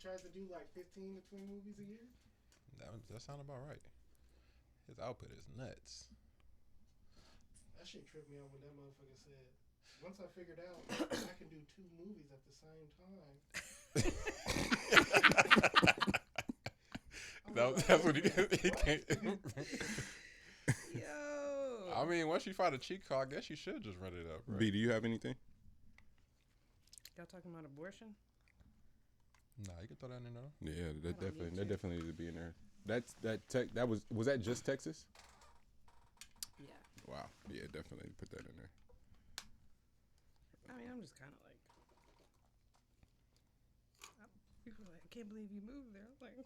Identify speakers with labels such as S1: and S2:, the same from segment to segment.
S1: tries to do like 15 to 20 movies a year.
S2: That sound about right. His output is nuts.
S1: That shit tripped me out when that motherfucker said, once I figured out I can do 2 movies at the same time.
S2: That's what he can't.
S3: Yo.
S2: I mean, once you find a cheat code, I guess you should just run it up. Right?
S4: B, do you have anything?
S3: Y'all talking about abortion?
S2: Nah, you can throw that in there.
S4: Yeah, that definitely needs to be in there. Was that just Texas?
S3: Yeah.
S4: Wow. Yeah, definitely put that in there.
S3: I mean, I'm just kind of like, people are like, I can't believe you moved there. I'm like,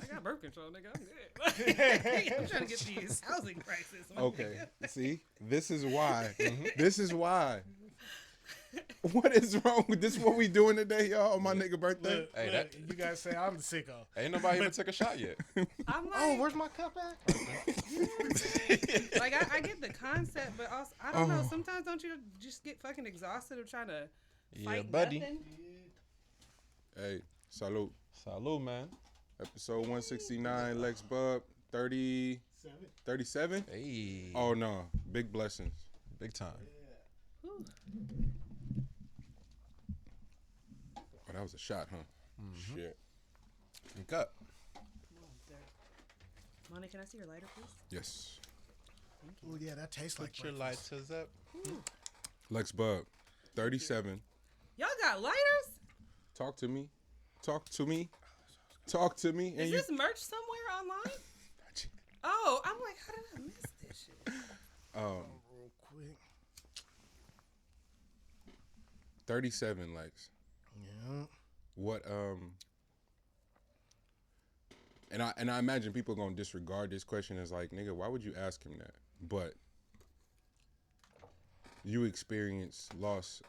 S3: I got birth control, nigga. I'm good. I'm trying to get these housing prices.
S4: Okay. See, this is why. This is why. What is wrong with this? What we doing today, y'all? On my nigga birthday?
S1: Look, hey, you guys say I'm the sicko.
S2: Ain't nobody even took a shot yet.
S3: I'm like,
S1: Oh, where's my cup at?
S3: like I get the concept, but also I don't know. Sometimes don't you just get fucking exhausted of trying to fight
S2: buddy.
S3: nothing?
S4: Hey, salute.
S2: Salute, man.
S4: Episode 169, Lex Bub, 37?
S2: Hey.
S4: Oh, no. Big blessings.
S2: Big time.
S3: Whew.
S4: Oh, that was a shot, huh? Mm-hmm. Shit.
S2: Drink up.
S3: Come on, sir. Monty, can I see your lighter, please?
S4: Yes.
S3: Thank you.
S1: Oh, yeah, that tastes like
S2: Put your
S1: breakfast.
S2: lighters up.
S4: Lex Bub, 37.
S3: Y'all got lighters?
S4: Talk to me. Talk to me. Talk to me.
S3: Is this merch somewhere online? Oh, I'm like, how did I miss this shit?
S1: Real quick.
S4: 37 Lex.
S1: Yeah.
S4: What and I imagine people gonna disregard this question as like, nigga, why would you ask him that? But you experienced loss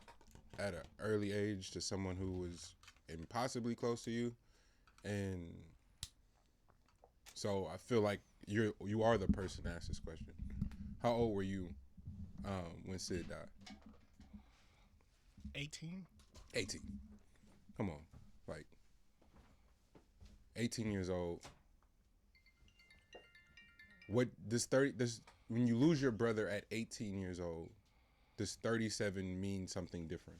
S4: at an early age to someone who was impossibly close to you, and so I feel like you are the person to ask this question. How old were you when Sid died?
S1: 18.
S4: 18. Come on, like 18 years old. What this when you lose your brother at 18 years old, does 37 mean something different?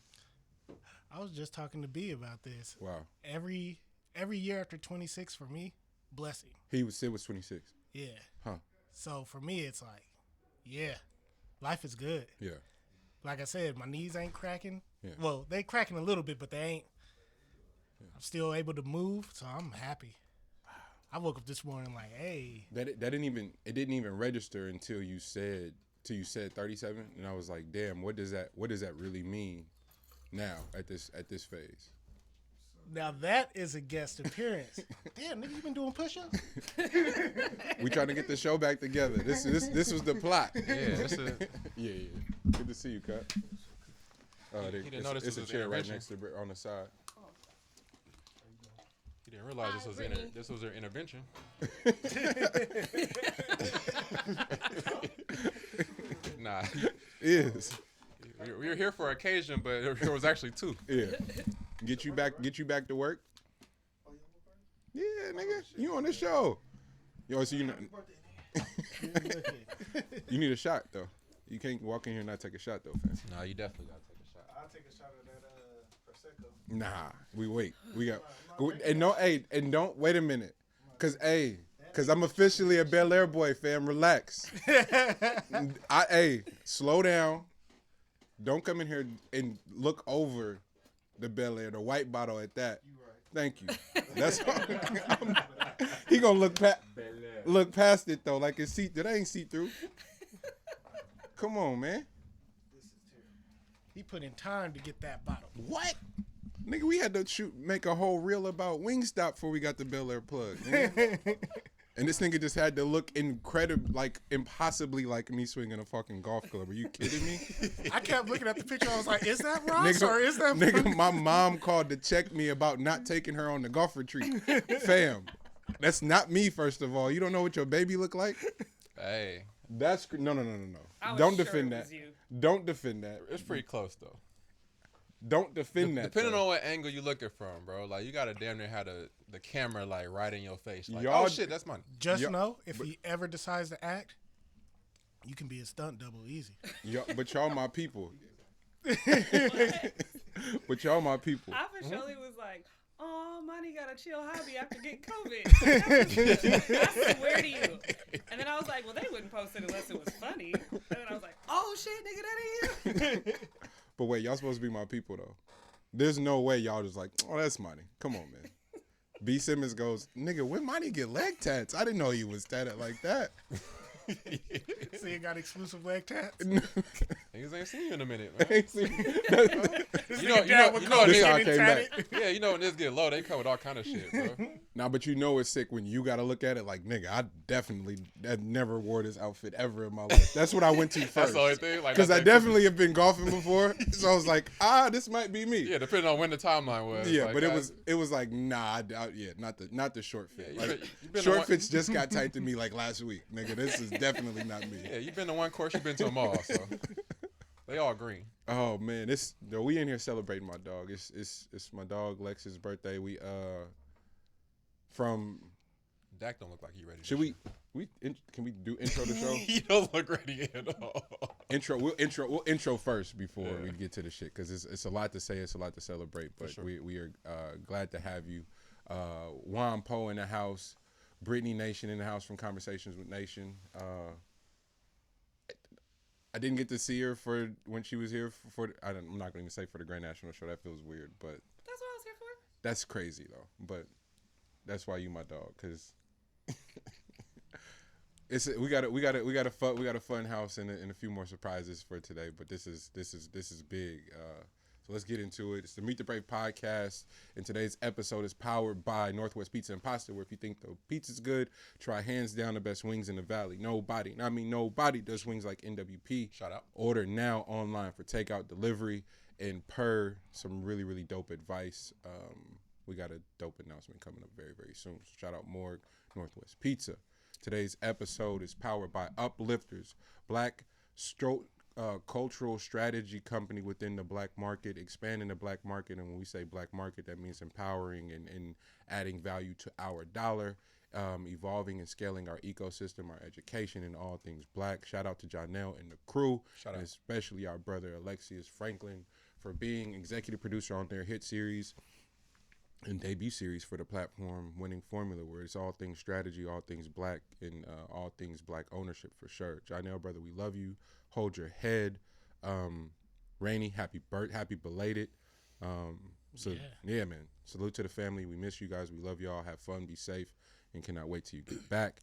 S1: I was just talking to B about this.
S4: Wow.
S1: Every year after 26 for me, blessing.
S4: Sid was 26.
S1: Yeah.
S4: Huh.
S1: So for me, it's like, yeah, life is good.
S4: Yeah.
S1: Like I said, my knees ain't cracking.
S4: Yeah.
S1: Well, they cracking a little bit, but they ain't. Yeah. I'm still able to move, so I'm happy. I woke up this morning like, hey.
S4: That didn't even register until you said 37, and I was like, damn, what does that really mean now at this phase?
S1: Now that is a guest appearance. Damn, nigga, you been doing push-ups?
S4: We trying to get the show back together. This was the plot.
S2: Yeah, that's it.
S4: Yeah. Good to see you, Cut.
S2: He didn't notice
S4: it's a
S2: was
S4: chair right
S2: intervention.
S4: next to on the side.
S2: He didn't realize this was their intervention. Nah.
S4: Is.
S2: We were here for occasion, but there was actually 2.
S4: Yeah. Get you back to work. Yeah, nigga, you on the show. Yo, so you need a shot though. You can't walk in here and not take a shot though, fam.
S2: Nah, you definitely gotta take a shot.
S1: I'll take a shot of that Prosecco.
S4: Nah, we wait. We got and don't wait a minute, cause I'm officially a Bel Air boy, fam. Relax. Slow down. Don't come in here and look over the Bel Air, the white bottle at that. You right. Thank you. That's he gonna look past it though, like it's that ain't see through. Come on, man.
S1: This is terrible. He put in time to get that bottle.
S4: What? Nigga, we had to make a whole reel about Wingstop before we got the Bel Air plug. And this nigga just had to look impossibly like me swinging a fucking golf club. Are you kidding me?
S1: I kept looking at the picture. I was like, is that Ross or is that...
S4: Nigga, my mom called to check me about not taking her on the golf retreat. Fam, that's not me, first of all. You don't know what your baby look like?
S2: Hey.
S4: That's... No.
S3: I was
S4: Don't
S3: sure
S4: defend
S3: it
S4: that.
S3: was you.
S4: Don't defend that.
S2: It's pretty close, though.
S4: Don't defend that.
S2: Depending
S4: though.
S2: on what angle you looking from, bro. Like, you got to damn near have the camera, like, right in your face. Like,
S4: Y'all-
S2: oh, shit, that's money.
S1: Just know, if he ever decides to act, you can be a stunt double easy.
S4: But y'all my people. But y'all my people.
S3: I for surely was like, oh, Monty got a chill hobby after getting COVID. I swear to you. And then I was like, well, they wouldn't post it unless it was funny. And then I was like, oh, shit, nigga, that ain't you.
S4: But wait, y'all supposed to be my people though. There's no way y'all just like, oh, that's money. Come on, man. B. Simmons goes, nigga, when Monty get leg tats? I didn't know he was tatted like that.
S1: So you got exclusive leg tats?
S2: Niggas ain't seen you in a minute, man.
S1: This
S2: You
S1: nigga
S2: know,
S1: dad would
S2: you
S1: call
S2: know
S1: this
S4: how I
S1: shit
S4: came
S1: tatted.
S2: Yeah, you know when this get low, they come with all kind of shit, bro.
S4: Nah, but you know it's sick when you gotta look at it like, nigga, I never wore this outfit ever in my life. That's what I went to
S2: That's
S4: first.
S2: the only thing. Like,
S4: Because I
S2: that's
S4: definitely have been golfing before. So I was like, this might be me.
S2: Yeah, depending on when the timeline was.
S4: Yeah,
S2: like,
S4: but it was like, nah, not the short fit.
S2: Yeah,
S4: Like,
S2: you been
S4: short
S2: the one-
S4: fits just got tight to me like last week, nigga. This is definitely not me.
S2: Yeah, you've been to one course, you've been to them all, so they all green.
S4: Oh man, we in here celebrating my dog. It's my dog Lex's birthday. We from
S2: Dak don't look like he ready.
S4: should we can we do intro the show?
S2: He don't look ready at all.
S4: We'll intro first before we get to the shit because it's a lot to say, it's a lot to celebrate. But
S2: sure.
S4: we are glad to have you, Juan Poe in the house, Brittny Nation in the house from Conversations with Nation. I didn't get to see her for when she was here I'm not going to say for the Grand National Show. That feels weird, but
S3: That's what I was here for.
S4: that's crazy though. But that's why you my dog, because we got a fun house and a few more surprises for today. But this is big. So let's get into it. It's the Meet the Brave podcast, and today's episode is powered by Northwest Pizza and Pasta, where if you think the pizza's good, try hands down the best wings in the valley. Nobody does wings like NWP.
S2: Shout out.
S4: Order now online for takeout, delivery, and per some really, really dope advice. We got a dope announcement coming up very, very soon. So shout out Morgue, Northwest Pizza. Today's episode is powered by Uplifters, Black cultural strategy company within the black market, expanding the black market. And when we say black market, that means empowering and adding value to our dollar, evolving and scaling our ecosystem, our education, and all things black. Shout out to Jonelle and the crew,
S2: Shout out.
S4: and especially our brother Alexius Franklin for being executive producer on their hit series and debut series for the platform Winning Formula, where it's all things strategy, all things black, and all things black ownership for sure. Jonelle, brother, we love you. Hold your head. Rainy, happy belated. Yeah, man. Salute to the family. We miss you guys. We love y'all. Have fun. Be safe. And cannot wait till you get back.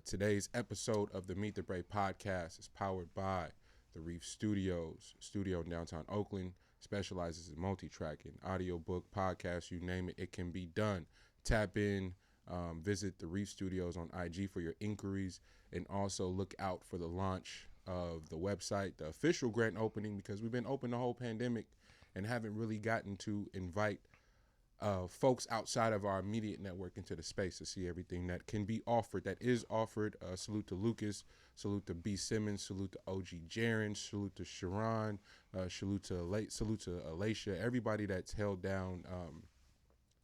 S4: Today's episode of the Meet the Brave podcast is powered by the REEF studio in downtown Oakland. Specializes in multi-tracking, audiobook, podcast, you name it, it can be done. Tap in, visit the REEF Studios on IG for your inquiries, and also look out for the launch of the website, the official grand opening, because we've been open the whole pandemic and haven't really gotten to invite folks outside of our immediate network into the space to see everything that can be offered, that is offered. Salute to Lucas, salute to B. Simmons, salute to OG Jaron, salute to Sharon, salute to Alacia, everybody that's held down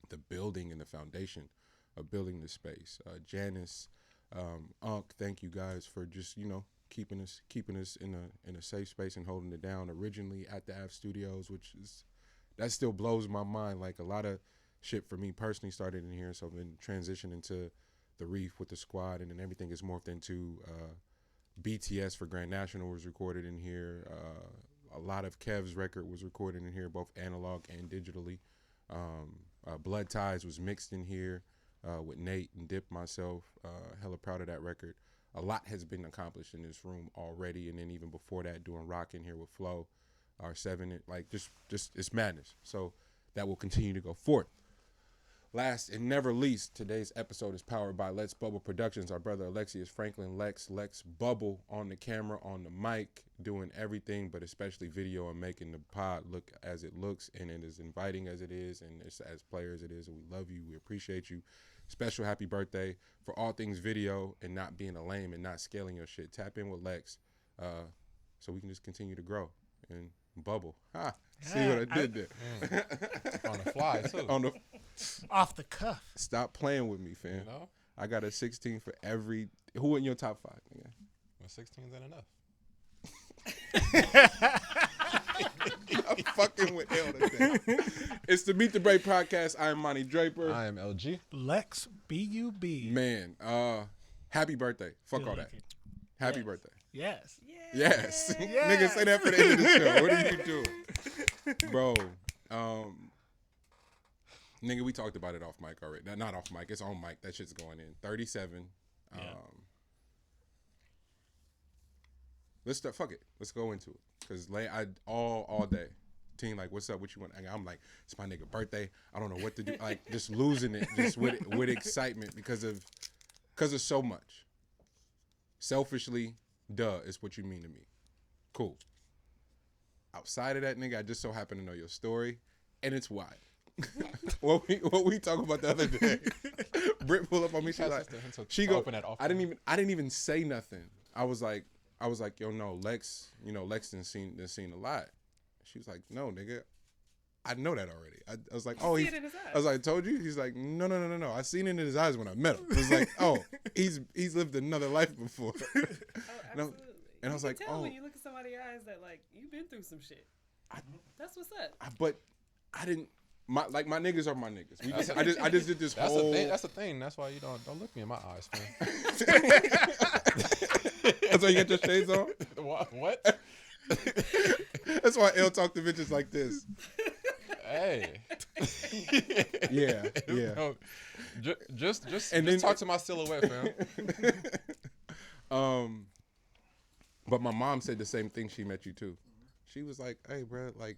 S4: the building and the foundation of building the space. Janice, Unc, thank you guys for just, keeping us in a safe space and holding it down. Originally at the AF Studios, that still blows my mind. Like, a lot of shit for me personally started in here, so I've been transitioning to the REEF with the squad, and then everything is morphed into BTS for Grand National was recorded in here. A lot of Kev's record was recorded in here, both analog and digitally. Blood Ties was mixed in here with Nate and Dip, myself. Hella proud of that record. A lot has been accomplished in this room already, and then even before that, doing rock in here with Flo. R7, like just it's madness. So that will continue to go forth. Last and never least, today's episode is powered by Let's Bubble Productions. Our brother Alexius Franklin, Lex Bubble, on the camera, on the mic, doing everything, but especially video, and making the pod look as it looks, and it is inviting as it is, and it's as player as it is. And we love you. We appreciate you. Special happy birthday for all things video and not being a lame and not scaling your shit. Tap in with Lex so we can just continue to grow and bubble. See what I did there?
S2: On the fly too.
S4: On the
S1: Off the cuff.
S4: Stop playing with me, fam.
S2: You know,
S4: I got a 16 for every. Who in your top 5? Nigga?
S2: well, 16's ain't enough.
S4: I'm fucking with L today. It's the Meet the Break podcast. I am Monty Draper.
S2: I am LG.
S1: Lex B-U-B.
S4: Man, happy birthday. Fuck all that. Happy birthday.
S1: Yes.
S4: Yes.
S1: Yeah.
S4: Nigga, say that for the end of the show. What are you doing? Bro, nigga, we talked about it off mic already. Not off mic. It's on mic. That shit's going in. 37.
S1: Yeah.
S4: Let's start. Fuck it. Let's go into it. Cause all day, team like, what's up? What you want? I'm like, it's my nigga birthday. I don't know what to do. Like, just losing it, just with excitement because of so much. Selfishly, duh, is what you mean to me. Cool. Outside of that, nigga, I just so happen to know your story, and it's wild. what we talk about the other day. Britt pulled up on me. She like, she go. I didn't even say nothing. I was like, yo, no, Lex done seen a lot. She was like, no, nigga, I know that already. I was like, oh, I was like, I told you? He's like, no. I seen it in his eyes when I met him. I was like, oh, he's lived another life before.
S3: Oh, absolutely.
S4: And I was like,
S3: tell
S4: oh.
S3: when you look at somebody's eyes that, like, you've been through some shit. That's what's up.
S4: But I didn't. My niggas are my niggas. I just did this whole.
S2: That's the thing. That's why you don't look me in my eyes, man.
S4: That's why you got your shades on?
S2: What?
S4: That's why L talk to bitches like this.
S2: Hey.
S4: Yeah.
S2: No, just
S4: then
S2: talk to my silhouette, fam.
S4: But my mom said the same thing. She met you too. She was like, "Hey, bro, like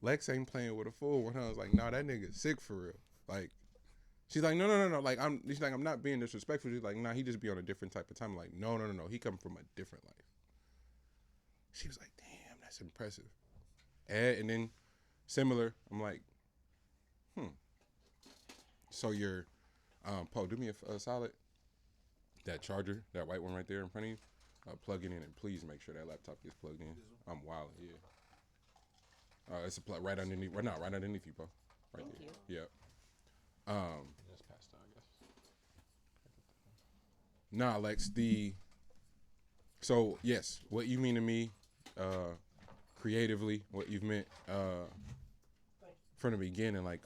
S4: Lex ain't playing with a fool." And I was like, "No, that nigga's sick for real." Like, she's like, "No. Like, she's like, I'm not being disrespectful." She's like, "Nah, he just be on a different type of time." I'm like, no. He come from a different life. She was like, "Damn, that's impressive." And then similar, I'm like, So you're, Poe, do me a solid. That charger, that white one right there in front of you, plug it in and please make sure that laptop gets plugged in. I'm wild, yeah. It's a plug right underneath. Well, not right underneath you, Poe. Right
S3: Thank
S4: there.
S3: you.
S4: Yep.
S2: Just passed out, I guess.
S4: Nah, Lex. So yes, what you mean to me, creatively, what you've meant, from the beginning, like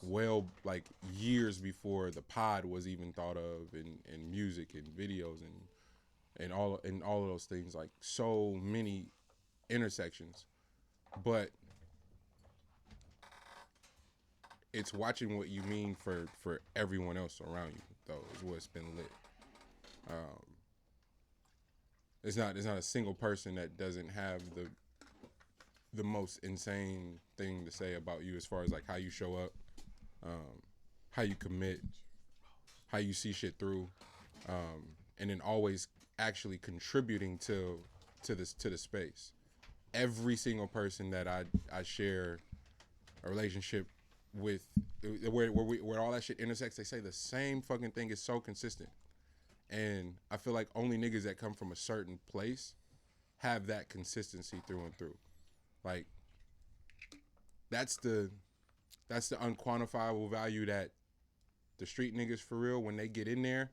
S4: years before the pod was even thought of, in music and videos and all of those things, like so many intersections, but it's watching what you mean for everyone else around you, though, is what's been lit. It's not a single person that doesn't have the most insane thing to say about you, as far as like how you show up, how you commit, how you see shit through, and then always actually contributing to the space. Every single person that I share a relationship with, where all that shit intersects, they say the same fucking thing. Is so consistent. And I feel like only niggas that come from a certain place have that consistency through and through. Like, that's the unquantifiable value that the street niggas, for real, when they get in there,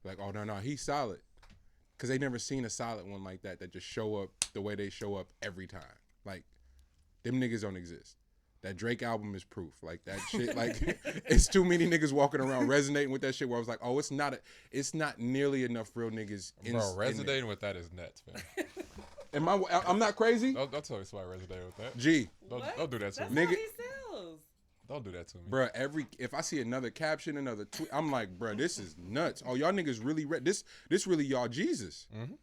S4: like, oh, no, he's solid. Because they never seen a solid one like that just show up the way they show up every time. Like, them niggas don't exist. That Drake album is proof. Like, that shit, like, it's too many niggas walking around resonating with that shit, where I was like, oh, it's not nearly enough real niggas in.
S2: Bro, resonating with that is nuts, man.
S4: I'm not crazy?
S2: Don't tell me somebody resonating with that.
S4: G.
S2: Don't do that to
S3: That's
S2: me.
S3: how he sells.
S2: Don't do that to me.
S4: Bruh, if I see another caption, another tweet, I'm like, bruh, this is nuts. Oh, y'all niggas really this really y'all Jesus.
S2: Mm-hmm.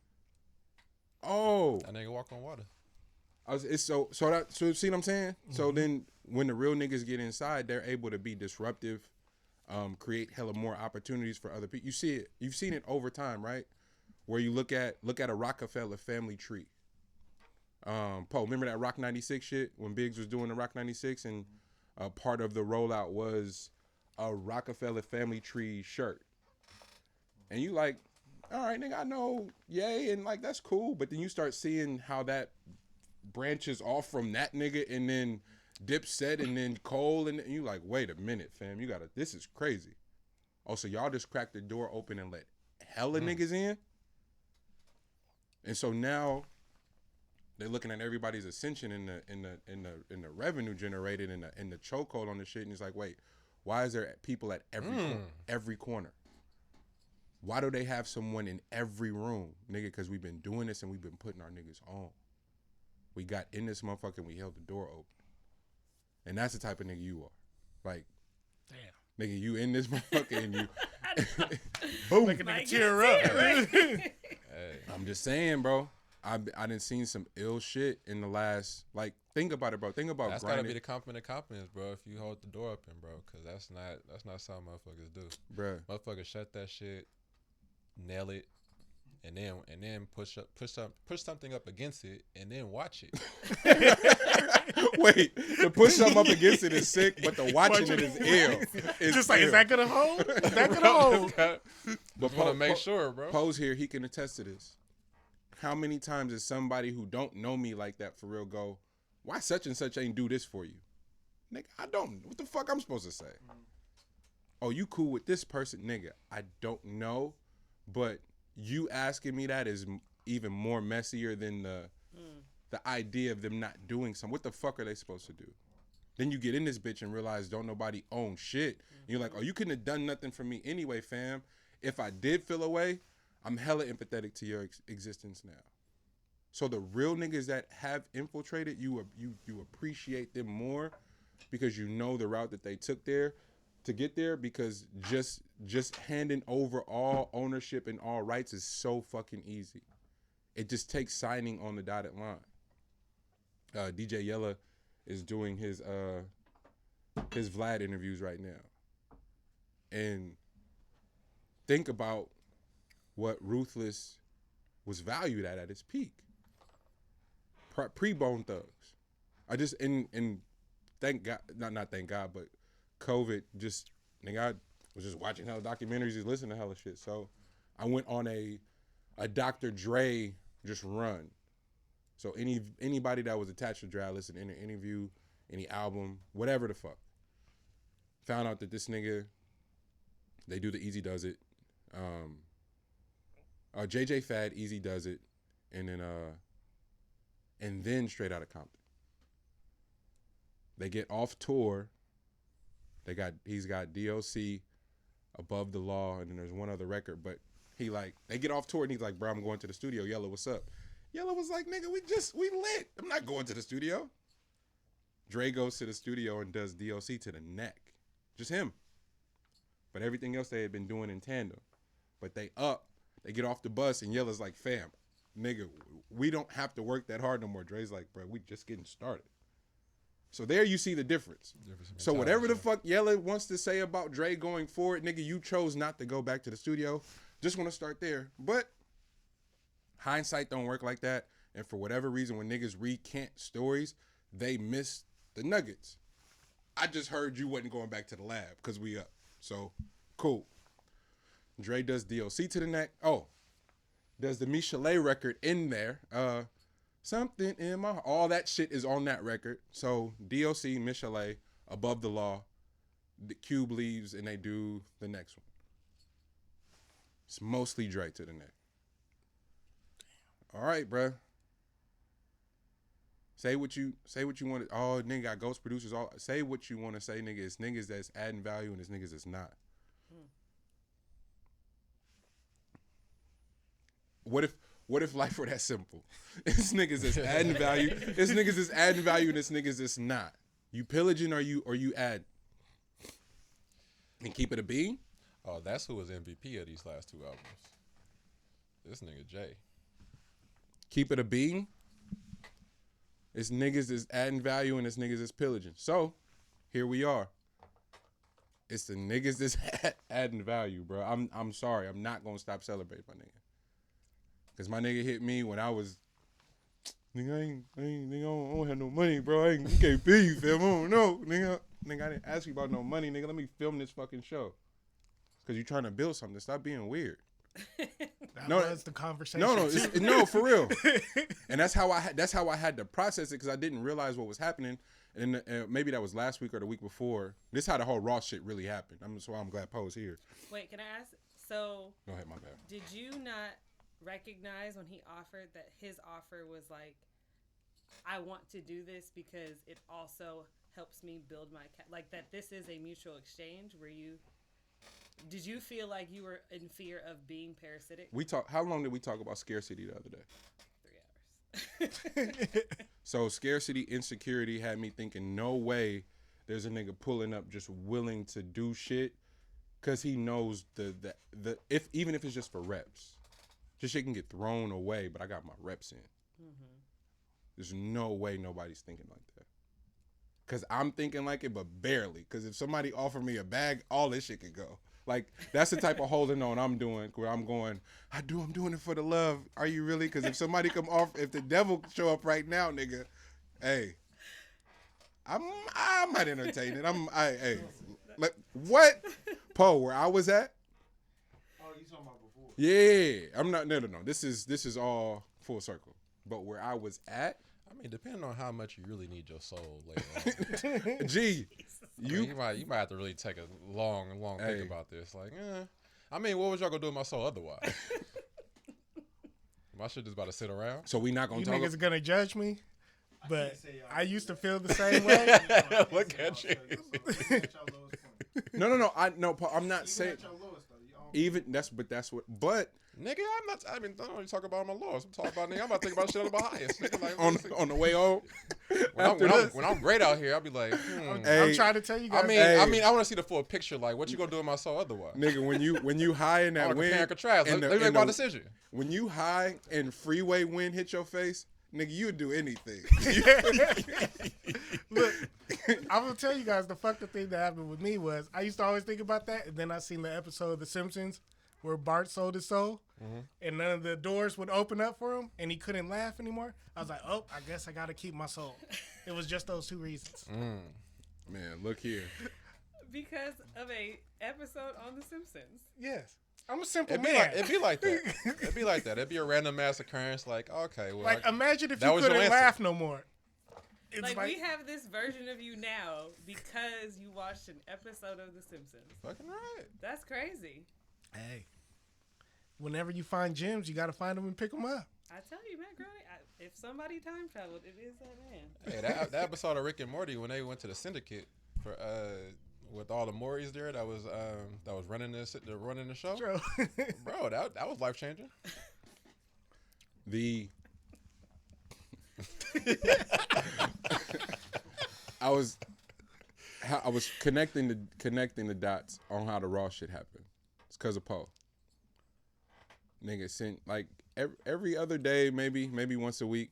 S4: Oh.
S2: That nigga walk on water.
S4: So see what I'm saying? Mm-hmm. So then when the real niggas get inside, they're able to be disruptive, create hella more opportunities for other people. You see it. You've seen it over time, right? Where you look at a Rockefeller family tree. Poe, remember that Rock 96 shit when Biggs was doing the Rock 96, and part of the rollout was a Rockefeller family tree shirt. And you like, all right, nigga, I know, yay, and like that's cool. But then you start seeing how that branches off from that nigga, and then Dipset and then Cole, and you like, wait a minute, fam, this is crazy. Oh, so y'all just cracked the door open and let hella niggas in? And so now they're looking at everybody's ascension in the revenue generated in the chokehold on the shit, and it's like, wait, why is there people at every corner? Why do they have someone in every room, nigga? Because we've been doing this and we've been putting our niggas on. We got in this motherfucker and we held the door open, and that's the type of nigga you are. Like, damn, nigga, you in this motherfucker and you,
S1: boom, making a nigga tear up.
S2: Hey.
S4: I'm just saying, bro. I done seen some ill shit in the last, like, think about it, bro. Think about
S2: that's
S4: grinding.
S2: gotta be the compliment of compliments, bro. If you hold the door open, bro, because that's not something motherfuckers do,
S4: bro.
S2: Motherfuckers shut that shit, nail it, and then push something up against it, and then watch it.
S4: Wait, the push something up against it is sick, but the watching it is ill. It's
S1: just like,
S4: ill.
S1: is that gonna hold? Is that gonna hold?
S2: But want to make sure, bro.
S4: Pose here, he can attest to this. How many times is somebody who don't know me like that for real go, why such and such ain't do this for you? Nigga, I don't. What the fuck I'm supposed to say? Oh, you cool with this person? Nigga, I don't know. But you asking me that is even more messier than the idea of them not doing something. What the fuck are they supposed to do? Then you get in this bitch and realize don't nobody own shit. And you're like, oh, you couldn't have done nothing for me anyway, fam. If I did feel away, I'm hella empathetic to your existence now. So the real niggas that have infiltrated, you appreciate them more because you know the route that they took there to get there, because just handing over all ownership and all rights is so fucking easy. It just takes signing on the dotted line. DJ Yella is doing his Vlad interviews right now. And think about what Ruthless was valued at its peak. Pre-Bone Thugs. I just, and thank God, not thank God, but COVID just, nigga, I was just watching hella documentaries, just listening to hella shit. So I went on a Dr. Dre just run. So anybody that was attached to Dre, I listened to any interview, any album, whatever the fuck. Found out that this nigga, they do the Easy Does It. JJ Fad, Easy Does It, and then Straight Outta Compton. They get off tour. He's got DOC, Above the Law, and then there's one other record. But they get off tour and he's like, bro, I'm going to the studio. Yella, what's up? Yella was like, nigga, we lit. I'm not going to the studio. Dre goes to the studio and does DOC to the neck. Just him. But everything else they had been doing in tandem. But they get off the bus and Yella's like, fam, nigga, we don't have to work that hard no more. Dre's like, bro, we just getting started. So there you see the difference. So whatever the fuck Yella wants to say about Dre going forward, nigga, you chose not to go back to the studio. Just want to start there. But hindsight don't work like that. And for whatever reason, when niggas recant stories, they miss the nuggets. I just heard you wasn't going back to the lab because we up. So, cool. Dre does DOC to the neck. Oh, there's the Michelet record in there. Something in my heart. All that shit is on that record. So DOC, Michelet, Above the Law, the Cube leaves, and they do the next one. It's mostly Dre to the neck. All right, bruh. Say what you want. Oh, nigga got ghost producers. All say what you want to say, nigga. It's niggas that's adding value and it's niggas that's not. What if life were that simple? It's niggas that's adding value. It's niggas that's adding value and it's niggas that's not. You pillaging or you add? And keep it a bean?
S2: Oh, that's who was MVP of these last two albums. This nigga Jay.
S4: Keep it a bean? It's niggas that's adding value and it's niggas that's pillaging. So, here we are. It's the niggas that's adding value, bro. I'm sorry. I'm not going to stop celebrating my nigga. Because my nigga hit me when I was, nigga, I don't have no money, bro. I can't pay you, fam. I don't know. Nigga, I didn't ask you about no money, nigga. Let me film this fucking show. Because you're trying to build something. Stop being weird.
S1: That was the conversation.
S4: No, for real. And that's how I had to process it, because I didn't realize what was happening and maybe that was last week or the week before. This is how the whole Ross shit really happened. That's why I'm glad Poe's here.
S3: Wait, can I ask? So,
S4: Go ahead, my bad.
S3: did you not recognize when he offered that his offer was like, I want to do this because it also helps me build my like that this is a mutual exchange? Did you feel like you were in fear of being parasitic?
S4: How long did we talk about scarcity the other day?
S3: 3 hours.
S4: So scarcity, insecurity had me thinking, no way there's a nigga pulling up just willing to do shit because he knows even if it's just for reps. This shit can get thrown away, but I got my reps in. Mm-hmm. There's no way nobody's thinking like that. Because I'm thinking like it, but barely. Because if somebody offered me a bag, all this shit could go. Like, that's the type of holding on I'm doing, where I'm going, I'm doing it for the love. Are you really? Because if somebody come off, if the devil show up right now, nigga, hey, I might entertain it. Hey, like, what? Poe, where I was at?
S5: Oh, you talking about before?
S4: Yeah, I'm not. No. This is all full circle. But where I was at,
S2: I mean, depending on how much you really need your soul later on.
S4: G,
S2: you might have to really take a long think about this. Like, I mean, what was y'all gonna do with my soul otherwise? My shit just about to sit around.
S4: So we not gonna
S1: You
S4: talk.
S1: niggas gonna judge me, but I used to feel the same
S2: way.
S1: way.
S2: Look at you.
S4: No. I'm not saying. Even that's what. But
S2: nigga, I'm not. I mean, don't talk about my loss. I'm talking about nigga. I'm about to think about shit at my highest. Nigga, like,
S4: on the way home.
S2: When I'm great out here, I'll be like,
S1: I'm trying to tell you guys.
S2: I mean, I want to see the full picture. Like, what you gonna do with my soul otherwise?
S4: Nigga, when you high in that wind,
S2: let me make my decision.
S4: When you high and freeway wind hit your face, nigga, you'd do anything.
S1: Look, I'm gonna tell you guys the fucked up thing that happened with me was I used to always think about that, and then I seen the episode of The Simpsons where Bart sold his soul, and none of the doors would open up for him, and he couldn't laugh anymore. I was like, oh, I guess I gotta keep my soul. It was just those two reasons.
S4: Man, look here.
S3: Because of a episode on The Simpsons.
S1: Yes. I'm a simple
S2: It'd
S1: man.
S2: be like that. It'd be like that. It'd be a random ass occurrence. Like, okay, well,
S1: like imagine if
S2: that
S1: you
S2: was your
S1: couldn't
S2: answer.
S1: laugh no more. It's
S3: Like we have this version of you now because you watched an episode of The Simpsons.
S2: Fucking right.
S3: That's crazy.
S1: Hey, whenever you find gems, you got to find them and pick them up.
S3: I tell you, Matt Grody, if somebody time traveled, it is that man.
S2: Hey, that episode of Rick and Morty when they went to the syndicate for with all the Mortys there that was running the show.
S1: True.
S2: Bro, that was life changing.
S4: I was connecting the dots on how the Raw shit happened. It's because of Poe. Nigga sent like every other day, maybe once a week,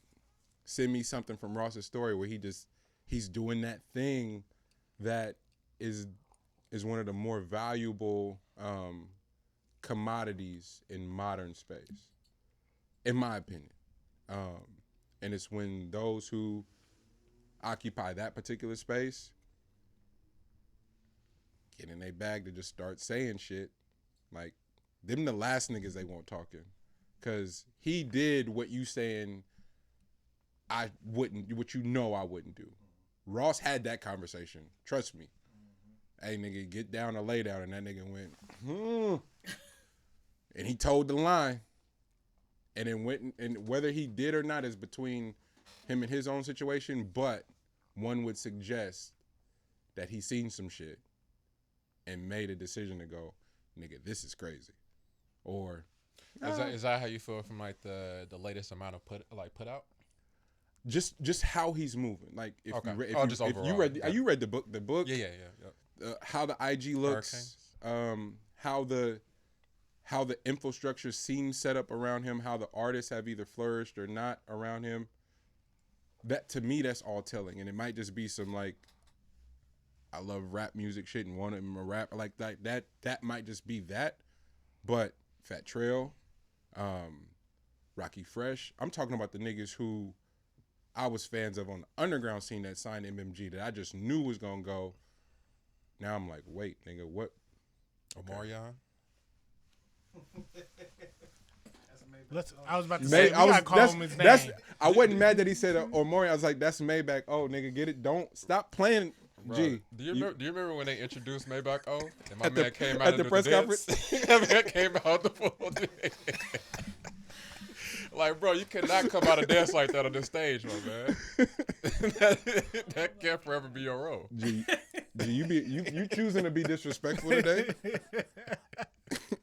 S4: send me something from Ross's story where he's doing that thing that is one of the more valuable commodities in modern space, in my opinion. And it's when those who occupy that particular space get in their bag to just start saying shit. Like, them the last niggas they won't talking. Because he did what you saying I wouldn't, what you know I wouldn't do. Ross had that conversation. Trust me. Hey, nigga, get down or lay down. And that nigga went, And he told the line. And then went, and whether he did or not is between him and his own situation, but one would suggest that he seen some shit and made a decision to go, nigga, this is crazy. Or
S2: is that how you feel from like the latest amount of put out?
S4: Just how he's moving. Like if
S2: Okay.
S4: you read,
S2: Just
S4: if you
S2: overall.
S4: read, you read the book.
S2: Yeah.
S4: How the IG looks, how the infrastructure seems set up around him, how the artists have either flourished or not around him. That to me, that's all telling, and it might just be some like, I love rap music shit and want him a rap like that. That might just be that, but Fat Trail, Rocky Fresh. I'm talking about the niggas who I was fans of on the underground scene that signed MMG that I just knew was gonna go. Now I'm like, wait, nigga, what?
S2: Omarion.
S5: That's a
S1: I was about to say, we gotta call him his name.
S4: I wasn't mad that he said Omori. I was like, that's Maybach. Oh, nigga, get it? Don't stop playing.
S2: Bro,
S4: G.
S2: do you remember when they introduced Maybach? Oh, and my
S4: At
S2: man
S4: the-
S2: came out
S4: at the
S2: and
S4: press
S2: did
S4: conference?
S2: that man came out the full day. Like, bro, you cannot come out and dance like that on this stage, my man. that can't forever be your role.
S4: G, you choosing to be disrespectful today?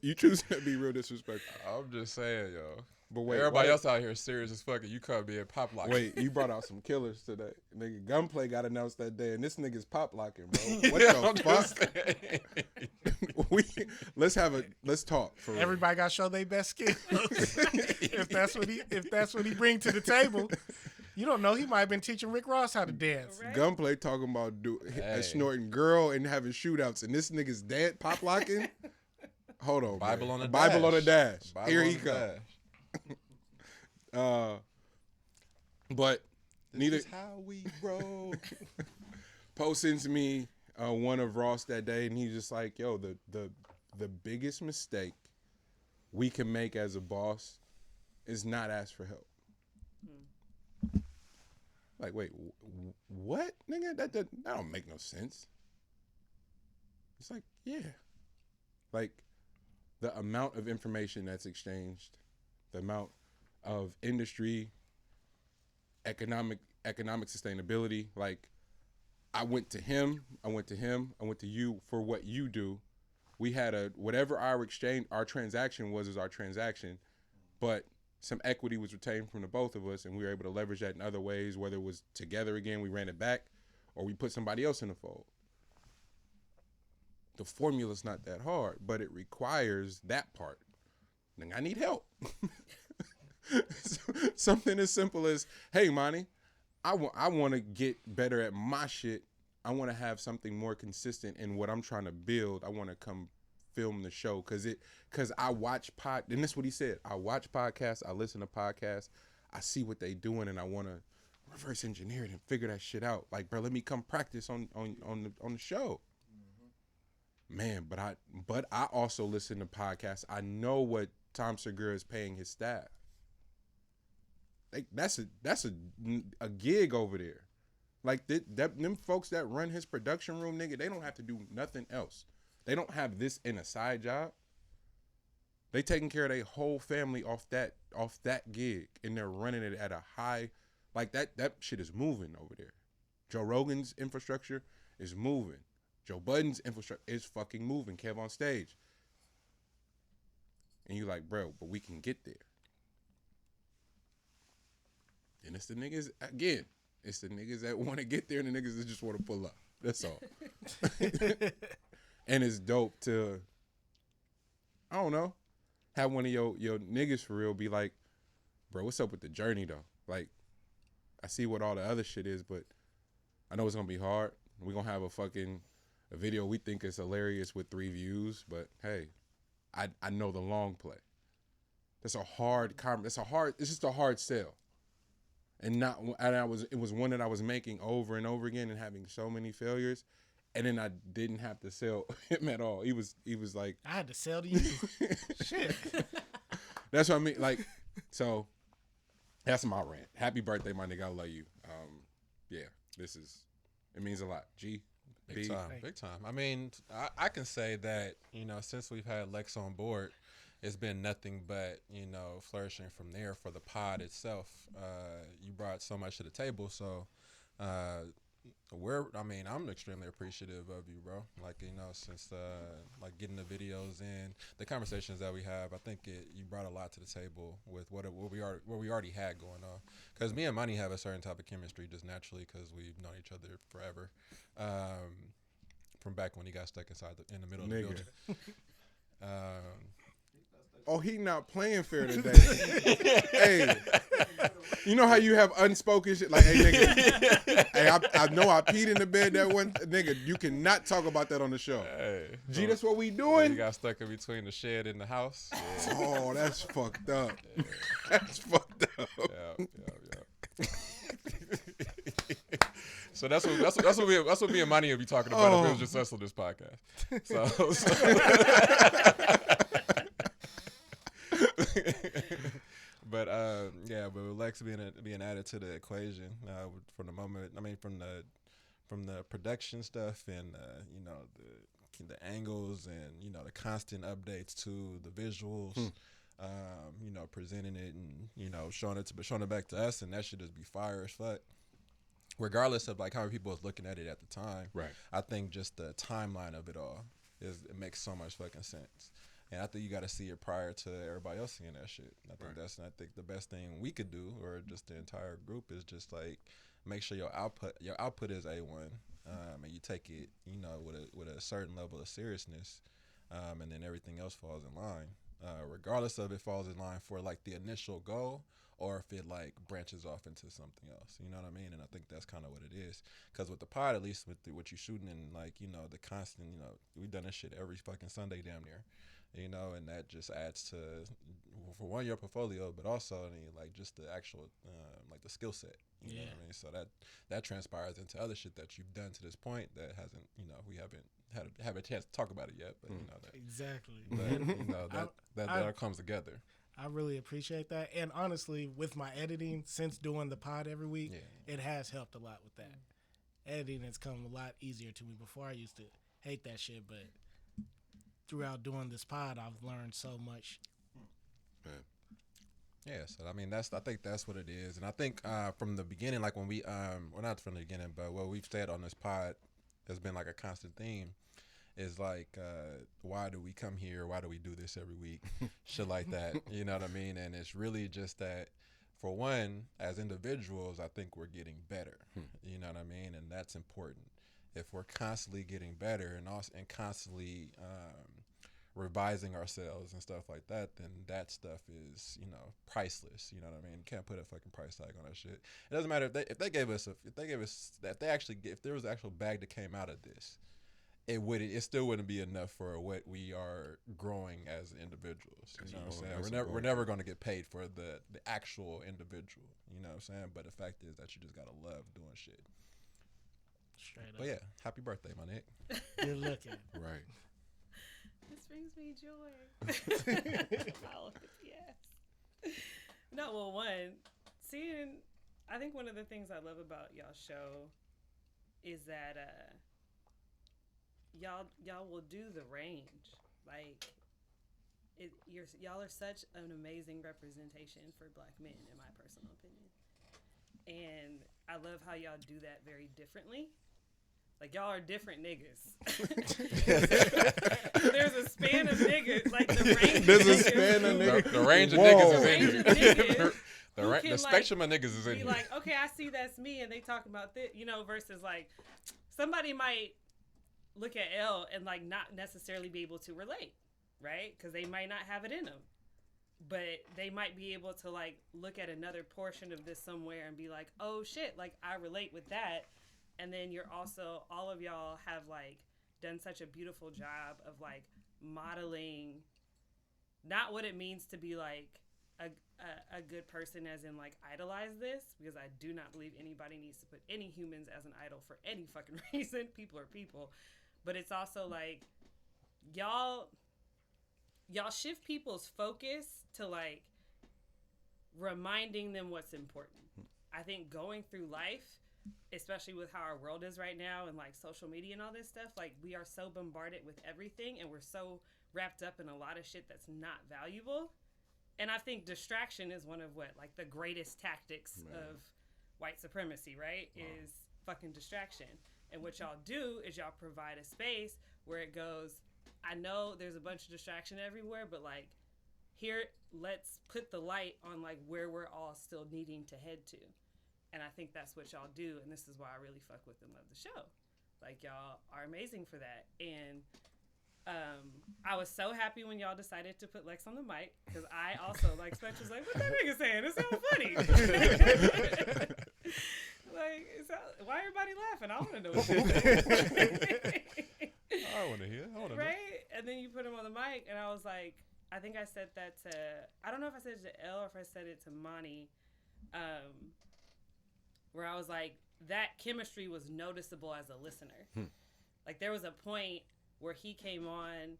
S4: You choosing to be real disrespectful.
S2: I'm just saying, yo.
S4: But wait,
S2: Everybody else out here is serious as fuck, and you come being pop locking.
S4: Wait, you brought out some killers today. Nigga, Gunplay got announced that day, and this nigga's pop locking, bro. What the fuck? Let's talk. For real.
S1: Everybody got to show their best skills. if that's what he bring to the table, you don't know. He might have been teaching Rick Ross how to dance.
S3: Right?
S4: Gunplay talking about snorting girl and having shootouts, and this nigga's dead pop locking. Hold on,
S2: Bible
S4: man.
S2: on the
S4: Bible
S2: dash.
S4: on the dash.
S2: Bible
S4: Here
S2: on
S4: he
S2: the
S4: comes.
S2: dash.
S4: But neither
S2: This is how we roll.
S4: Poe sends me one of Ross that day, and he's just like, "Yo, the biggest mistake we can make as a boss is not ask for help." Like, wait, what, nigga? That don't make no sense. It's like, yeah, like the amount of information that's exchanged, the amount of industry, economic sustainability. Like, I went to him, I went to you for what you do. We had whatever our transaction was is our transaction, but some equity was retained from the both of us, and we were able to leverage that in other ways, whether it was together again, we ran it back, or we put somebody else in the fold. The formula's not that hard, but it requires that part. Then I need help. Something as simple as, hey, Monty, I want to get better at my shit. I want to have something more consistent in what I'm trying to build. I want to come film the show because I watch and this is what he said. I watch podcasts, I listen to podcasts, I see what they doing, and I want to reverse engineer it and figure that shit out. Like, bro, let me come practice on the show. Man, but I also listen to podcasts. I know what Tom Segura is paying his staff. Like, that's a gig over there. Like, them folks that run his production room, nigga, they don't have to do nothing else. They don't have this in a side job. They taking care of their whole family off that gig, and they're running it at a high, like that shit is moving over there. Joe Rogan's infrastructure is moving. Joe Budden's infrastructure is fucking moving. Kev on stage. And you like, bro, but we can get there. And it's the niggas, again, it's the niggas that want to get there and the niggas that just want to pull up. That's all. And it's dope to, I don't know, have one of your niggas for real be like, bro, what's up with the journey though? Like, I see what all the other shit is, but I know it's going to be hard. We're going to have a video we think is hilarious with 3 views, but hey, I know the long play. It's just a hard sell. And it was one that I was making over and over again and having so many failures. And then I didn't have to sell him at all. He was like,
S1: I had to sell to you. Shit.
S4: That's what I mean. Like, so that's my rant. Happy birthday, my nigga. I love you. Yeah, it means a lot. G.
S2: Big time. I mean, I can say that, since we've had Lex on board, it's been nothing but, flourishing from there for the pod itself. You brought so much to the table, so I'm extremely appreciative of you, bro. Like, since like getting the videos in, the conversations that we have, I think you brought a lot to the table with what we already had going on. Because me and Money have a certain type of chemistry just naturally because we've known each other forever, from back when he got stuck in the middle of the building.
S4: Oh, he not playing fair today. Hey, you know how you have unspoken shit? Like, hey, nigga, hey, I know I peed in the bed that one. Nigga, you cannot talk about that on the show.
S2: Hey,
S4: G, that's what we doing?
S2: He got stuck in between the shed and the house. Yeah.
S4: Oh, that's fucked up.
S2: Yeah.
S4: That's fucked up.
S2: Yeah. So that's what me and Money will be talking about if it was just us on this podcast. So Yeah, but with Lex being added to the equation from the moment, I mean, from the production stuff and you know the angles and you know the constant updates to the visuals, you know, presenting it and you know showing it back to us, and that should just be fire as fuck. Regardless of like how people was looking at it at the time,
S4: Right.
S2: I think just the timeline of it all it makes so much fucking sense. And I think you got to see it prior to everybody else seeing that shit. I think the best thing we could do, or just the entire group, is just like make sure your output is A1, and you take it, you know, with a certain level of seriousness, and then everything else falls in line, regardless of it falls in line for like the initial goal or if it like branches off into something else. You know what I mean? And I think that's kind of what it is. Because with the pod, at least with what you shooting and like you know the constant, you know, we've done this shit every fucking Sunday damn near. You know, and that just adds to, for one, your portfolio, but also like just the actual, like the skill set. You know what I mean? So that transpires into other shit that you've done to this point that hasn't, you know, we haven't had a chance to talk about it yet. But you know that
S1: Exactly.
S2: But, you know that all comes together.
S1: I really appreciate that, and honestly, with my editing, since doing the pod every week, it has helped a lot with that. Editing has come a lot easier to me. Before I used to hate that shit, but throughout doing this pod, I've learned so much.
S2: Yeah, so I mean I think that's what it is, and I think from the beginning, like when we well not from the beginning, but what we've said on this pod has been like a constant theme, is like why do we come here? Why do we do this every week? Shit like that, you know what I mean? And it's really just that, for one, as individuals, I think we're getting better. You know what I mean? And that's important. If we're constantly getting better and constantly revising ourselves and stuff like that, then that stuff is, you know, priceless. You know what I mean? You can't put a fucking price tag on that shit. It doesn't matter if there was an actual bag that came out of this, it still wouldn't be enough for what we are growing as individuals. You know what I'm saying? We're never going to get paid for the actual individual. You know what I'm saying? But the fact is that you just gotta love doing shit.
S1: Straight up.
S2: But yeah, happy birthday, my nigga.
S1: Good looking.
S4: Right.
S3: This brings me joy. Oh, yes. No, well, I think one of the things I love about y'all's show is that y'all will do the range. Like, y'all are such an amazing representation for Black men, in my personal opinion. And I love how y'all do that very differently. Like, y'all are different niggas. There's a span of niggas. Like, the range
S4: There's
S3: of
S4: a
S3: niggas.
S4: span of niggas.
S2: The range of
S4: Whoa.
S2: niggas is
S3: The
S2: in
S3: range
S2: here.
S3: of niggas who
S2: The
S3: can,
S2: spectrum of niggas is in
S3: be
S2: here.
S3: like, okay, I see that's me, and they talking about this, you know, versus like somebody might look at L and like not necessarily be able to relate, right? Because they might not have it in them, but they might be able to like look at another portion of this somewhere and be like, oh shit, like I relate with that. And then you're also, all of y'all have like done such a beautiful job of like modeling not what it means to be like a good person, as in like idolize this, because I do not believe anybody needs to put any humans as an idol for any fucking reason. People are people. But it's also like y'all shift people's focus to like reminding them what's important. I think going through life, especially with how our world is right now and like social media and all this stuff, like we are so bombarded with everything and we're so wrapped up in a lot of shit that's not valuable. And I think distraction is one of the greatest tactics of white supremacy, right? Wow. Is fucking distraction. And what y'all do is y'all provide a space where it goes, I know there's a bunch of distraction everywhere, but like here, let's put the light on like where we're all still needing to head to. And I think that's what y'all do. And this is why I really fuck with and love the show. Like y'all are amazing for that. And I was so happy when y'all decided to put Lex on the mic, because I also, like, Spectre was like, what that nigga saying? It sounds funny. Like, why everybody laughing? I want to know what you're saying.
S2: I want to hear. I want to know.
S3: Right? And then you put him on the mic, and I was like, I think I said that to, I don't know if I said it to Elle or if I said it to Monty, where I was like, that chemistry was noticeable as a listener. Like, there was a point where he came on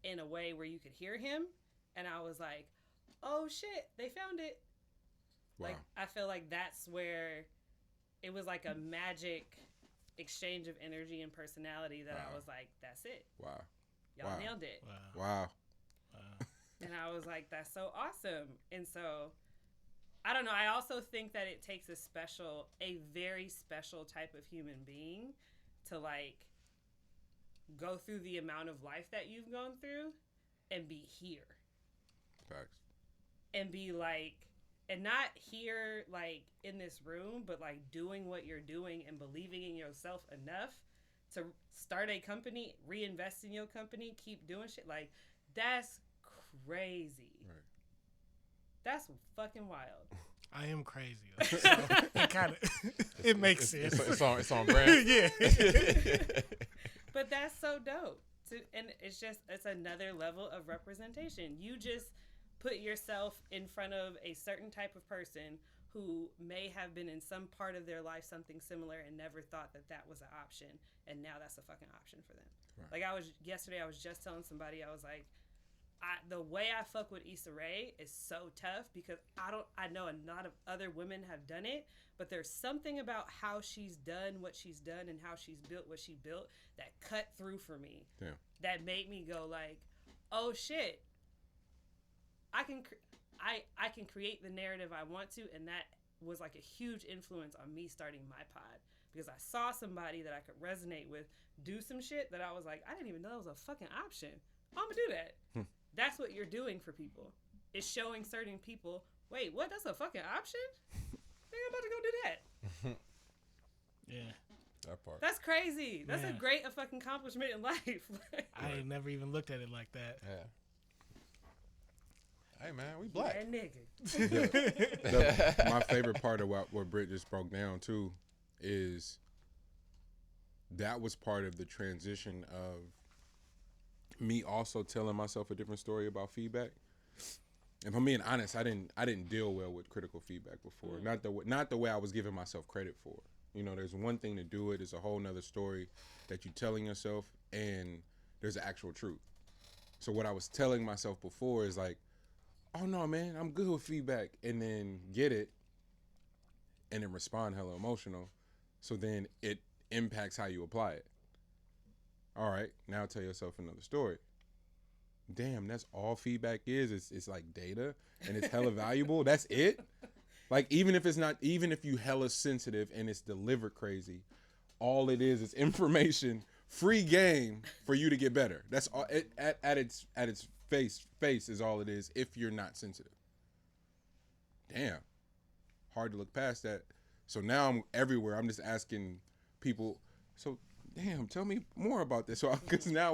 S3: in a way where you could hear him, and I was like, oh shit, they found it.
S4: Wow.
S3: Like, I feel like that's where it was like a magic exchange of energy and personality that I was like, that's it.
S4: Wow.
S3: Y'all nailed it.
S4: Wow.
S3: And I was like, that's so awesome. And so, I don't know. I also think that it takes a very special type of human being to like go through the amount of life that you've gone through and be here.
S4: Facts.
S3: And be like, and not here like in this room, but like doing what you're doing and believing in yourself enough to start a company, reinvest in your company, keep doing shit. Like, that's crazy.
S4: Right.
S3: That's fucking wild.
S1: I am crazy. So it kind of it makes sense.
S2: It's on brand.
S1: Yeah.
S3: But that's so dope. And it's another level of representation. You just put yourself in front of a certain type of person who may have been in some part of their life something similar and never thought that was an option, and now that's a fucking option for them. Right. Like yesterday I was just telling somebody, I was like, the way I fuck with Issa Rae is so tough because I know a lot of other women have done it, but there's something about how she's done what she's done and how she's built what she built that cut through for me.
S4: Yeah. That
S3: made me go like, oh shit, I can create the narrative I want to, and that was like a huge influence on me starting my pod because I saw somebody that I could resonate with do some shit that I was like, I didn't even know that was a fucking option. I'm gonna do that. That's what you're doing for people. It's showing certain people, wait, what? That's a fucking option? Think I'm about to go do that.
S1: Yeah.
S2: That part.
S3: That's crazy. That's a great fucking accomplishment in life.
S1: I ain't never even looked at it like that.
S2: Yeah. Hey man, we black.
S3: Yeah,
S4: nigga. My favorite part of what Britt just broke down too is that was part of the transition of me also telling myself a different story about feedback. And if I'm being honest, I didn't deal well with critical feedback before. Not the way I was giving myself credit for. You know, there's one thing to do it, it's a whole nother story that you're telling yourself, and there's an actual truth. So what I was telling myself before is like, oh no, man, I'm good with feedback, and then get it, and then respond hella emotional. So then it impacts how you apply it. All right, now tell yourself another story. Damn, that's all feedback is. It's like data, and it's hella valuable. That's it. Like even if you hella sensitive and it's delivered crazy, all it is information, free game for you to get better. That's all. At its face is all it is. If you're not sensitive, damn, hard to look past that. So now I'm everywhere. I'm just asking people. So. Damn, tell me more about this. So, because now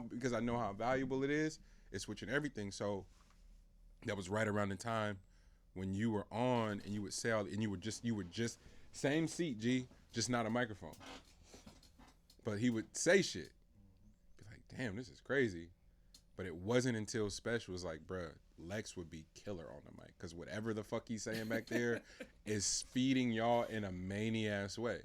S4: because I know how valuable it is, it's switching everything. So, that was right around the time when you were on and you would say, and you were just same seat, G, just not a microphone. But he would say shit, be like, damn, this is crazy. But it wasn't until Special was like, bruh, Lex would be killer on the mic because whatever the fuck he's saying back there is feeding y'all in a many-ass way.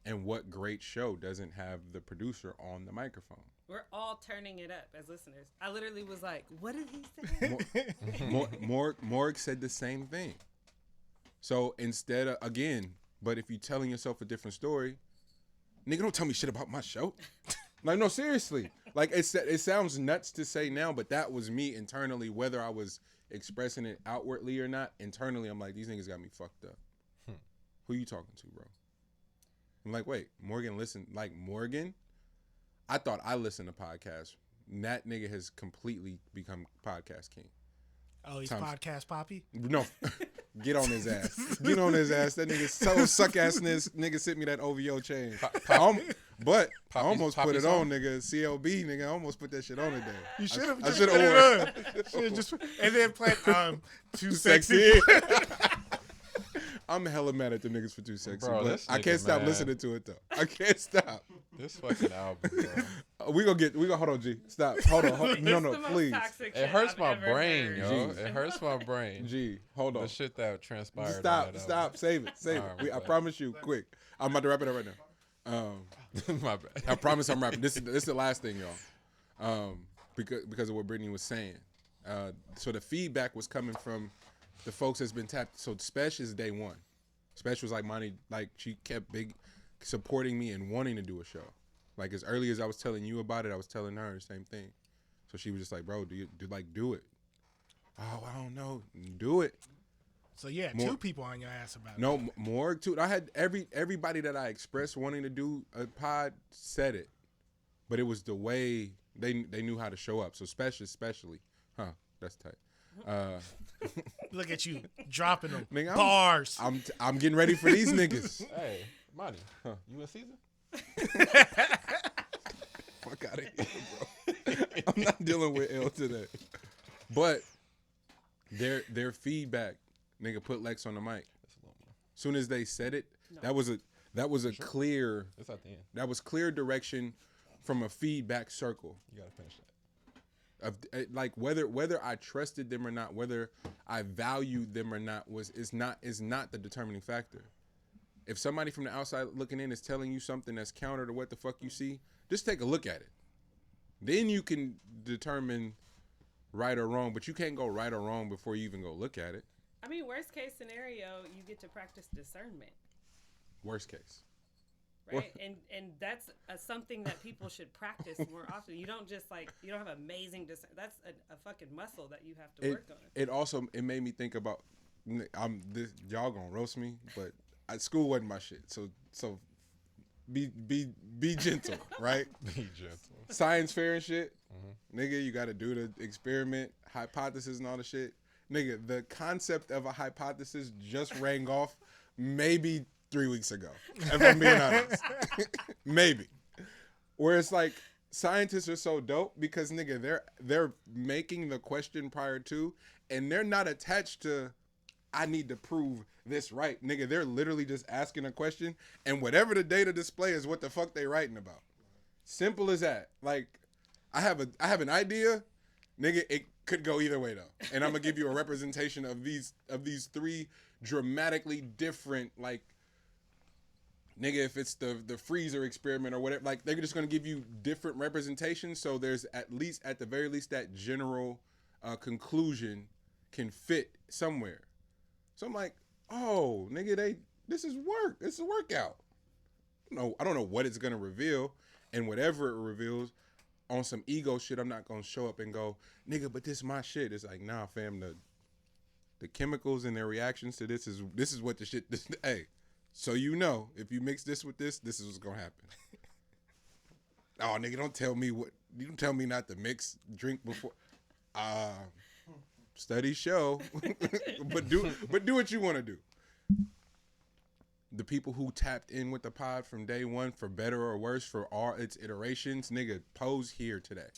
S4: And what great show doesn't have the producer on the microphone?
S3: We're all turning it up as listeners. I literally was like, what did he say?
S4: Morg said the same thing. So instead of, again, but if you're telling yourself a different story, nigga, don't tell me shit about my show. Like, no, seriously. Like, it sounds nuts to say now, but that was me internally, whether I was expressing it outwardly or not. Internally, I'm like, these niggas got me fucked up. Who you talking to, bro? I'm like, wait, Morgan listen. Like, Morgan, I thought I listened to podcasts. That nigga has completely become podcast king.
S1: Oh, he's podcast poppy?
S4: No. Get on his ass. Get on his ass. That nigga so suck-assness. Nigga sent me that OVO chain. But I almost put it on, nigga. CLB, nigga. I almost put that shit on today.
S1: You should have.
S4: I should have worn
S1: it. And then played Too Sexy.
S4: I'm hella mad at the niggas for Too Sexy,
S2: bro,
S4: but I can't stop listening to it though. I can't stop.
S2: This fucking album, bro.
S4: We gonna hold on, G. Stop. Hold on. No, please.
S2: It hurts my brain, yo. It hurts my brain.
S4: G, hold on.
S2: The shit that transpired.
S4: Stop. Save it. I promise you, quick. I'm about to wrap it up right now.
S2: My bad.
S4: I promise I'm wrapping. This is the last thing, y'all. Because of what Brittany was saying. So the feedback was coming from the folks that's been tapped. So Spesh is day one. Spesh was like money, like she kept supporting me and wanting to do a show. Like as early as I was telling you about it, I was telling her the same thing. So she was just like, bro, do it? Oh, I don't know. Do it.
S1: So you had
S4: More.
S1: 2 people on your ass about it.
S4: No, more too. I had everybody that I expressed wanting to do a pod said it, but it was the way they knew how to show up. So especially, that's tight.
S1: Look at you dropping them
S4: Nigga,
S1: bars.
S4: I'm getting ready for these niggas.
S2: Hey, Monty, you in season?
S4: Fuck out of here, bro. I'm not dealing with L today. But their feedback, nigga, put Lex on the mic. Soon as they said it, that was a clear.
S2: It's at the end.
S4: That was clear direction from a feedback circle.
S2: You gotta finish that.
S4: Of like whether I trusted them or not, whether I valued them or not is not the determining factor. If somebody from the outside looking in is telling you something that's counter to what the fuck you see, just take a look at it. Then you can determine right or wrong, but you can't go right or wrong before you even go look at it.
S3: I mean, worst case scenario, you get to practice discernment,
S4: Worst case.
S3: right? And that's something that people should practice more often. You don't just you don't have amazing discernment. That's a fucking muscle that you have to work on.
S4: It also made me think about y'all gonna roast me, but school wasn't my shit. So be gentle, right?
S2: Be gentle.
S4: Science fair and shit. Nigga, you got to do the experiment, hypothesis and all the shit. Nigga, the concept of a hypothesis just rang off maybe 3 weeks ago, if I'm being honest. Maybe. Where it's like, scientists are so dope because, nigga, they're making the question prior to, and they're not attached to, I need to prove this right. Nigga, they're literally just asking a question, and whatever the data display is what the fuck they writing about. Simple as that. Like, I have an idea, nigga, it could go either way though. And I'm gonna give you a representation of these 3 dramatically different, like, nigga, if it's the freezer experiment or whatever, like, they're just gonna give you different representations, so there's at the very least that general conclusion can fit somewhere. So I'm like, oh, nigga, this is work. It's a workout. No, I don't know what it's gonna reveal, and whatever it reveals, on some ego shit, I'm not gonna show up and go, nigga, but this is my shit. It's like, nah, fam, the chemicals and their reactions to this is what the shit. Hey, so you know, if you mix this with this is what's gonna happen. Oh, nigga, don't tell me not to mix drink before. Studies show, but do what you want to do. The people who tapped in with the pod from day one, for better or worse, for all its iterations, nigga, pose here today.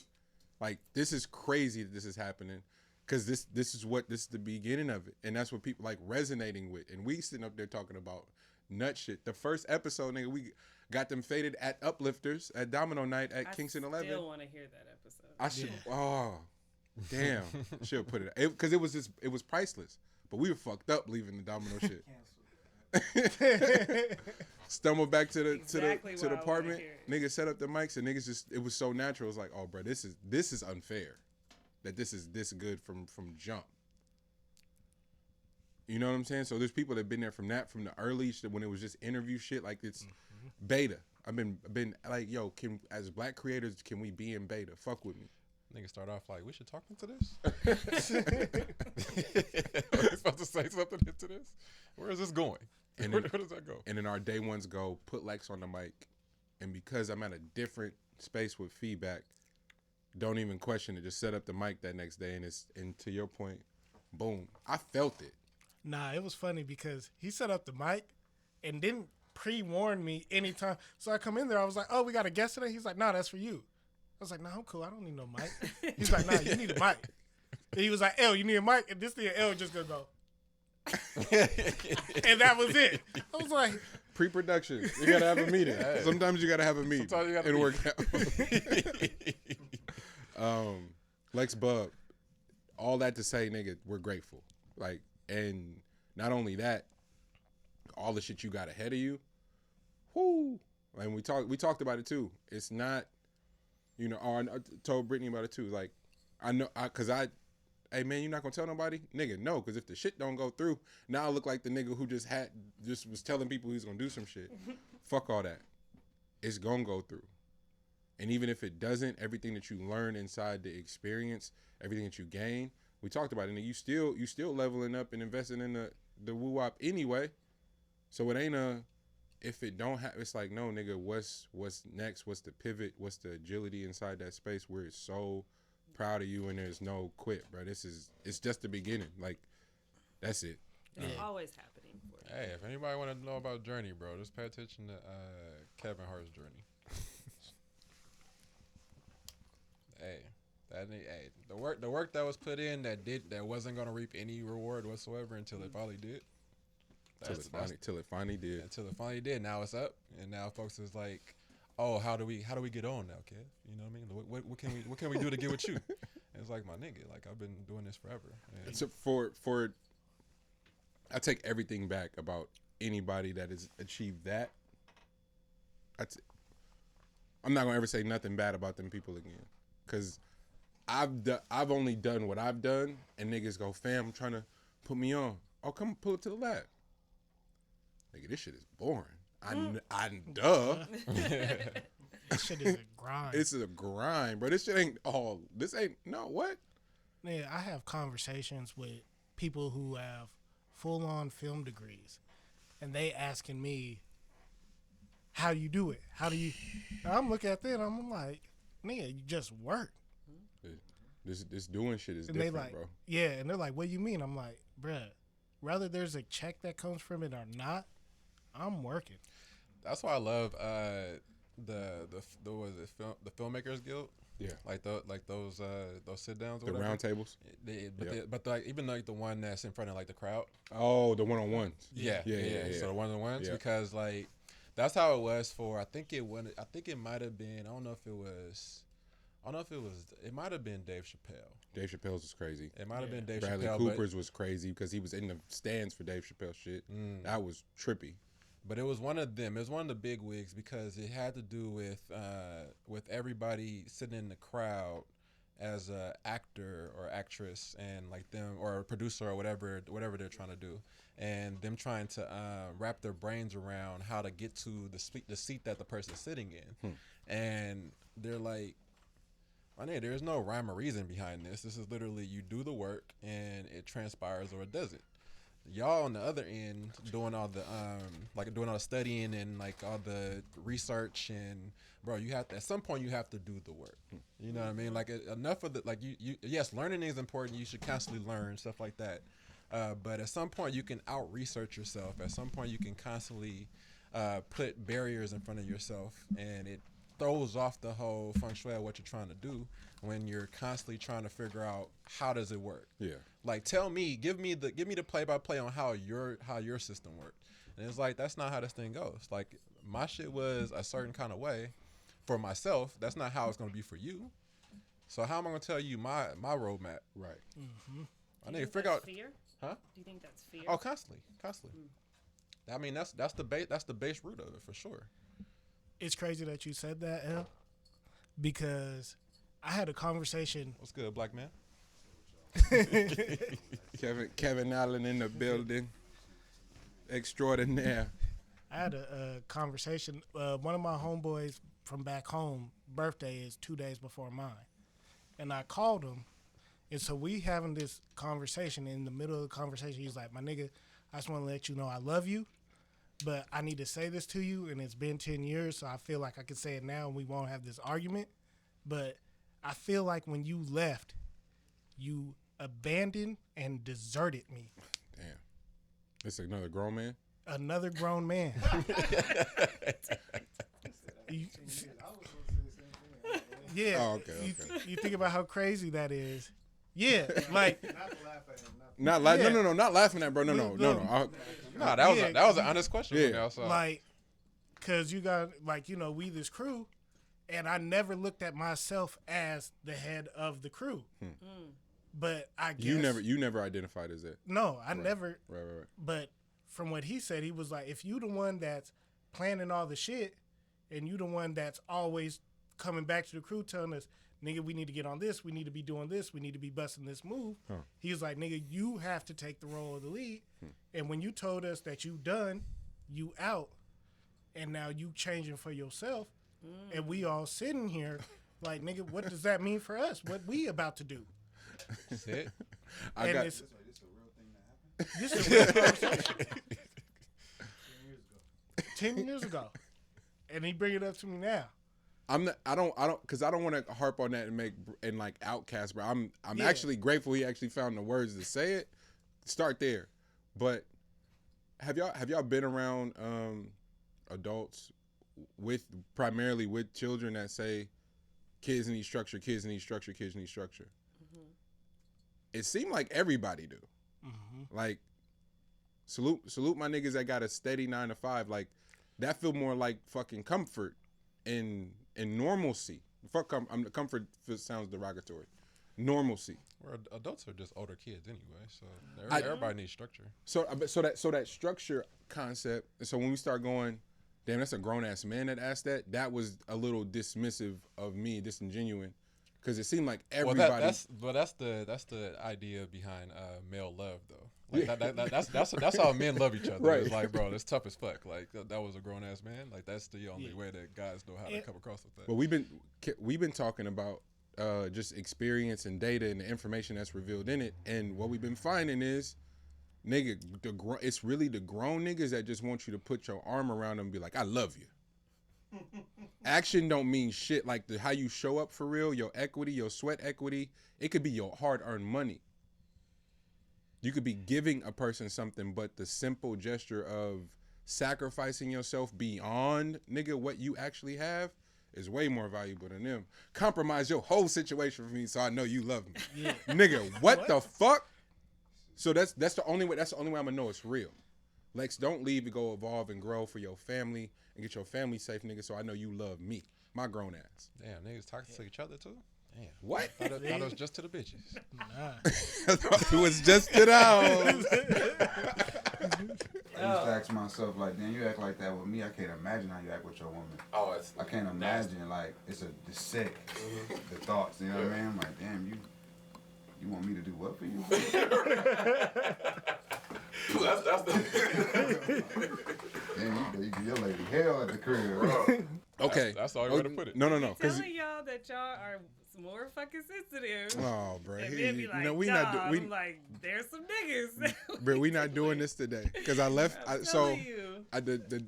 S4: Like, this is crazy that this is happening, because this is the beginning of it, and that's what people like resonating with. And we sitting up there talking about nut shit. The first episode, nigga, we got them faded at Uplifters at Domino Night at Kingston 11.
S3: I still want to hear that episode.
S4: I should. Oh, damn. Should put it because it was priceless. But we were fucked up leaving the Domino shit. Stumbled back to the apartment. Niggas set up the mics and niggas it was so natural. It was like, oh, bro, this is unfair. That this is this good from jump. You know what I'm saying? So there's people that been there from the early shit when it was just interview shit. Like, it's beta. I've been like, yo, as black creators, can we be in beta? Fuck with me.
S2: Niggas start off like, we should talk into this. Are we supposed to say something into this? Where is this going?
S4: And
S2: where does that go?
S4: And then our day ones go, put Lex on the mic. And because I'm at a different space with feedback, don't even question it. Just set up the mic that next day. And to your point, boom. I felt it.
S1: Nah, it was funny because he set up the mic and didn't pre-warn me anytime. So I come in there, I was like, oh, we got a guest today? He's like, no, that's for you. I was like, no, I'm cool. I don't need no mic. He's like, nah, you need a mic. And he was like, L, you need a mic? And this thing, L just gonna go. And that was it. I was like,
S4: pre-production. You gotta have a meeting. Sometimes you gotta have a meeting and work out. Lex Bub, all that to say, nigga, we're grateful. Like, and not only that, all the shit you got ahead of you. Whoo. And we talked about it too. It's not, you know, I told Brittany about it too. Like, I know, cause I hey man, you not gonna tell nobody? Nigga, no, because if the shit don't go through, now I look like the nigga who just was telling people he's gonna do some shit. Fuck all that. It's gonna go through. And even if it doesn't, everything that you learn inside the experience, everything that you gain, we talked about it, and you still leveling up and investing in the woo-wop anyway. So it ain't if it don't have, it's like, no, nigga, what's next? What's the pivot? What's the agility inside that space where it's so proud of you and there's no quit, bro? It's just the beginning. Like, that's it.
S3: It's always happening for you.
S2: Hey, if anybody want to know about Journey, bro, just pay attention to Kevin Hart's journey. The work that was put in that wasn't gonna reap any reward whatsoever until it finally did.
S4: Until it finally did.
S2: Until it finally did. Now it's up, and now folks is like, oh, how do we get on now, Kev? You know what I mean? What can we do to get with you? And it's like, my nigga, like, I've been doing this forever. And
S4: So for I take everything back about anybody that has achieved that. I'm not gonna ever say nothing bad about them people again, cause I've only done what I've done, and niggas go, fam, trying to put me on. Oh, come pull it to the lab. Nigga, this shit is boring. Duh.
S1: This shit is a grind.
S4: It's a grind, bro. This shit ain't all. This ain't what?
S1: Yeah, I have conversations with people who have full-on film degrees, and they asking me, how do you do it? How do you... I'm looking at that, I'm like, nigga, you just work.
S4: This doing shit is
S1: And
S4: different,
S1: they like,
S4: bro.
S1: yeah, and they're like, what do you mean? I'm like, bruh, whether there's a check that comes from it or not, I'm working.
S2: that's why I love the Filmmakers Guild.
S4: Yeah.
S2: Like those sit downs.
S4: The round tables.
S2: Even like the one that's in front of like the crowd.
S4: Oh, the one-on-ones.
S2: Yeah. So the one-on-ones, because like that's how it was for. I think it might have been. I don't know if it was. It might have been Dave Chappelle.
S4: Dave Chappelle's was crazy.
S2: It might have been Dave
S4: Bradley
S2: Chappelle.
S4: Cooper's was crazy because he was in the stands for Dave Chappelle shit. That was trippy.
S2: But it was one of them. It was one of the big wigs because it had to do with everybody sitting in the crowd as a actor or actress, and like them, or a producer or whatever they're trying to do, and them trying to wrap their brains around how to get to the seat that the person's sitting in. And they're like, my nigga, there's no rhyme or reason behind this. This is literally, you do the work and it transpires or it doesn't. Y'all on the other end doing all the doing all the studying and like all the research, and bro, you have to, at some point you have to do the work. You know what I mean? Like, enough of the, like, you yes, learning is important. You should constantly learn stuff like that. But at some point you can out research yourself. At some point you can constantly put barriers in front of yourself, and it throws off the whole feng shui of what you're trying to do when you're constantly trying to figure out how does it work.
S4: Yeah.
S2: Like, give me the play-by-play on how your system works. And it's like, that's not how this thing goes. Like, my shit was a certain kind of way for myself. That's not how it's gonna be for you. So how am I gonna tell you my roadmap?
S4: Right.
S2: I need to figure out.
S3: Fear?
S2: Huh?
S3: Do you think that's fear?
S2: Oh, constantly. I mean, that's the base root of it for sure.
S1: It's crazy that you said that, El, because I had a conversation.
S2: What's good, black man?
S4: Kevin Allen in the building. Extraordinaire.
S1: I had a conversation. One of my homeboys from back home, birthday is 2 days before mine. And I called him. And so we having this conversation. In the middle of the conversation, he's like, my nigga, I just want to let you know I love you. But I need to say this to you, and it's been 10 years, so I feel like I can say it now and we won't have this argument. But I feel like when you left, you abandoned and deserted me.
S4: Damn. It's another grown man?
S1: Another grown man. Yeah.
S4: Oh, okay.
S1: You think about how crazy that is. Yeah, like
S4: Not laughing. No, not laughing at, bro. No.
S2: Nah, that was an honest question.
S4: Yeah.
S1: like, cause you got, like, you know, we this crew, and I never looked at myself as the head of the crew. But I guess
S4: you never identified as that.
S1: No, I never.
S4: Right.
S1: But from what he said, he was like, if you the one that's planning all the shit, and you the one that's always coming back to the crew telling us, nigga, we need to get on this. We need to be doing this. We need to be busting this move. He was like, nigga, you have to take the role of the lead. And when you told us that you done, you out, and now you changing for yourself, and we all sitting here like, nigga, what does that mean for us? What we about to do?
S2: That's it.
S1: This is a real conversation. 10 years ago. And he bring it up to me now.
S4: I don't, because I don't want to harp on that and like outcast, bro. I'm actually grateful he actually found the words to say it. Start there, but have y'all been around adults primarily with children that say kids need structure, kids need structure, kids need structure? It seemed like everybody do. Like salute my niggas that got a steady 9 to 5. Like that feel more like fucking comfort and normalcy. Comfort sounds derogatory. Normalcy.
S2: Well, adults are just older kids anyway, so everybody needs structure.
S4: So that structure concept. So when we start going, damn, that's a grown ass man that asked that. That was a little dismissive of me, disingenuous, because it seemed like everybody.
S2: Well, that's the idea behind male love, though. Like that's how men love each other.
S4: Right.
S2: It's like, bro, that's tough as fuck. Like that was a grown ass man. Like that's the only way that guys know how to come across with that.
S4: But we've been talking about just experience and data and the information that's revealed in it, and what we've been finding is, nigga, it's really the grown niggas that just want you to put your arm around them and be like, I love you. Action don't mean shit. Like how you show up for real, your equity, your sweat equity, it could be your hard-earned money. You could be giving a person something, but the simple gesture of sacrificing yourself beyond, nigga, what you actually have is way more valuable than them. Compromise your whole situation for me so I know you love me. Yeah. Nigga, what the fuck? So that's the only way. That's the only way I'm gonna know it's real. Lex, don't leave to go evolve and grow for your family and get your family safe, nigga. So I know you love me, my grown ass.
S2: Damn, niggas talking to each other too. Damn.
S4: What?
S2: I thought it was just to the bitches.
S4: I thought it was just to those.
S5: I used to ask myself, like, damn, you act like that with me. I can't imagine how you act with your woman.
S2: Oh, it's
S5: I can't imagine, like, it's sick, the thoughts, you know what I mean? I'm like, damn, you want me to do what for you?
S2: that's the.
S5: Damn, you give your lady hell at the crib.
S4: Okay.
S2: That's the only way to put it.
S4: No.
S3: I'm telling y'all that y'all are more fucking sensitive.
S4: Oh, bro.
S3: And then be like,
S4: no, we
S3: nah,
S4: not.
S3: I'm like, there's some niggas.
S4: Bro, we not doing this today because I left.
S3: I'm telling you.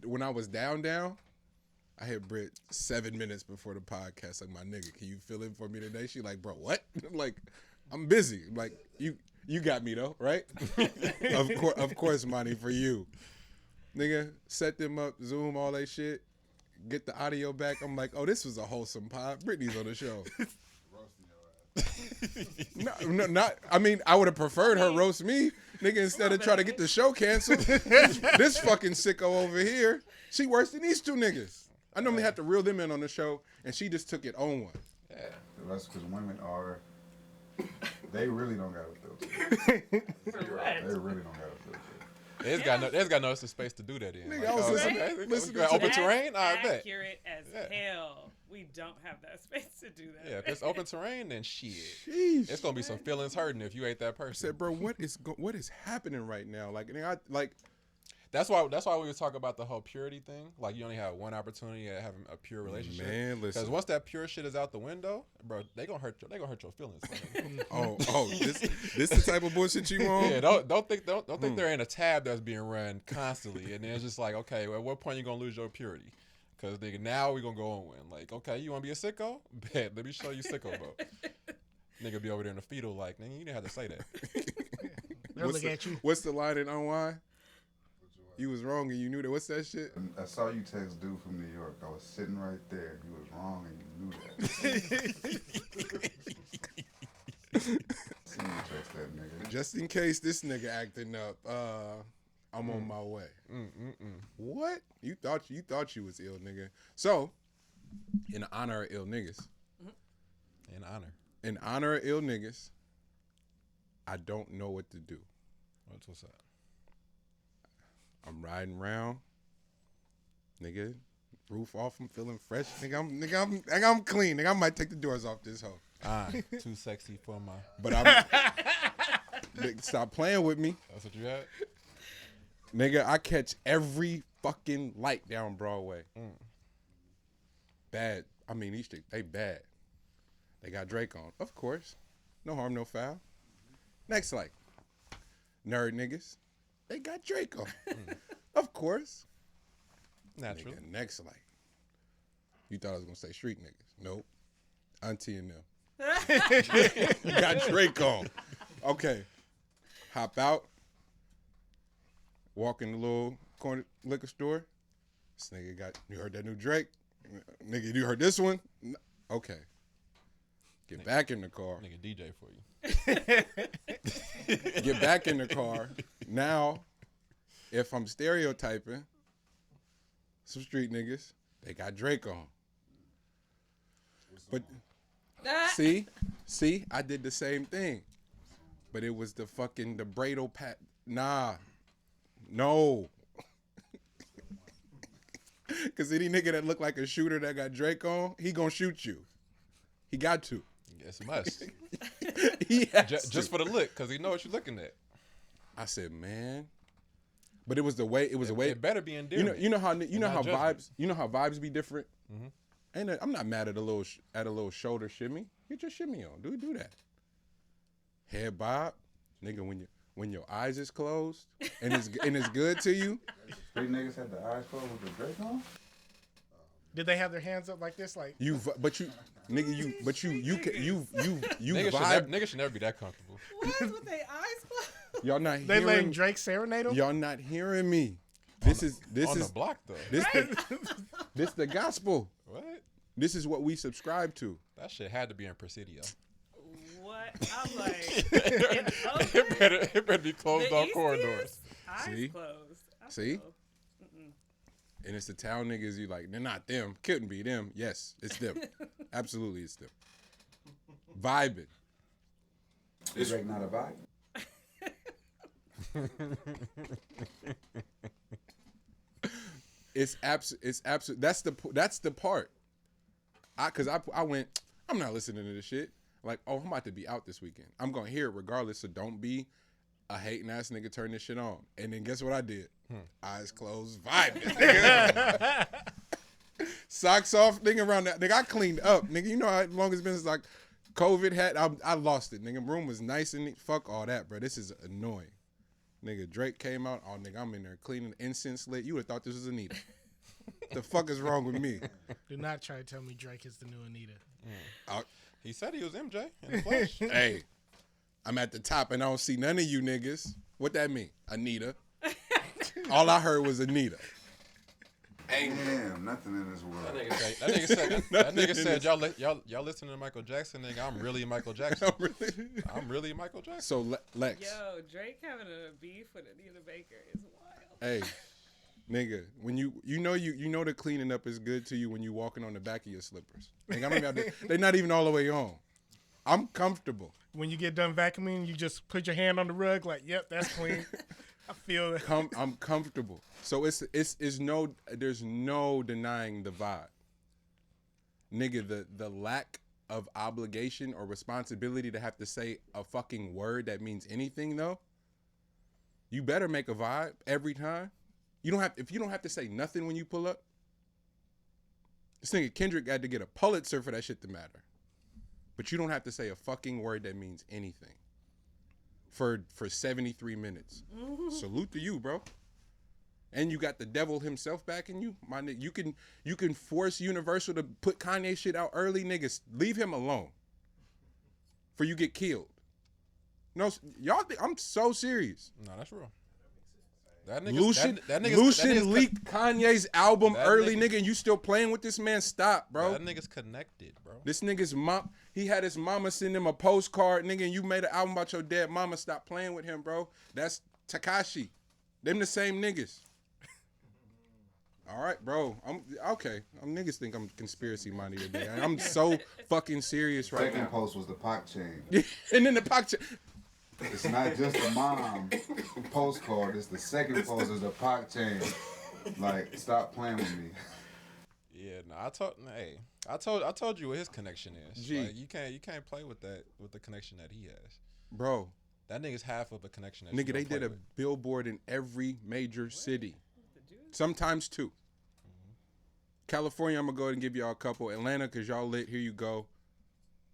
S4: When I was down, I hit Britt 7 minutes before the podcast. Like, my nigga, can you fill in for me today? She like, bro, what? Like, I'm busy. Like, you got me though, right? Of course, money for you, nigga. Set them up, Zoom, all that shit. Get the audio back. I'm like, oh, this was a wholesome pod. Brittany's on the show. No, not. I mean, I would have preferred her roast me, nigga, instead of trying to get the show canceled. This fucking sicko over here, she worse than these two niggas. I normally have to reel them in on the show, and she just took it on one.
S5: Yeah, that's because women are. They really don't got a filter. They really don't got a filter.
S2: There's got no space to do that in.
S4: Nigga,
S2: like,
S4: I was listening to
S2: open terrain. I bet.
S3: Accurate as hell. We don't have that space to do that.
S2: Yeah, if it's open terrain, then shit.
S4: Sheesh.
S2: It's gonna be some feelings hurting if you ain't that
S4: I
S2: person.
S4: said, bro, what is happening right now? Like,
S2: That's why we were talking about the whole purity thing. Like, you only have one opportunity at having a pure relationship.
S4: Man, listen.
S2: Because once that pure shit is out the window, bro, they gonna hurt your feelings.
S4: This the type of bullshit you on?
S2: Yeah, don't think there ain't a tab that's being run constantly, and then it's just like, okay, well, at what point you gonna lose your purity? Because nigga, now we gonna go and win. Like, okay, you wanna be a sicko? Bet, let me show you sicko mode. Nigga be over there in the fetal like, nigga, you didn't have to say that.
S1: They'll look at you.
S4: What's the line in Unwind? You was wrong and you knew that. What's that shit?
S5: I saw you text dude from New York. I was sitting right there. You was wrong and you knew that. See you text that nigga.
S4: Just in case this nigga acting up, I'm on my way. What? You thought you was ill, nigga. So, in honor of ill niggas. In honor of ill niggas, I don't know what to do.
S2: What's that?
S4: I'm riding around, nigga. Roof off. I'm feeling fresh. Nigga, I'm clean. Nigga, I might take the doors off this hoe.
S2: Too sexy for my.
S4: But I'm. Nigga, stop playing with me.
S2: That's what you had?
S4: Nigga, I catch every fucking light down Broadway. Bad. I mean, these chicks, they bad. They got Drake on. Of course. No harm, no foul. Next light. Nerd niggas. They got Drake on. Of course.
S2: Naturally.
S4: Nigga, next light. You thought I was going to say street niggas. Nope. Auntie and them. Got Drake on. Okay. Hop out. Walk in the little corner liquor store. This nigga you heard that new Drake? Nigga, you heard this one? Okay. Get back in the car.
S2: Nigga DJ for you.
S4: Get back in the car. Now, if I'm stereotyping, some street niggas, they got Drake on. But see, I did the same thing. But it was the Bradle pat. Nah. No. Because any nigga that look like a shooter that got Drake on, he gonna shoot you. He got to.
S2: Yes, must.
S4: He has
S2: just
S4: to.
S2: for the look, because he know what you're looking at.
S4: I said, man. But it was the way. It was the way.
S2: It better be endearing.
S4: You know how vibes.
S2: judgment.
S4: You know how vibes be different. I'm not mad at a little shoulder shimmy. Get your shimmy on. Do that. Head bob, nigga. When your eyes is closed and it's good to you.
S5: Street niggas had the eyes closed with the Drake on?
S1: Did they have their hands up like this? Like
S4: you can you
S2: Niggas
S4: vibe.
S2: should never be that comfortable.
S3: What? With their eyes closed?
S4: Y'all not
S1: they letting
S4: hearing.
S1: Drake serenade them?
S4: Y'all not hearing me. This is
S2: the block though.
S4: this the gospel.
S2: What?
S4: This is what we subscribe to.
S2: That shit had to be in Presidio.
S3: What? I'm like,
S2: It better be closed off corridors.
S3: Eyes
S4: See?
S3: closed.
S4: See? And it's the town niggas you like, they're not them. Couldn't be them. Yes, it's them. Absolutely, it's them. Vibing.
S5: Is Drake not a vibe?
S4: It's absolute. That's the part. I went. I'm not listening to this shit. Like, oh, I'm about to be out this weekend. I'm gonna hear it regardless. So don't be a hating ass nigga. Turn this shit on. And then guess what I did? Eyes closed, vibing. Nigga. Socks off, nigga. Around that, nigga. I cleaned up, nigga. You know how long it's been since like COVID had. I lost it, nigga. Room was nice and neat. Fuck all that, bro. This is annoying. Nigga, Drake came out. Oh, nigga, I'm in there cleaning incense lit. You would have thought this was Anita. The fuck is wrong with me?
S1: Do not try to tell me Drake is the new Anita.
S2: He said he was MJ in the flesh.
S4: Hey, I'm at the top and I don't see none of you niggas. What that mean? Anita. All I heard was Anita.
S5: Damn, nothing in this world.
S2: That nigga said y'all listening to Michael Jackson, nigga. I'm really Michael Jackson. I'm really Michael Jackson.
S4: So Lex.
S3: Yo, Drake having a beef with Anita Baker is wild.
S4: Hey, nigga, when you know the cleaning up is good to you when you walking on the back of your slippers. Nigga, I'm out there, they're not even all the way on. I'm comfortable.
S1: When you get done vacuuming, you just put your hand on the rug like, yep, that's clean. I feel it.
S4: I'm comfortable. So there's no denying the vibe. Nigga, the lack of obligation or responsibility to have to say a fucking word that means anything though. You better make a vibe every time. If you don't have to say nothing when you pull up. This nigga Kendrick had to get a Pulitzer for that shit to matter. But you don't have to say a fucking word that means anything. For 73 minutes. Salute to you, bro. And you got the devil himself back in you. My nigga, you can force Universal to put Kanye shit out early, niggas. Leave him alone. For you get killed. No, y'all think I'm so serious.
S2: No, that's real.
S4: Lucian leaked Kanye's album early, nigga, and you still playing with this man? Stop, bro.
S2: That nigga's connected, bro.
S4: This nigga's mom, he had his mama send him a postcard, nigga, and you made an album about your dead mama. Stop playing with him, bro. That's Tekashi. Them the same niggas. All right, bro. I'm okay. Niggas think I'm conspiracy minded today. I'm so fucking serious right
S5: Second
S4: now.
S5: post was the Pac chain.
S4: And then the Pac chain.
S5: It's not just the mom postcard. It's the second post is the Pac chain. Like, stop playing with me.
S2: no, I told you what his connection is.
S4: G.
S2: Like, you can't play with the connection that he has.
S4: Bro,
S2: That nigga's half of a connection. That
S4: nigga,
S2: you
S4: they
S2: don't play
S4: did a
S2: with.
S4: billboard in every major city.
S3: The Jews?
S4: Sometimes 2. California, I'm gonna go ahead and give y'all a couple. Atlanta, cause y'all lit. Here you go.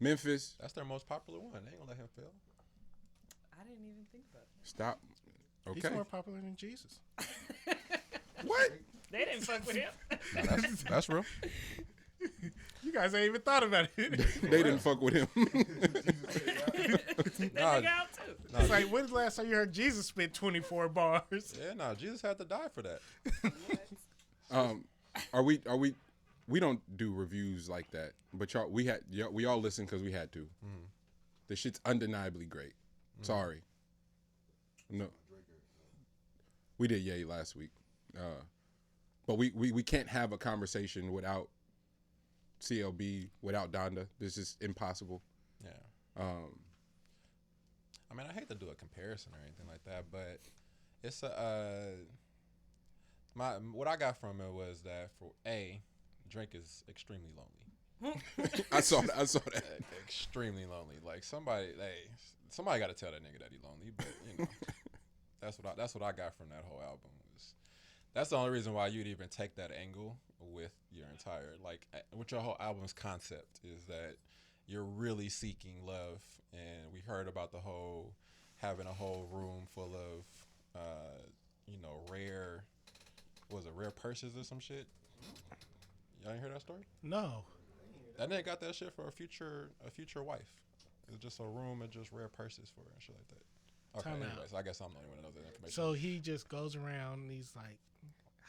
S4: Memphis,
S2: That's their most popular one. They ain't gonna let him fail.
S3: I didn't even think about that.
S4: stop.
S1: He's
S4: Okay.
S1: more popular than Jesus.
S4: What?
S3: They didn't fuck with him.
S2: No, that's real.
S1: You guys ain't even thought about it.
S4: They didn't fuck with him.
S3: That nigga out too.
S1: It's like, when's the last time you heard Jesus spit 24 bars?
S2: Yeah, no, Jesus had to die for that.
S4: Are we don't do reviews like that, but we all listen because we had to. The shit's undeniably great. Sorry. No. We did Yay last week. But we can't have a conversation without CLB, without Donda. This is impossible.
S2: Yeah. I mean, I hate to do a comparison or anything like that, but it's what I got from it was that for Drake is extremely lonely.
S4: I saw that.
S2: Extremely lonely. Like somebody got to tell that nigga that he's lonely. But you know, that's what I got from that whole album. That's the only reason why you'd even take that angle with your entire with your whole album's concept is that you're really seeking love. And we heard about the whole having a whole room full of rare purses or some shit. Y'all ain't hear that story?
S1: No.
S2: That nigga got that shit for a future wife. It's just a room of just rare purses for her and shit like that. Okay,
S1: Time out.
S2: anyways, I guess I'm the only one that knows that information.
S1: So he just goes around and he's like,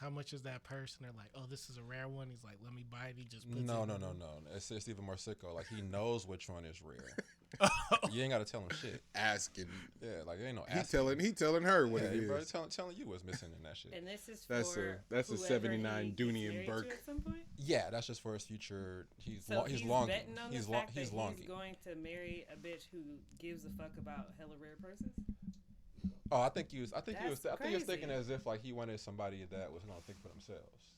S1: how much is that purse? And they're like, oh, this is a rare one. He's like, let me buy it. He just puts
S2: No.
S1: it.
S2: It's even more sicko. Like, he knows which one is rare. You ain't got to tell him shit.
S4: Asking.
S2: Yeah, like, there ain't no asking.
S4: He telling her what it
S2: He
S4: is.
S2: probably telling you what's missing in that shit.
S3: And this is
S4: That's
S3: for
S4: a
S3: whoever
S4: 79
S3: he
S4: Dooney
S3: gets
S4: and
S3: married
S4: Burke.
S3: to at some point?
S2: Yeah, that's just for his future. He's
S3: So
S2: he's
S3: he's
S2: longing.
S3: betting on
S2: He's
S3: the fact that
S2: he's longing.
S3: he's going to marry a bitch who gives a fuck about hella rare purses?
S2: Oh, I think he was
S3: That's
S2: thinking
S3: crazy.
S2: as if like he wanted somebody that was gonna think for themselves.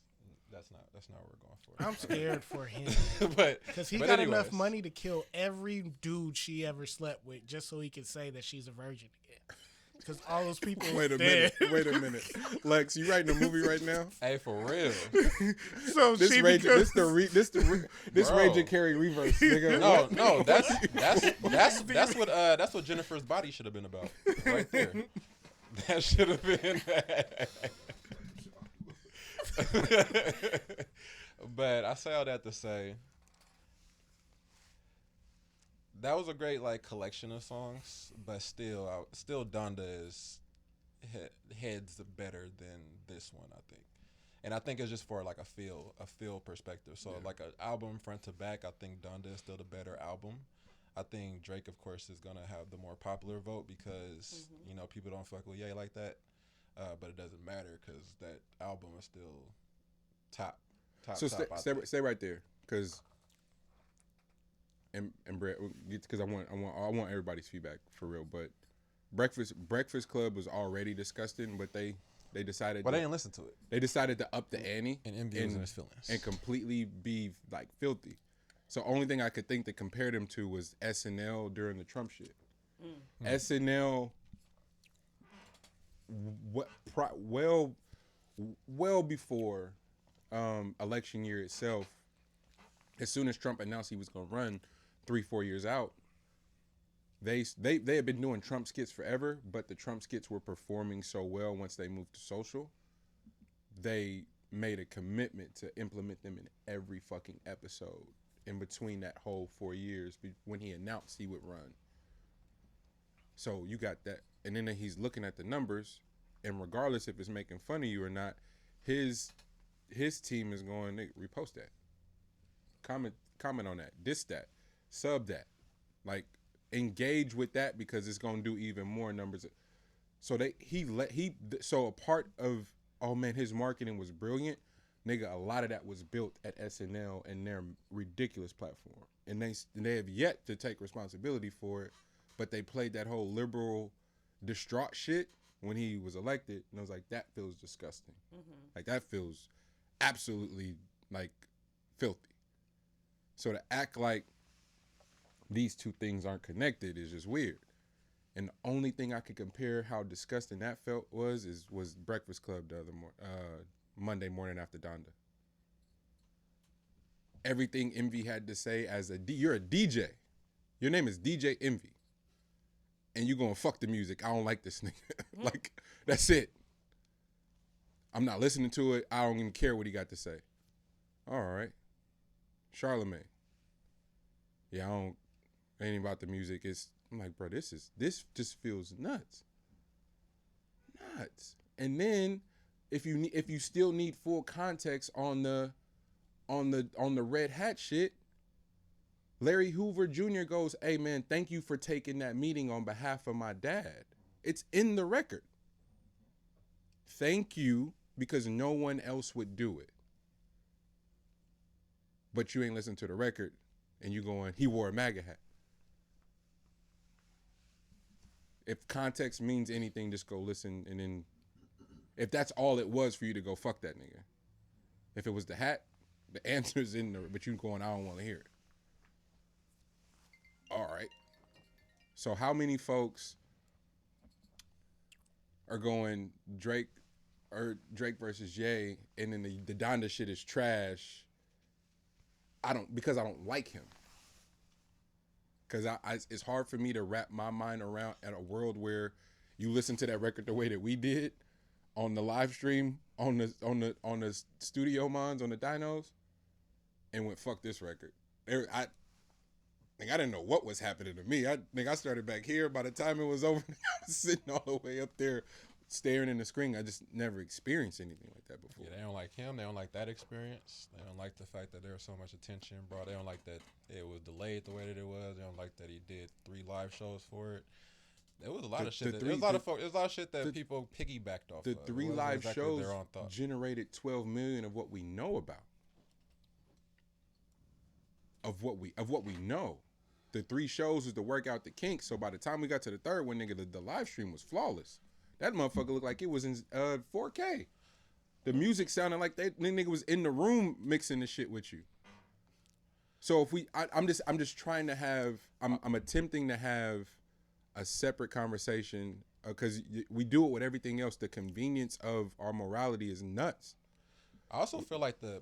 S2: That's not what we're going for.
S1: I'm scared for him.
S2: but
S1: Because he
S2: but
S1: got
S2: anyways,
S1: enough money to kill every dude she ever slept with just so he could say that she's a virgin again. Because all those people
S4: Wait a
S1: dead.
S4: minute. Lex, you writing a movie right now?
S2: Hey, for real.
S1: So
S4: This
S1: she
S4: Rage
S1: becomes...
S4: this
S2: Bro.
S4: Rage and Carry reverse, nigga.
S2: No, that's what Jennifer's body should have been about right there. That should have been that. But I say all that to say that was a great collection of songs, but still Donda is heads better than this one, I think. And I think it's just for a feel perspective. So like an album front to back, I think Donda is still the better album. I think Drake, of course, is gonna have the more popular vote because people don't fuck with Ye like that. But it doesn't matter because that album is still top.
S4: So
S2: top,
S4: stay right there, because and Brett, because I want everybody's feedback for real. But Breakfast Club was already disgusting, but they decided.
S2: But they didn't listen to it.
S4: They decided to up the ante
S2: And MD was in his feelings.
S4: and completely be filthy. So only thing I could think to compare them to was SNL during the Trump shit. SNL, well before election year itself, as soon as Trump announced he was going to run 3-4 years out, they had been doing Trump skits forever, but the Trump skits were performing so well once they moved to social, they made a commitment to implement them in every fucking episode in between that whole 4 years when he announced he would run. So you got that, and then he's looking at the numbers, and regardless if it's making fun of you or not, his team is going to repost that, comment on that, diss that, sub that, engage with that because it's going to do even more numbers. So so a part of, oh man, his marketing was brilliant. Nigga, a lot of that was built at SNL and their ridiculous platform. And they have yet to take responsibility for it, but they played that whole liberal distraught shit when he was elected, and I was like, that feels disgusting. That feels absolutely filthy. So to act like these two things aren't connected is just weird. And the only thing I could compare how disgusting that felt was Breakfast Club the other Monday morning after Donda. Everything Envy had to say you're a DJ. Your name is DJ Envy. And you gonna fuck the music. I don't like this nigga. Like, that's it. I'm not listening to it. I don't even care what he got to say. All right. Charlemagne. Yeah, ain't about the music. I'm like, bro, this just feels nuts. Nuts. And then if you still need full context on the red hat shit, Larry Hoover Jr. goes, hey man, thank you for taking that meeting on behalf of my dad. It's in the record. Thank you, because no one else would do it. But you ain't listened to the record and you going, he wore a MAGA hat. If context means anything, just go listen, and then if that's all it was for you to go fuck that nigga. If it was the hat, the answer's in there, but you going, I don't want to hear it. All right. So how many folks are going Drake versus Ye, and then the Donda shit is trash? Because I don't like him. Because it's hard for me to wrap my mind around at a world where you listen to that record the way that we did on the live stream, on the studio mons, on the dynos, and went, fuck this record. I didn't know what was happening to me. I think I started back here. By the time it was over, I was sitting all the way up there staring in the screen. I just never experienced anything like that before.
S2: Yeah, they don't like him. They don't like that experience. They don't like the fact that there was so much attention brought. They don't like that it was delayed the way that it was. They don't like that he did 3 live shows for it. There was a lot of shit. There was a lot of shit that people piggybacked off.
S4: The
S2: of.
S4: 3 live
S2: exactly
S4: shows
S2: their own thought.
S4: generated 12 million of what we know about. Of what we know. The 3 shows was to work out the kinks. So by the time we got to the 3rd one, nigga, the live stream was flawless. That motherfucker looked like it was in 4K. The music sounded like that nigga was in the room mixing the shit with you. So if I'm attempting to have a separate conversation because we do it with everything else. The convenience of our morality is nuts.
S2: I also feel like the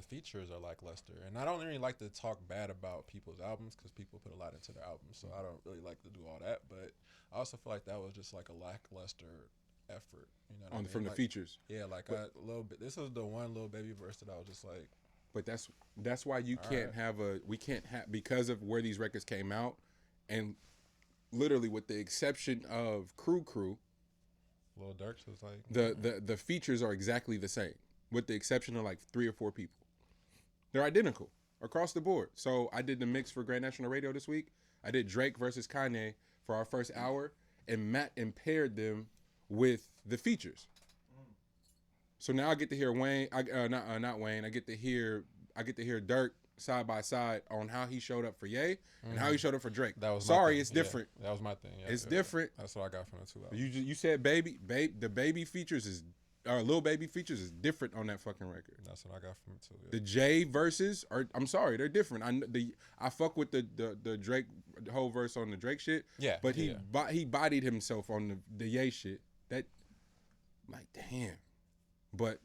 S2: features are lackluster, and I don't really like to talk bad about people's albums because people put a lot into their albums, so I don't really like to do all that. But I also feel like that was just like a lackluster effort, you know what I mean?
S4: From the features.
S2: Yeah, like a little bit. This was the one Lil Baby verse that I was just like.
S4: But that's why you can't have because of where these records came out, and literally with the exception of Crew.
S2: Lil Durk's was like
S4: the features are exactly the same, with the exception of like 3 or 4 people. They're identical across the board. So I did the mix for Grand National Radio this week. I did Drake versus Kanye for our first hour, and Matt impaired them with the features. So now I get to hear Wayne. Not Wayne. I get to hear Dirk side by side on how he showed up for Ye and how he showed up for Drake.
S2: That was
S4: it's different.
S2: That was my thing. Yeah,
S4: it's different.
S2: That's what I got from the 2 albums.
S4: You said the baby features is Lil Baby features is different on that fucking record.
S2: That's what I got from it too. Yeah.
S4: The J verses are, I'm sorry, they're different. I fuck with the Drake whole verse on the Drake shit.
S2: Yeah,
S4: but he bodied himself on the Ye shit. That, like, damn. But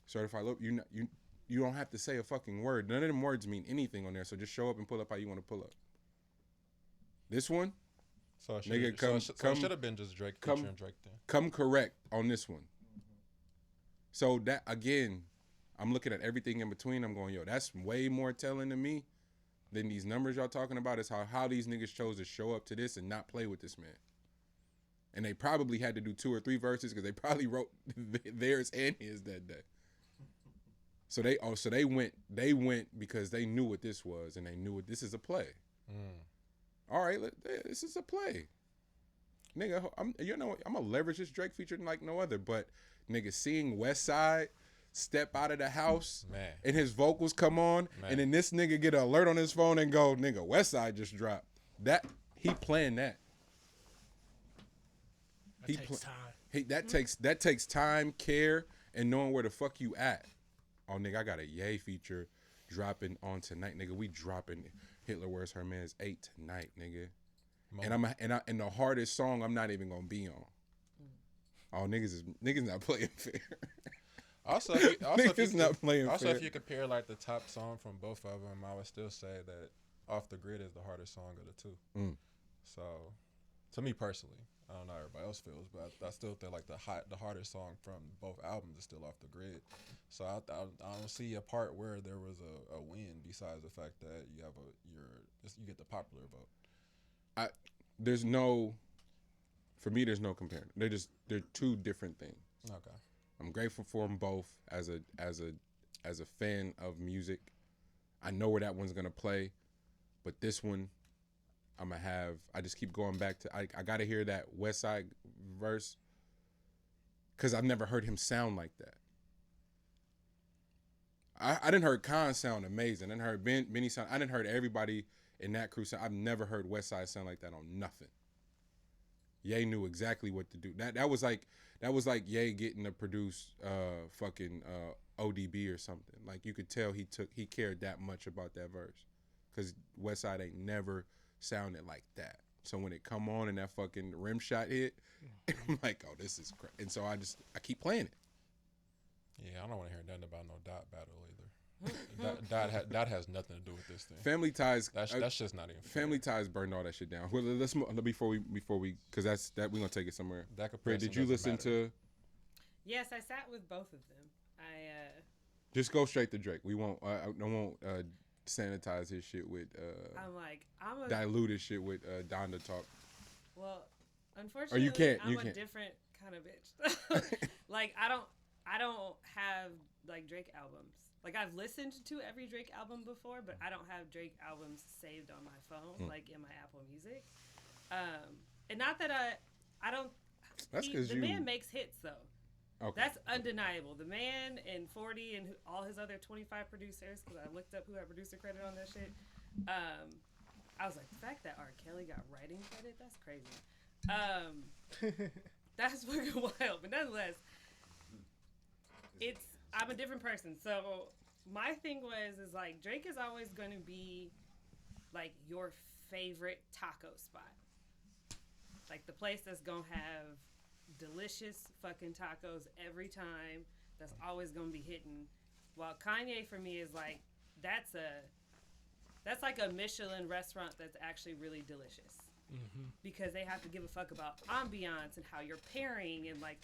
S4: Certified Low, you don't have to say a fucking word. None of them words mean anything on there. So just show up and pull up how you want to pull up. This one,
S2: so it should have been just Drake featuring Drake then.
S4: Come correct on this one. So that, again, I'm looking at everything in between. I'm going, yo, that's way more telling to me than these numbers y'all talking about is how these niggas chose to show up to this and not play with this man. And they probably had to do 2 or 3 verses because they probably wrote theirs and his that day. So they went because they knew what this was and they knew this is a play. All right, this is a play. Nigga, I'm gonna leverage this Drake feature like no other, but nigga, seeing Westside step out of the house and his vocals come on, and then this nigga get an alert on his phone and go, nigga, Westside just dropped. That he planned that.
S1: That takes time.
S4: That takes time, care, and knowing where the fuck you at oh nigga, I got a Ye feature dropping on tonight, nigga. We dropping Hitler Wears Her Man's 8 tonight, nigga. And the hardest song I'm not even gonna be on. Oh, niggas not playing fair.
S2: Also, if you compare like the top song from both of them, I would still say that Off the Grid is the hardest song of the two. So, to me personally, I don't know how everybody else feels, but I still think like the hardest song from both albums is still Off the Grid. So I don't see a part where there was a win besides the fact that you have you get the popular vote.
S4: There's no comparing. They're two different things.
S2: Okay.
S4: I'm grateful for them both as a fan of music. I know where that one's gonna play, but this one I just keep going back to I gotta hear that West Side verse because I've never heard him sound like that. I didn't heard Khan sound amazing. I didn't heard Benny sound. I didn't heard everybody in that crew sound. I've never heard West Side sound like that on nothing. Ye knew exactly what to do. That was like Ye getting to produce fucking ODB or something. Like you could tell he cared that much about that verse, cause West Side ain't never sounded like that. So when it come on and that fucking rim shot hit, I'm like, oh, this is crazy. And so I keep playing it.
S2: Yeah, I don't want to hear nothing about no Dot battle either. Dot has nothing to do with this thing.
S4: Family Ties.
S2: That's just not even
S4: Family Ties burned all that shit down. Well, let's before we because we gonna take it somewhere. Ray, did you listen to?
S3: Yes, I sat with both of them.
S4: Just go straight to Drake. We won't. I won't sanitize his shit with. I'm dilute his shit with Donda talk.
S3: Well, unfortunately,
S4: you can't.
S3: I'm a different kind of bitch. Like I don't have like Drake albums. Like I've listened to every Drake album before, but I don't have Drake albums saved on my phone, like in my Apple Music. And not that I don't.
S4: That's because
S3: the man makes hits though.
S4: Okay.
S3: That's undeniable. The man and 40 and all his other 25 producers, because I looked up who had producer credit on that shit. I was like, the fact that R. Kelly got writing credit, that's crazy. That's fucking wild. But nonetheless, I'm a different person. So my thing is like Drake is always going to be like your favorite taco spot. Like the place that's going to have delicious fucking tacos every time. That's always going to be hitting. While Kanye for me is like, that's like a Michelin restaurant that's actually really delicious. Mm-hmm. Because they have to give a fuck about ambiance and how you're pairing and like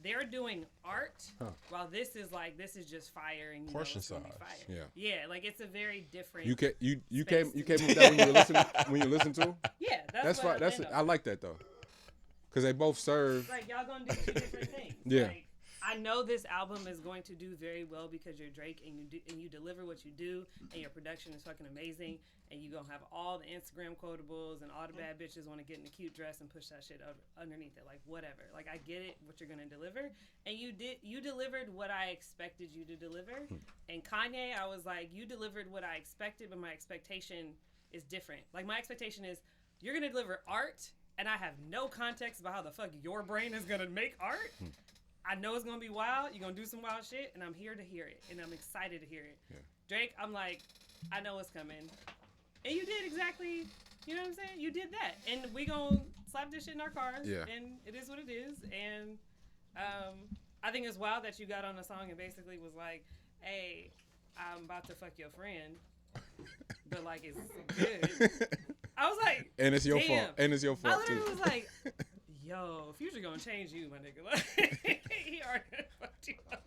S3: they're doing art while this is just fire and
S2: portion size.
S4: Yeah,
S3: like it's a very different.
S4: You came with that when you listen to them?
S3: Yeah,
S4: that's right. I like that though, because they both serve.
S3: Like y'all gonna do two different things.
S4: Yeah.
S3: Like, I know this album is going to do very well because you're Drake and you deliver what you do and your production is fucking amazing and you gonna have all the Instagram quotables and all the bad bitches want to get in a cute dress and push that shit underneath it, like whatever. Like I get it, what you're gonna deliver, and you delivered what I expected you to deliver. And Kanye, I was like, you delivered what I expected, but my expectation is different. Like my expectation is you're gonna deliver art, and I have no context about how the fuck your brain is gonna make art. I know it's going to be wild. You're going to do some wild shit, and I'm here to hear it, and I'm excited to hear it. Yeah. Drake, I'm like, I know what's coming. And you did exactly, you know what I'm saying? You did that. And we going to slap this shit in our cars, and it is what it is. And I think it's wild that you got on a song and basically was like, hey, I'm about to fuck your friend, but, like, it's good. I was like,
S4: and it's your fault. And it's your fault,
S3: I literally was like, yo, Future gonna change you, my nigga. Like, he already fucked you up.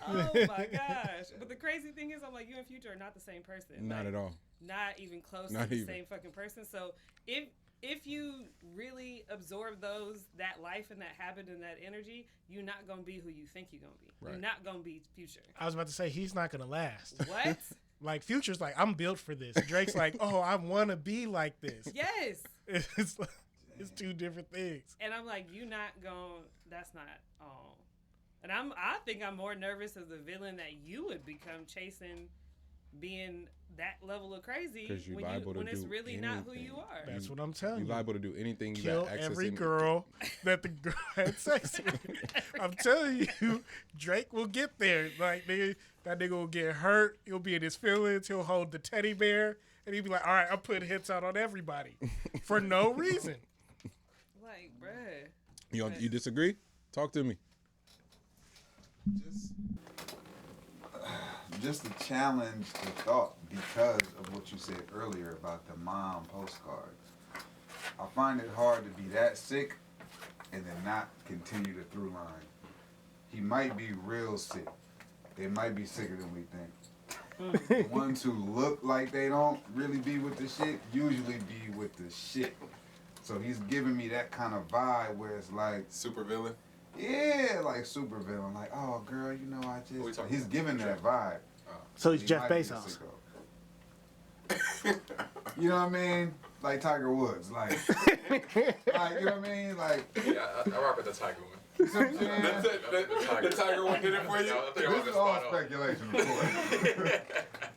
S3: Oh my gosh. But the crazy thing is, I'm like, you and Future are not the same person.
S4: Not at all.
S3: Not even close to the same fucking person. So if you really absorb that life and that habit and that energy, you're not gonna be who you think you're gonna be. Right. You're not gonna be Future.
S1: I was about to say, he's not gonna last.
S3: What?
S1: Like, Future's like, I'm built for this. Drake's like, oh, I wanna be like this.
S3: Yes.
S1: It's like, it's two different things.
S3: And I'm like, that's not all. And I think I'm more nervous as the villain that you would become chasing being that level of crazy
S4: 'Cause you
S3: when
S4: liable to
S3: it's
S4: do
S3: really not who you
S4: anything.
S3: are.
S1: That's what I'm telling
S4: You
S1: you.
S4: liable to do anything. You
S1: Kill
S4: got access
S1: every
S4: in-
S1: girl that the girl had sex with. I'm telling you, Drake will get there. Like, nigga, that nigga will get hurt. He'll be in his feelings. He'll hold the teddy bear. And he'll be like, all right, I'm putting hits out on everybody. For no reason.
S3: Like, bruh.
S4: You disagree? Talk to me.
S5: Just to challenge the thought because of what you said earlier about the mom postcard. I find it hard to be that sick and then not continue the through line. He might be real sick. They might be sicker than we think. The ones who look like they don't really be with the shit usually be with the shit. So he's giving me that kind of vibe where it's like
S4: Super villain.
S5: yeah, like super villain. Like, oh girl, you know I
S4: we
S5: just.
S4: talking
S5: He's
S4: about?
S5: giving that vibe.
S6: So he's
S5: He
S6: Jeff
S5: might be a
S6: Bezos.
S5: sicko. You know what I mean? Like Tiger Woods. Like you know what I mean? Like,
S2: Yeah, I rock with the Tiger one.
S5: you know what I'm saying?
S2: The Tiger one did it for you.
S5: This is all speculation, of course.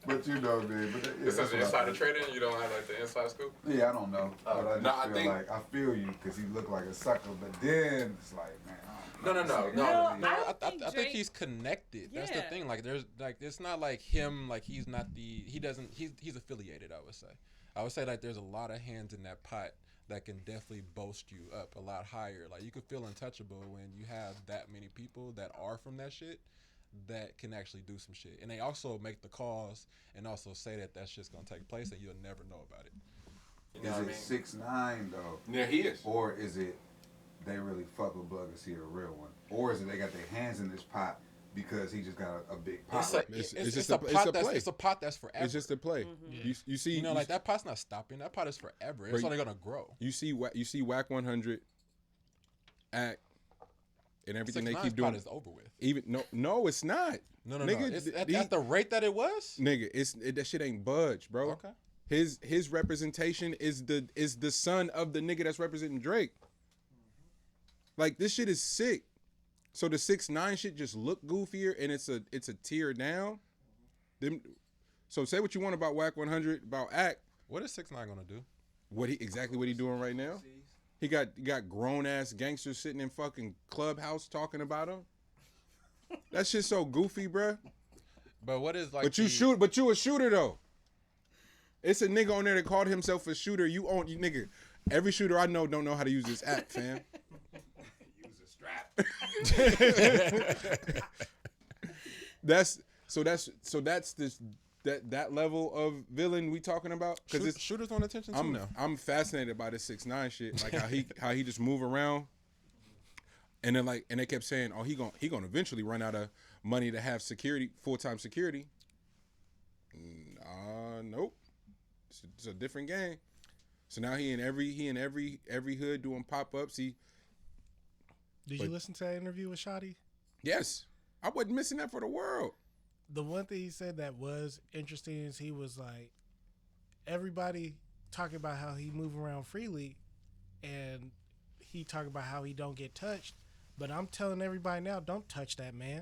S5: But you know, man. But yeah,
S2: This
S5: that's
S2: is
S5: what I
S2: insider
S5: think.
S2: trading. You don't have like the inside scoop.
S5: Yeah, I don't know. But I just
S4: No, I
S5: feel
S4: think-
S5: like I feel you because he looked like a sucker. But then it's like, man, I don't know.
S2: No.
S5: It's
S3: No,
S5: really-
S3: I don't
S2: I
S3: think
S2: think
S3: Drake-
S2: he's connected. That's the
S3: Yeah.
S2: thing. Like there's like it's not like him. Like he's not the. He doesn't. He's affiliated. I would say. I would say like there's a lot of hands in that pot that can definitely boast you up a lot higher. Like you could feel untouchable when you have that many people that are from that shit that can actually do some shit. And they also make the calls and also say that shit's gonna take place and you'll never know about it. You know what I
S5: Is
S2: mean?
S5: it 6ix9ine though?
S4: Yeah, he is.
S5: Or is it they really fuck with Bug and see a real one? Or is it they got their hands in this pot because he just got a big pot?
S2: It's, like,
S4: It's
S2: it's
S4: just
S2: a
S4: a
S2: pot that's
S4: play.
S2: it's a pot that's forever.
S4: It's just a play. You see,
S2: you know, like that pot's not stopping. That pot is forever. It's
S4: Bro,
S2: only gonna grow.
S4: You see Whack 100 act and everything they
S2: 6ix9ine's
S4: keep doing.
S2: pot is over with.
S4: Even no, it's not.
S2: No.
S4: Nigga,
S2: It's at the rate that it was.
S4: Nigga, that shit ain't budge, bro.
S2: Okay.
S4: His representation is the son of the nigga that's representing Drake. Like this shit is sick. So the 6ix9ine shit just look goofier and it's a tier down. So say what you want about Whack 100 about Act.
S2: What is 6ix9ine gonna do?
S4: What he doing right now? He got grown ass gangsters sitting in fucking Clubhouse talking about him. That shit's so goofy, bruh.
S2: But what is like?
S4: But you a shooter though. It's a nigga on there that called himself a shooter. You nigga. Every shooter I know don't know how to use this app, fam.
S5: Use a strap.
S4: That's that level of villain we talking about because
S2: shooters want attention too now.
S4: I'm fascinated by this 6ix9ine shit, like how he just move around, and then and they kept saying, oh he gonna eventually run out of money to have full-time security. Nope, it's a different game. So now he in every hood doing pop-ups.
S1: Did you listen to that interview with Shotty?
S4: Yes, I wasn't missing that for the world.
S1: The one thing he said that was interesting is he was like, everybody talking about how he move around freely, and he talking about how he don't get touched. But I'm telling everybody now, don't touch that man.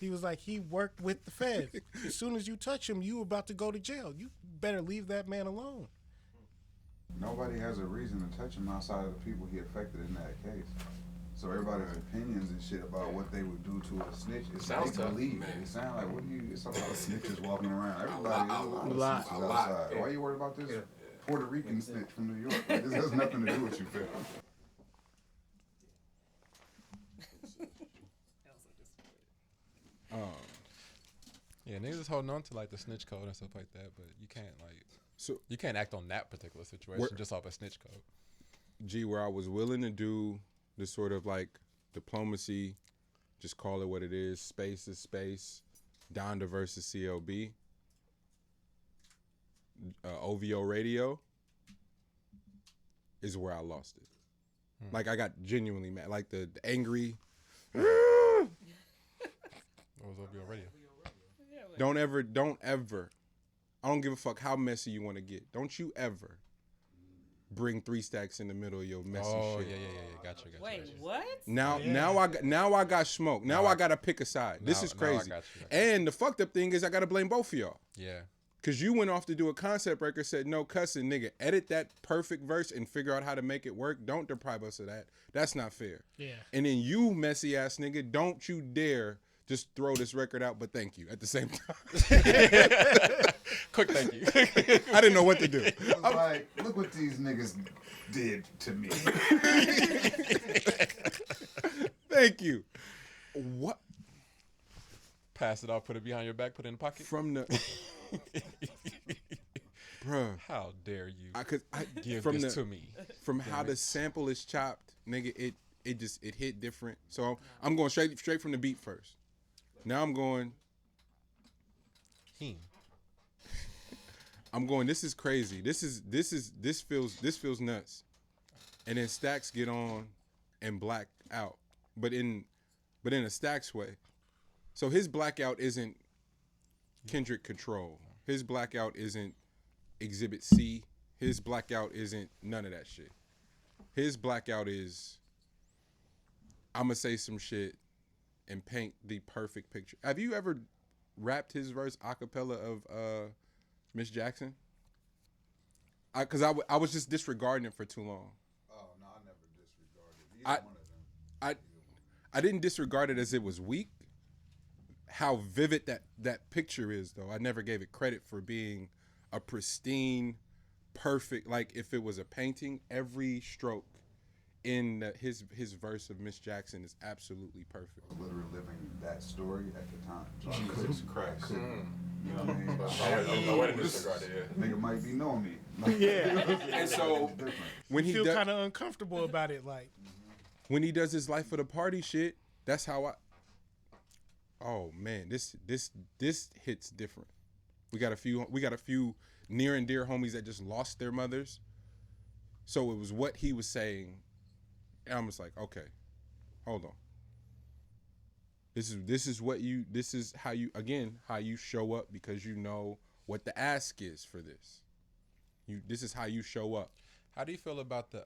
S1: He was like, he worked with the feds. As soon as you touch him, you about to go to jail. You better leave that man alone.
S5: Nobody has a reason to touch him outside of the people he affected in that case. So everybody's opinions and shit about what they would do to a snitch is
S2: Sounds tough.
S5: make-believe. It sound like, what do you, it's a lot of snitches walking around. Everybody,
S6: A
S5: a
S6: lot.
S5: lot of snitches outside. Why you worried about this Puerto Rican snitch from New York? Like, this has nothing to do with you, fam.
S2: Yeah, niggas is holding on to like the snitch code and stuff like that, but you can't act on that particular situation just off a snitch code.
S4: Where I was willing to do this sort of like diplomacy, just call it what it is, space is space, Donda versus CLB, OVO radio is where I lost it. Like I got genuinely mad, like the angry.
S2: What was OVO radio?
S4: Don't ever. I don't give a fuck how messy you want to get. Don't you ever bring 3 stacks in the middle of your messy
S2: Oh
S4: shit.
S2: yeah. Gotcha.
S3: Wait, what?
S4: Now I got smoke. Now I gotta pick a side. This is crazy.
S2: Now I got you.
S4: And the fucked up thing is I gotta blame both of y'all.
S2: Yeah.
S4: Cause you went off to do a concept record, said no cussing, nigga. Edit that perfect verse and figure out how to make it work. Don't deprive us of that. That's not fair.
S1: Yeah.
S4: And then you messy ass nigga, don't you dare just throw this record out, but thank you at the same time.
S2: Quick thank you.
S4: I didn't know what to do.
S5: It was like, look what these niggas did to me.
S4: Thank you. What?
S2: Pass it off, put it behind your back, put it in the pocket.
S4: From the bruh.
S2: How dare you
S4: I
S2: give
S4: from
S2: this
S4: the,
S2: to me?
S4: From how the sample is chopped, nigga, it hit different. So I'm going straight from the beat first. Now I'm going. I'm going. This is crazy. This feels nuts. And then Stacks get on and black out, but in a Stacks way. So his blackout isn't Kendrick Control. His blackout isn't Exhibit C. His blackout isn't none of that shit. His blackout is, I'm going to say some shit and paint the perfect picture. Have you ever rapped his verse a cappella of Miss Jackson? Because I was just disregarding it for too long.
S5: Oh, no, I never disregarded either one of them.
S4: I didn't disregard it as it was weak. How vivid that picture is, though. I never gave it credit for being a pristine, perfect. Like if it was a painting, every stroke in his verse of Miss Jackson is absolutely perfect.
S5: Literally living that story at the time.
S6: Jesus Christ.
S5: You know what I mean?
S6: I wouldn't disregard it.
S5: Nigga might be knowing me.
S1: Yeah.
S4: And so
S5: It's different.
S4: when he
S1: Feel
S4: does,
S1: kind of uncomfortable about it, like.
S4: when he does his life of the party shit, that's how I. Oh man, this hits different. We got a few near and dear homies that just lost their mothers. So it was what he was saying, and I'm just like, okay, hold on. This is how you show up, because you know what the ask is for this. This is how you show up.
S2: How do you feel about the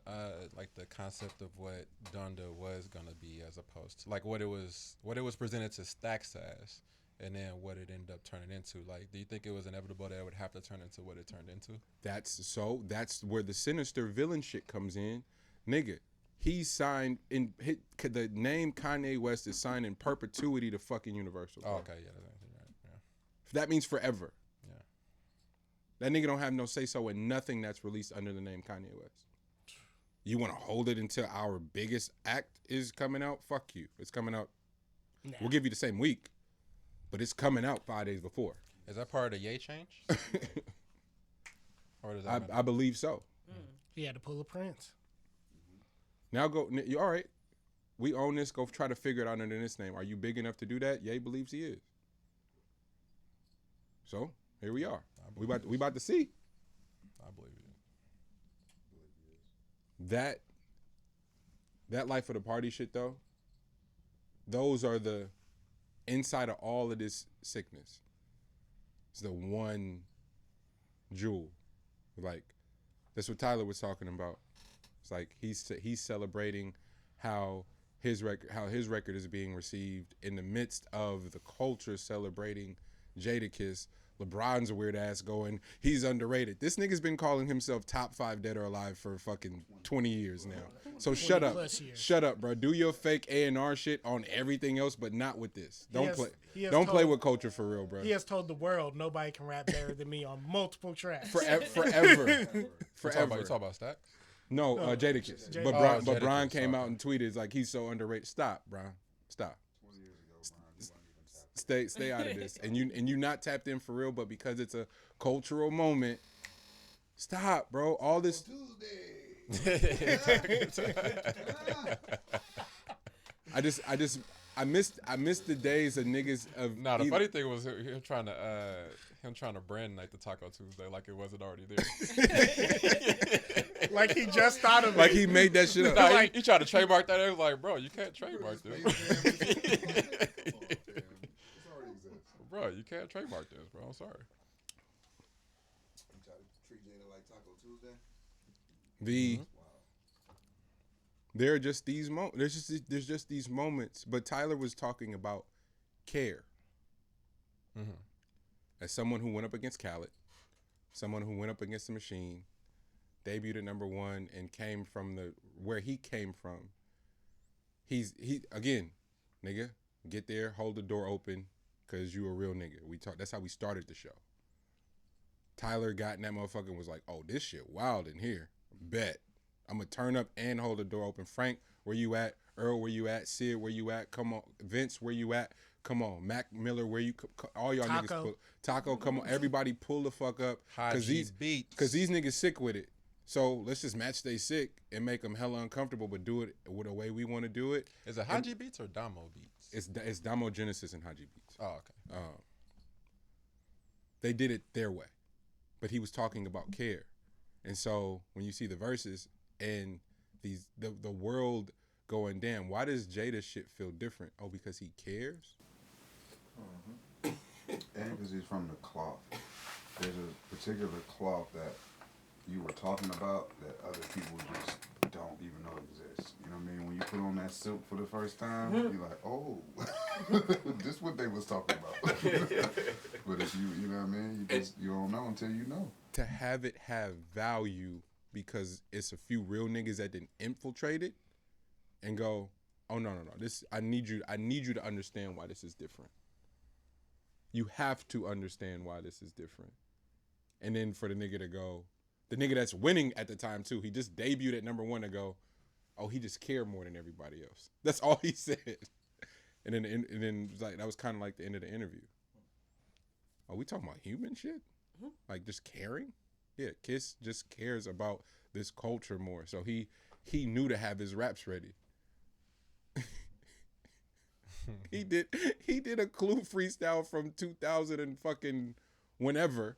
S2: concept of what Donda was gonna be, as opposed to like what it was presented to Stacks as, and then what it ended up turning into? Like, do you think it was inevitable that it would have to turn into what it turned into?
S4: That's where the sinister villain shit comes in, nigga. He signed the name Kanye West is signed in perpetuity to fucking Universal.
S2: Oh, okay, yeah, right, yeah.
S4: That means forever.
S2: Yeah.
S4: That nigga don't have no say so in nothing that's released under the name Kanye West. You want to hold it until our biggest act is coming out? Fuck you. It's coming out.
S1: Nah.
S4: We'll give you the same week, but it's coming out 5 days before.
S2: Is that part of the Ye change? Or does that
S4: I believe so.
S1: He had to pull a Prince.
S4: Now you all right. We own this. Go try to figure it out under this name. Are you big enough to do that? Ye believes he is. So here we are. We about to see.
S2: I believe it. That life of the party shit though.
S4: Those are the inside of all of this sickness. It's the one jewel. Like that's what Tyler was talking about. It's like he's celebrating how his record is being received in the midst of the culture celebrating Jadakiss. LeBron's a weird ass going, he's underrated. This nigga's been calling himself top 5 dead or alive for fucking 20 years now. So shut up. Shut up, bro. Do your fake A&R shit on everything else, but not with this. Don't play with culture for real, bro.
S1: He has told the world nobody can rap better than me on multiple tracks.
S4: Forever.
S2: You talk about Stacks?
S4: No, Jadakiss.
S1: Jadakiss.
S4: But Brian came out and tweeted, like, he's so underrated. Stop, Brian. Stop. Stay out of this. And you not tapped in for real, but because it's a cultural moment, stop, bro. All this I missed the days of niggas of
S2: the funny thing was him trying to brand like the Taco Tuesday like it wasn't already there.
S1: Like he just thought of it.
S4: Like he made that shit up.
S2: Nah, he tried to trademark that. I was like, bro, you can't trademark this. Bro, you can't trademark this, bro. I'm sorry.
S6: You try to treat Jada like Taco Tuesday?
S4: There are just these moments. There's just these moments. But Tyler was talking about care.
S2: Mm-hmm.
S4: As someone who went up against Khaled, someone who went up against the Machine, debuted at #1 and came from where he came from. He again, nigga, get there, hold the door open, cause you a real nigga. That's how we started the show. Tyler got in that motherfucker and was like, oh, this shit wild in here. Bet. I'm gonna turn up and hold the door open. Frank, where you at? Earl, where you at? Sid, where you at? Come on. Vince, where you at? Come on. Mac Miller, where you? All y'all niggas. Taco, come on. Everybody pull the fuck up. Cause these niggas sick with it. So let's just match they sick and make them hella uncomfortable, but do it with the way we want to do it.
S2: Is it Haji Beats or Damo Beats?
S4: It's Damo Genesis and Haji Beats.
S2: Oh, okay.
S4: They did it their way, but he was talking about care, and so when you see the verses and the world going, damn, why does Jada shit feel different? Oh, because he cares.
S5: And because he's from the cloth. There's a particular cloth that you were talking about that other people just don't even know exists. You know what I mean? When you put on that silk for the first time, you're like, oh, this what they was talking about. But if you know what I mean? You don't know until you know.
S4: To have it have value because it's a few real niggas that didn't infiltrate it and go, oh no. This I need you to understand why this is different. You have to understand why this is different. And then for the nigga to go, the nigga that's winning at the time too, he just debuted at #1 to go, oh, he just cared more than everybody else. That's all he said. And then it was like, that was kind of like the end of the interview. Are we talking about human shit? Mm-hmm. Like just caring? Yeah, Kiss just cares about this culture more. So he knew to have his raps ready. He did a Clue freestyle from 2000 and fucking whenever.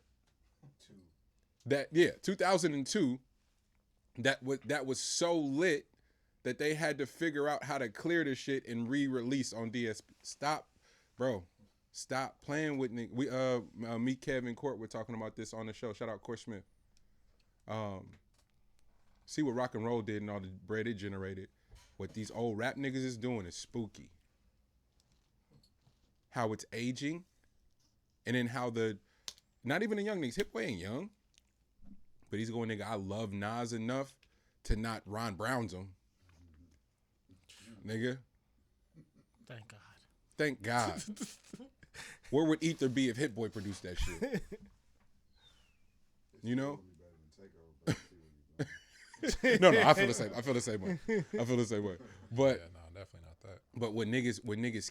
S4: 2002. That was so lit that they had to figure out how to clear the shit and re-release on DSP. Stop playing with niggas. We me, Kev, and Court were talking about this on the show. Shout out Court Smith. See what rock and roll did and all the bread it generated. What these old rap niggas is doing is spooky. How it's aging, and then how not even the young niggas, Hip Boy ain't young, but he's going, nigga, I love Nas enough to not Ron Brown's him. Nigga. Thank God. Where would Ether be if Hit Boy produced that shit? You know? No, I feel the same. I feel the same way. But
S2: yeah, no, definitely not that.
S4: But when niggas,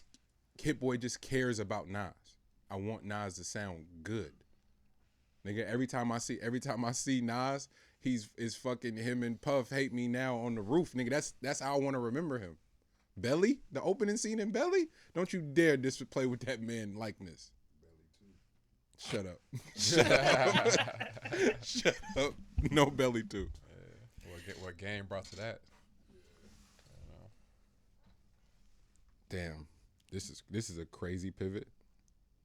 S4: Hit Boy just cares about Nas. I want Nas to sound good. Nigga, every time I see Nas, is fucking him and Puff Hate Me Now on the roof. Nigga, that's how I want to remember him. Belly, the opening scene in Belly. Don't you dare play with that man likeness. Belly 2. Shut up. Shut up. No Belly 2.
S2: Yeah. What game brought to that?
S4: Damn, this is a crazy pivot,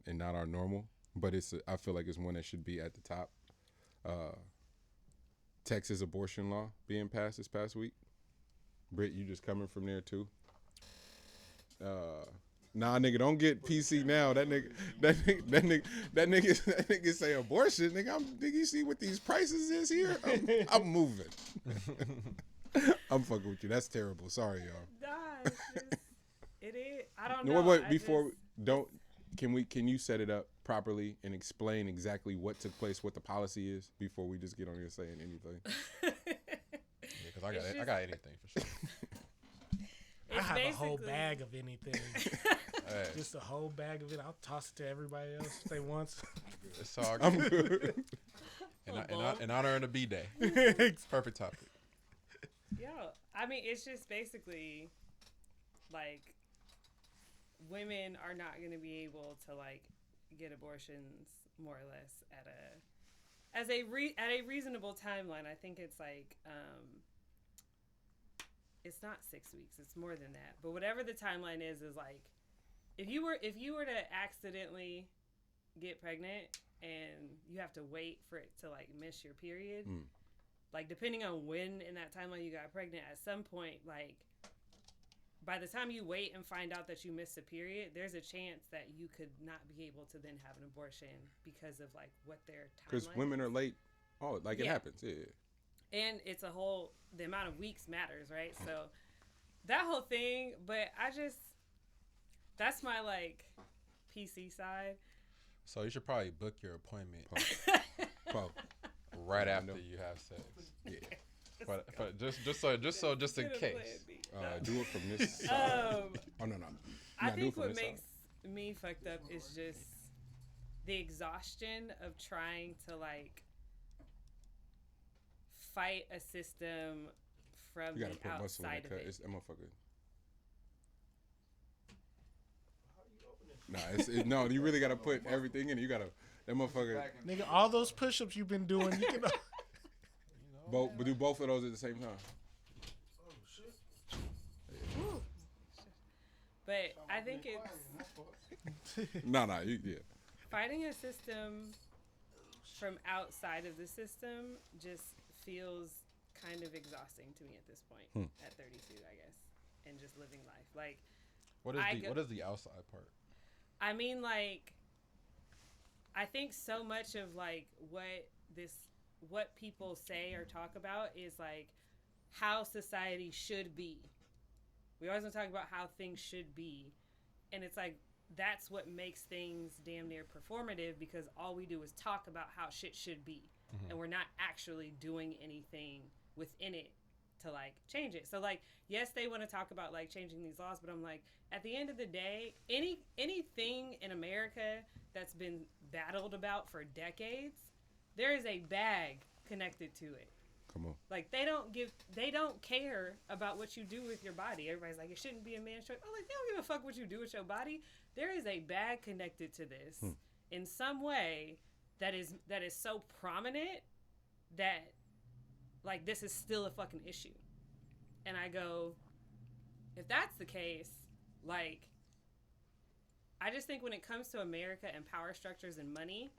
S4: and not our normal. But I feel like it's one that should be at the top. Texas abortion law being passed this past week. Britt, you just coming from there too? Nah, nigga, don't get PC now. That nigga say abortion. Nigga, you see what these prices is here? I'm moving. I'm fucking with you. That's terrible. Sorry, y'all.
S3: Nah, it is. I don't know.
S4: Wait. Can you set it up properly and explain exactly what took place, what the policy is, before we just get on here saying anything?
S2: Yeah, because I got anything for sure.
S1: I have a whole bag of anything.
S2: Hey.
S1: Just a whole bag of it. I'll toss it to everybody else if they want.
S2: It's all good.
S4: I'm good.
S2: In honor of the B-Day. Perfect topic.
S3: Yeah, I mean, it's just basically like women are not going to be able to like get abortions more or less at a reasonable timeline. I think it's like it's not 6 weeks, it's more than that. But whatever the timeline is like if you were to accidentally get pregnant and you have to wait for it to like miss your period, like, depending on when in that timeline you got pregnant, at some point, like, by the time you wait and find out that you missed a period, there's a chance that you could not be able to then have an abortion because of, like, what their timeline
S4: Because women are late. Oh, like it
S3: Yeah.
S4: happens. Yeah.
S3: And it's the amount of weeks matters, right? So that whole thing, but that's my, like, PC side.
S2: So you should probably book your appointment
S4: Pause.
S2: right
S4: Yeah, I
S2: after
S4: know.
S2: you have sex.
S4: Yeah.
S2: But just in case.
S4: Do it from this side. Oh no.
S3: I
S4: Nah, do it
S3: think
S4: from
S3: what
S4: this side.
S3: makes me fucked up is just the exhaustion of trying to, like, fight a system from
S4: You gotta
S3: the
S4: put muscle in
S3: outside
S4: it,
S3: of
S4: cuz
S3: it.
S4: it's that motherfucker. Nah, no, you really gotta put everything in it. You gotta, that motherfucker,
S1: Nigga, all those push-ups you've been doing, you can.
S4: do both of those at the same time.
S3: But I think it's
S4: Yeah,
S3: fighting a system from outside of the system just feels kind of exhausting to me at this point at 32, I guess, and just living life. Like,
S2: What is the outside part?
S3: I mean, like, I think so much of, like, what people say or talk about is, like, how society should be. We always want to talk about how things should be. And it's like, that's what makes things damn near performative, because all we do is talk about how shit should be.
S2: Mm-hmm.
S3: And we're not actually doing anything within it to, like, change it. So, like, yes, they want to talk about, like, changing these laws, but I'm like, at the end of the day, anything in America that's been battled about for decades, there is a bag connected to it.
S4: Come on.
S3: Like, they don't care about what you do with your body. Everybody's like, it shouldn't be a man's choice. Oh, like, they don't give a fuck what you do with your body. There is a bag connected to this in some way that is so prominent that, like, this is still a fucking issue. And I go, if that's the case, like, I just think when it comes to America and power structures and money,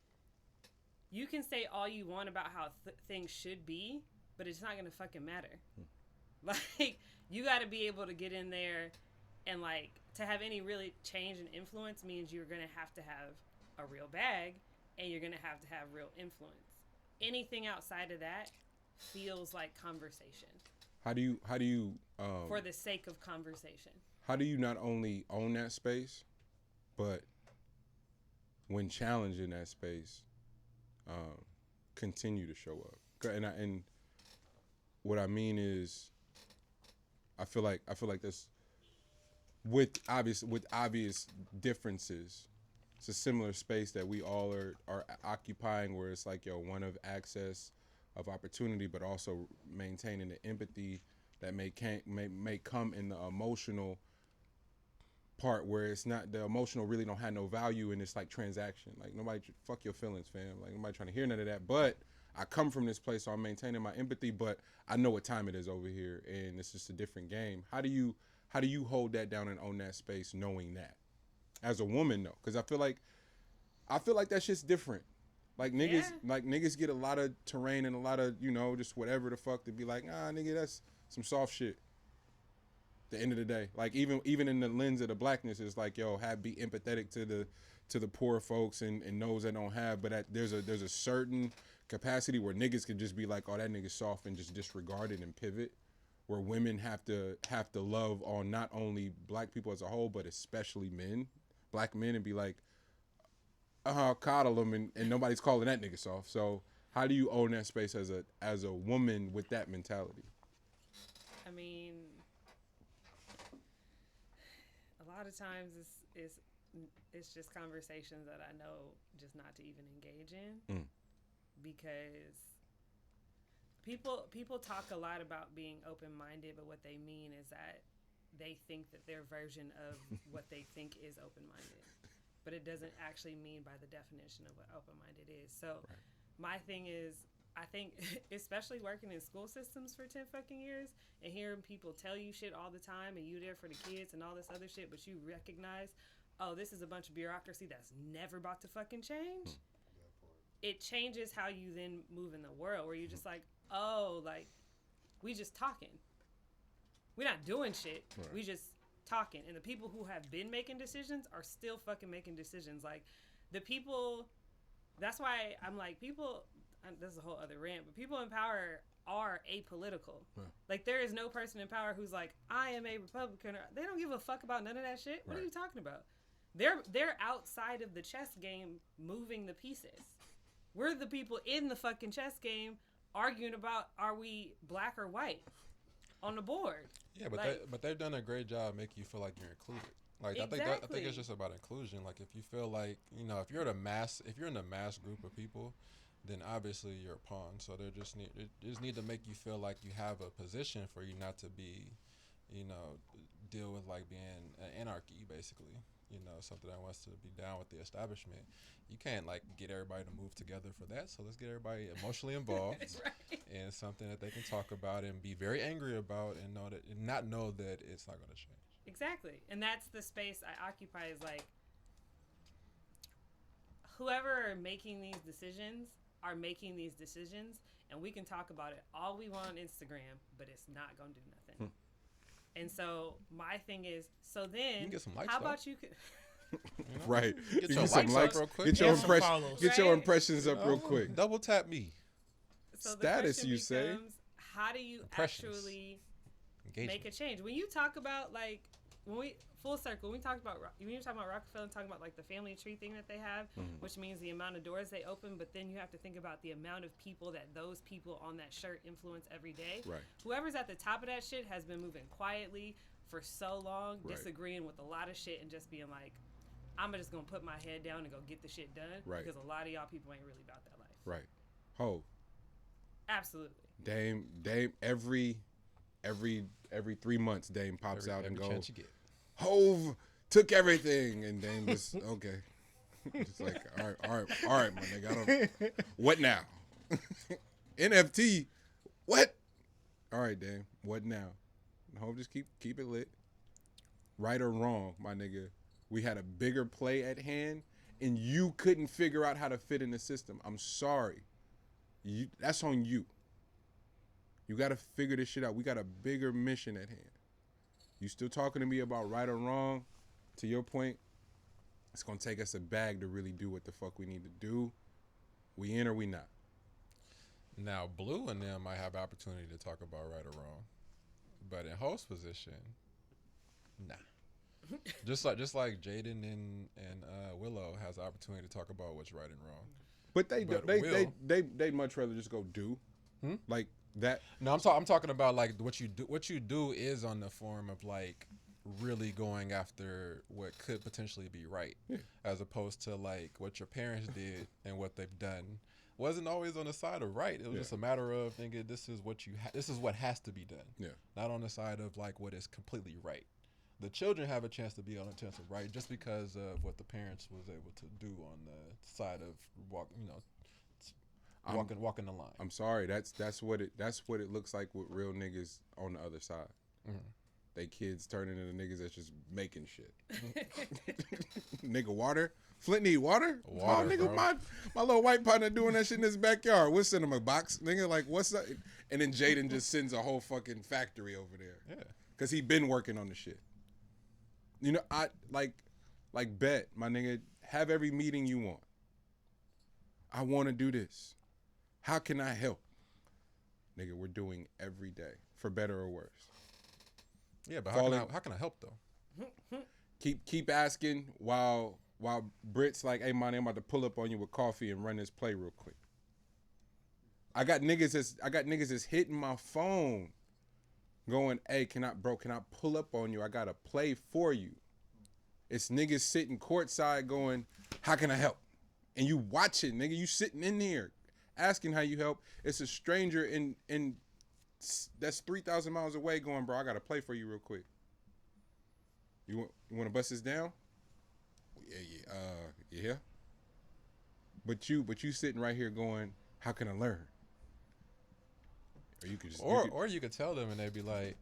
S3: you can say all you want about how things should be, but it's not going to fucking matter. Like, you got to be able to get in there, and, like, to have any really change and influence means you're going to have a real bag, and you're going to have real influence. Anything outside of that feels like conversation.
S4: How do you
S3: For the sake of conversation.
S4: how do you not only own that space, but when challenged in that space, continue to show up? And what I mean is, I feel like this with obvious differences. It's a similar space that we all are occupying, where it's like, one of access, of opportunity, but also maintaining the empathy that may come in the emotional part, where it's not, the emotional really don't have no value, and it's like transaction. Like, nobody, fuck your feelings, fam. Like, nobody trying to hear none of that. But I come from this place, so I'm maintaining my empathy, but I know what time it is over here, and it's just a different game. How do you hold that down and own that space, knowing that as a woman, though? Because I feel like that shit's different. Like, niggas get a lot of terrain and a lot of, just whatever the fuck to be like, nigga, that's some soft shit. At the end of the day, like, even in the lens of the blackness, it's like, be empathetic to the poor folks and those that don't have. But there's a certain capacity where niggas can just be like, oh, that nigga's soft, and just disregard it and pivot. Where women have to love on not only black people as a whole, but especially black men, and be like, coddle them, and nobody's calling that nigga soft. So how do you own that space as a woman with that mentality?
S3: I mean, a lot of times it's just conversations that I know just not to even engage in, because people talk a lot about being open-minded, but what they mean is that they think that their version of what they think is open-minded, but it doesn't actually mean by the definition of what open-minded is. So my thing is, I think, especially working in school systems for 10 fucking years and hearing people tell you shit all the time, and you there for the kids and all this other shit, but you recognize, oh, this is a bunch of bureaucracy that's never about to fucking change. It changes how you then move in the world, where you're just like, oh, like, we just talking. We're not doing shit.
S4: Right.
S3: We just talking. And the people who have been making decisions are still fucking making decisions. Like, the people, that's why I'm like, people, this is a whole other rant, but people in power are apolitical.
S4: Right.
S3: Like, there is no person in power who's like, I am a Republican. They don't give a fuck about none of that shit. What are you talking about? They're outside of the chess game moving the pieces. We're the people in the fucking chess game arguing about, are we black or white on the board?
S2: Yeah, but
S3: like,
S2: they've done a great job making you feel like you're included. Like I think it's just about inclusion. Like if you feel like, you know, if you're in a mass group of people, then obviously you're a pawn. So they just need to make you feel like you have a position for you not to be, you know, deal with like being an anarchy basically. You know, something that wants to be down with the establishment. You can't like get everybody to move together for that. So let's get everybody emotionally involved in something that they can talk about and be very angry about and not know that it's not going to change.
S3: Exactly. And that's the space I occupy, is like, whoever are making these decisions are making these decisions, and we can talk about it all we want on Instagram, but it's not going to do nothing. And so my thing is, so then,
S2: You can get some likes,
S3: how
S2: though.
S3: about you?
S2: You know?
S4: Right.
S2: Get
S4: You
S2: your
S4: some
S2: likes up real quick.
S4: Get your
S1: Get some
S4: impression.
S1: follows.
S4: Get your
S3: Right.
S4: impressions up real quick.
S2: Double tap me.
S3: So the
S4: Status,
S3: question
S4: you say?
S3: becomes, how do you
S2: Impressions.
S3: actually
S2: Engagement.
S3: make a change? When you talk about, like, when we full circle, when you talk about Rockefeller and talking about like the family tree thing that they have, which means the amount of doors they open, but then you have to think about the amount of people that those people on that shirt influence every day.
S4: Right.
S3: Whoever's at the top of that shit has been moving quietly for so long,
S4: Right.
S3: disagreeing with a lot of shit and just being like, I'm just gonna put my head down and go get the shit done.
S4: Right.
S3: Because a lot of y'all people ain't really about that life.
S4: Right. Ho.
S3: Absolutely.
S4: Dame. Every 3 months, Dame pops out and
S2: every
S4: goes,
S2: chance you get.
S4: Hove took everything, and Dame just okay. Just like all right, my nigga. I don't. What now? NFT. What? All right, Dame. What now? Hove just keep it lit. Right or wrong, my nigga. We had a bigger play at hand, and you couldn't figure out how to fit in the system. I'm sorry. That's on you. You got to figure this shit out. We got a bigger mission at hand. You still talking to me about right or wrong? To your point, it's going to take us a bag to really do what the fuck we need to do. We in or we not?
S2: Now, Blue and them might have opportunity to talk about right or wrong, but in host position, nah. just like Jaden and Willow has the opportunity to talk about what's right and wrong.
S4: But they
S2: Will-
S4: they much rather just go do like that.
S2: No, I'm talking about like what you do. What you do is on the form of like really going after what could potentially be right, as opposed to like what your parents did and what they've done wasn't always on the side of right. It was just a matter of thinking this is what this is what has to be done.
S4: Yeah.
S2: Not on the side of like what is completely right. The children have a chance to be on the chance of right just because of what the parents was able to do on the side of walking the line.
S4: I'm sorry. That's what it looks like with real niggas on the other side. They kids turning into niggas that's just making shit. Nigga, water. Flint need water.
S2: Water,
S4: nigga,
S2: bro.
S4: my little white partner doing that shit in his backyard. We'll send him a box. Nigga, like what's that? And then Jaden just sends a whole fucking factory over there.
S2: Yeah.
S4: Cause he been working on the shit. You know, I like bet, my nigga, have every meeting you want. I want to do this. How can I help? Nigga, we're doing every day, for better or worse.
S2: Yeah, but how can I help though?
S4: Keep asking while Britt's like, hey man, I'm about to pull up on you with coffee and run this play real quick. I got niggas that's hitting my phone going, hey, can I pull up on you? I got a play for you. It's niggas sitting courtside going, how can I help? And you watching, nigga, you sitting in here asking how you help. It's a stranger in that's 3,000 miles away going, bro, I got a play for you real quick. You want to bust this down? Yeah. But you sitting right here going, how can I learn? Or you could just
S2: Or you could tell them and they'd be like,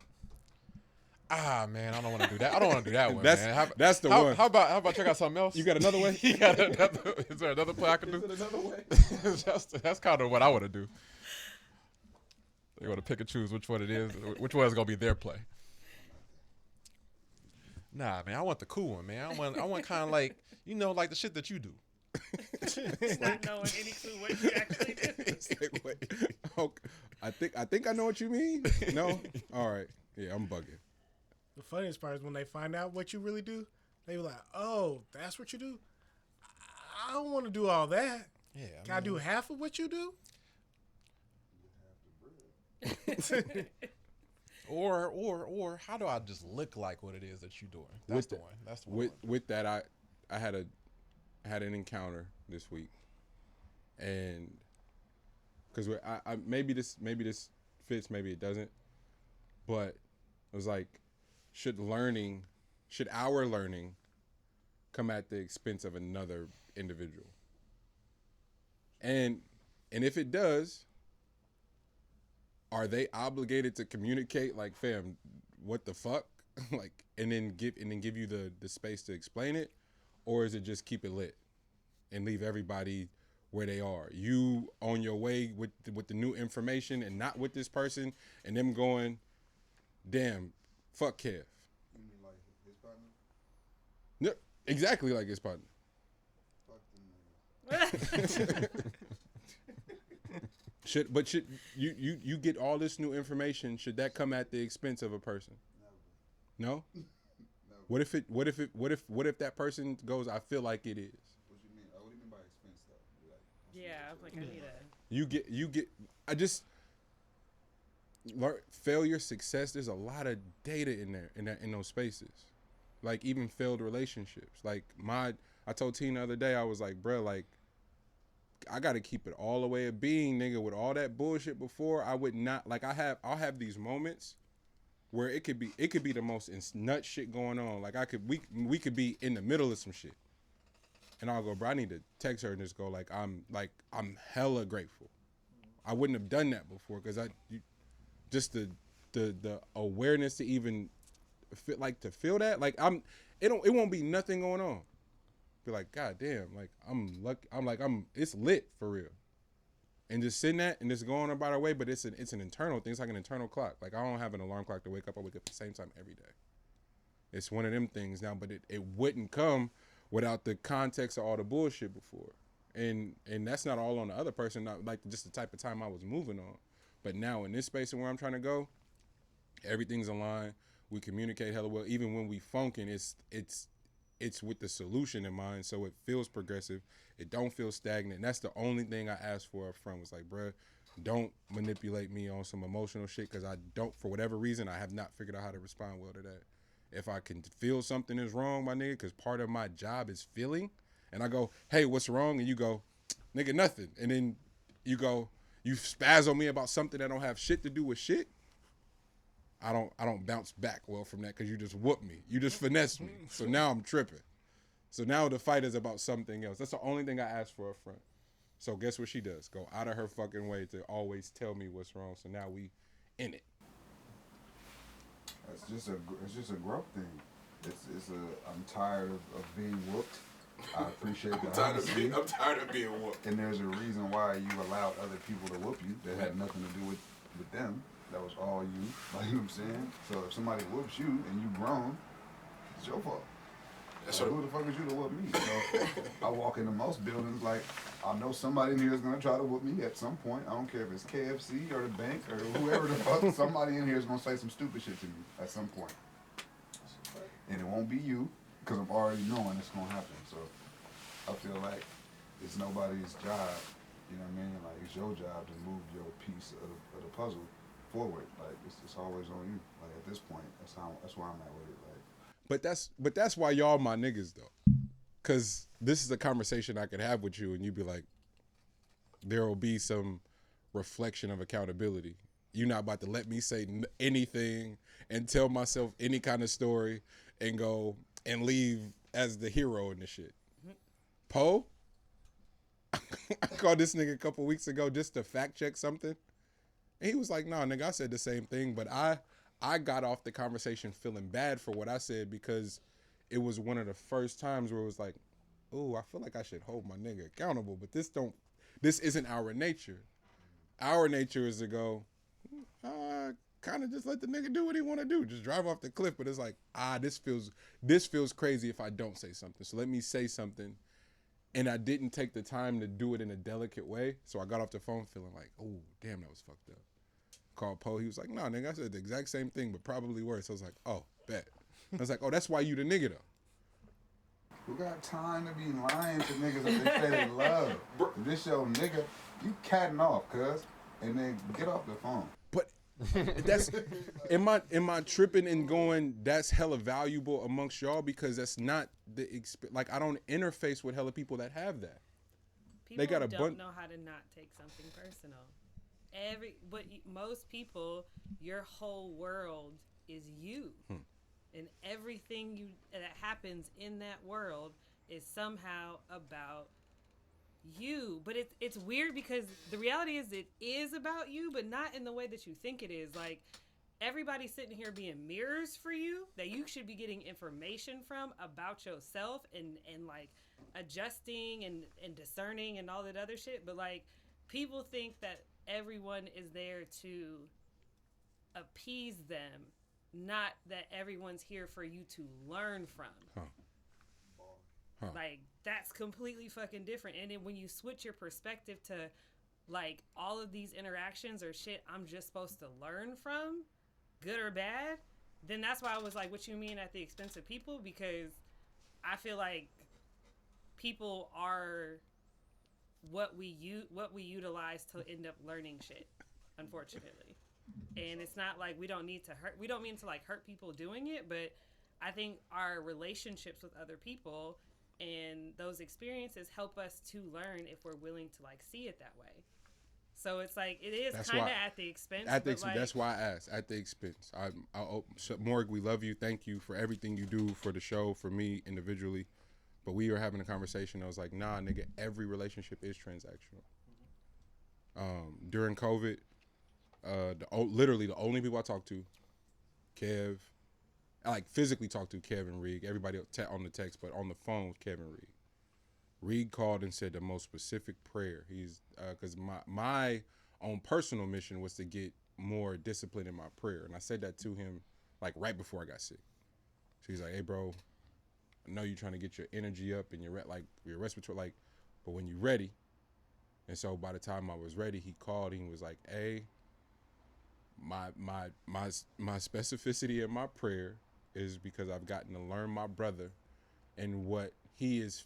S2: man, I don't want to do that. I don't want to do that one,
S4: That's-
S2: man.
S4: that's the one.
S2: How about check out something else?
S4: You got another way?
S2: Is there another play I can do?
S4: another way?
S2: That's kind of what I want to do. They're gonna pick and choose which one it is, which one is gonna be their play. Nah, man, I want the cool one, man. I want kind of like, like the shit that you do.
S3: Not knowing any clue what you actually do.
S4: It's like, wait, okay. I think I know what you mean. No, all right, yeah, I'm bugging.
S1: The funniest part is when they find out what you really do, they be like, "Oh, that's what you do. I don't want to do all that.
S2: Yeah,
S1: Can I do half of what you do?"
S2: Or how do I just look like what it is that you're doing? That's the one. That's the one.
S4: With that, I had an encounter this week, and because I maybe this fits, maybe it doesn't, but it was like, should our learning come at the expense of another individual? And if it does, are they obligated to communicate like, fam, what the fuck? Like, and then give you the space to explain it? Or is it just keep it lit and leave everybody where they are? You on your way with the new information and not with this person, and them going, damn, fuck Kev.
S5: You mean like his partner?
S4: No, exactly like his partner.
S5: Fuck them niggas.
S4: Should you get all this new information? Should that come at the expense of a person? No.
S5: No.
S4: What if that person goes, I feel like it is.
S5: What you mean? What do you mean by expense though? Like,
S3: Yeah, I was like, I need a.
S4: You get. I just learn failure, success. There's a lot of data in there in those spaces, like even failed relationships. Like I told Tina the other day, I was like, bruh, like, I got to keep it all the way of being, nigga. With all that bullshit before, I would not, like, I'll have these moments where it could be the most nut shit going on. Like, we could be in the middle of some shit, and I'll go, bro, I need to text her and just go, I'm hella grateful. I wouldn't have done that before, because just the awareness to even feel that, like, it won't be nothing going on. Be like, God damn, like, I'm lucky. It's lit for real. And just sitting that and just going about our way, but it's an internal thing. It's like an internal clock. Like, I don't have an alarm clock to wake up. I wake up at the same time every day. It's one of them things now, but it wouldn't come without the context of all the bullshit before. And that's not all on the other person, not like just the type of time I was moving on. But now in this space and where I'm trying to go, everything's aligned. We communicate hella well. Even when we funkin', it's with the solution in mind, so it feels progressive. It don't feel stagnant. And that's the only thing I asked for up front, was like, bruh, don't manipulate me on some emotional shit, because I don't, for whatever reason, I have not figured out how to respond well to that. If I can feel something is wrong, my nigga, because part of my job is feeling, and I go, hey, what's wrong? And you go, nigga, nothing. And then you go, you spaz on me about something that don't have shit to do with shit. I don't bounce back well from that, because you just whoop me. You just finesse me. So now I'm tripping. So now the fight is about something else. That's the only thing I asked for up front. So guess what she does? Go out of her fucking way to always tell me what's wrong. So now we in it.
S5: it's just a growth thing. I'm tired of being whooped. I appreciate the honesty.
S4: I'm tired of being whooped.
S5: And there's a reason why you allowed other people to whoop you that had nothing to do with them. That was all you. Like, you know what I'm saying? So if somebody whoops you and you grown, it's your fault. So who the fuck is you to whoop me? So I walk into most buildings like, I know somebody in here is gonna try to whoop me at some point. I don't care if it's KFC or the bank or whoever the fuck. Somebody in here is gonna say some stupid shit to me at some point. And it won't be you, because I'm already knowing it's gonna happen. So I feel like it's nobody's job, you know what I mean? Like, it's your job to move your piece of the puzzle forward. Like, it's always on you. Like, at this point, that's where I'm at with it. Like,
S4: But that's why y'all my niggas though, cause this is a conversation I could have with you, and you be like, there will be some reflection of accountability. You're not about to let me say anything and tell myself any kind of story and go and leave as the hero in the shit. Poe, I called this nigga a couple weeks ago just to fact check something, and he was like, "Nah, nigga, I said the same thing, but I got off the conversation feeling bad for what I said, because it was one of the first times where it was like, oh, I feel like I should hold my nigga accountable, but this isn't our nature. Our nature is to go, kind of just let the nigga do what he want to do. Just drive off the cliff. But it's like, this feels crazy if I don't say something. So let me say something. And I didn't take the time to do it in a delicate way. So I got off the phone feeling like, oh, damn, that was fucked up. Called Poe. He was like, no, nigga, I said the exact same thing, but probably worse. I was like, oh, bet. I was like, oh, that's why you the nigga, though.
S5: Who got time to be lying to niggas if they say they love? If this your nigga, you catting off, cuz. And then get off the phone.
S4: But that's, am I tripping and going, that's hella valuable amongst y'all? Because that's not the, like, I don't interface with hella people that have that.
S3: People
S4: They got a
S3: don't know how to not take something personal. Most people, your whole world is you. And everything that happens in that world is somehow about you. But it's weird because the reality is it is about you, but not in the way that you think it is. Like, everybody's sitting here being mirrors for you that you should be getting information from about yourself and like adjusting and discerning and all that other shit. But like, people think that everyone is there to appease them, not that everyone's here for you to learn from. Like, that's completely fucking different. And then when you switch your perspective to like all of these interactions or shit I'm just supposed to learn from, good or bad, then that's why I was like, what you mean at the expense of people? Because I feel like people are what we utilize to end up learning shit, unfortunately. And it's not like we don't mean to like hurt people doing it, but I think our relationships with other people and those experiences help us to learn if we're willing to like see it that way. So it's like, it is kind of at the expense.
S4: That's why I asked, at the expense. Morg, we love you. Thank you for everything you do for the show, for me individually. But we were having a conversation. I was like, nah, nigga, every relationship is transactional. During COVID, literally the only people I talked to, Kev, I like physically talked to Kev and Reeg, everybody on the text, but on the phone was Kev and Reeg. Reeg called and said the most specific prayer. Because my own personal mission was to get more discipline in my prayer. And I said that to him like right before I got sick. So he's like, hey bro, I know you're trying to get your energy up and your respiratory, like, but when you're ready. And so by the time I was ready, he called and he was like, hey, my specificity in my prayer is because I've gotten to learn my brother and what he is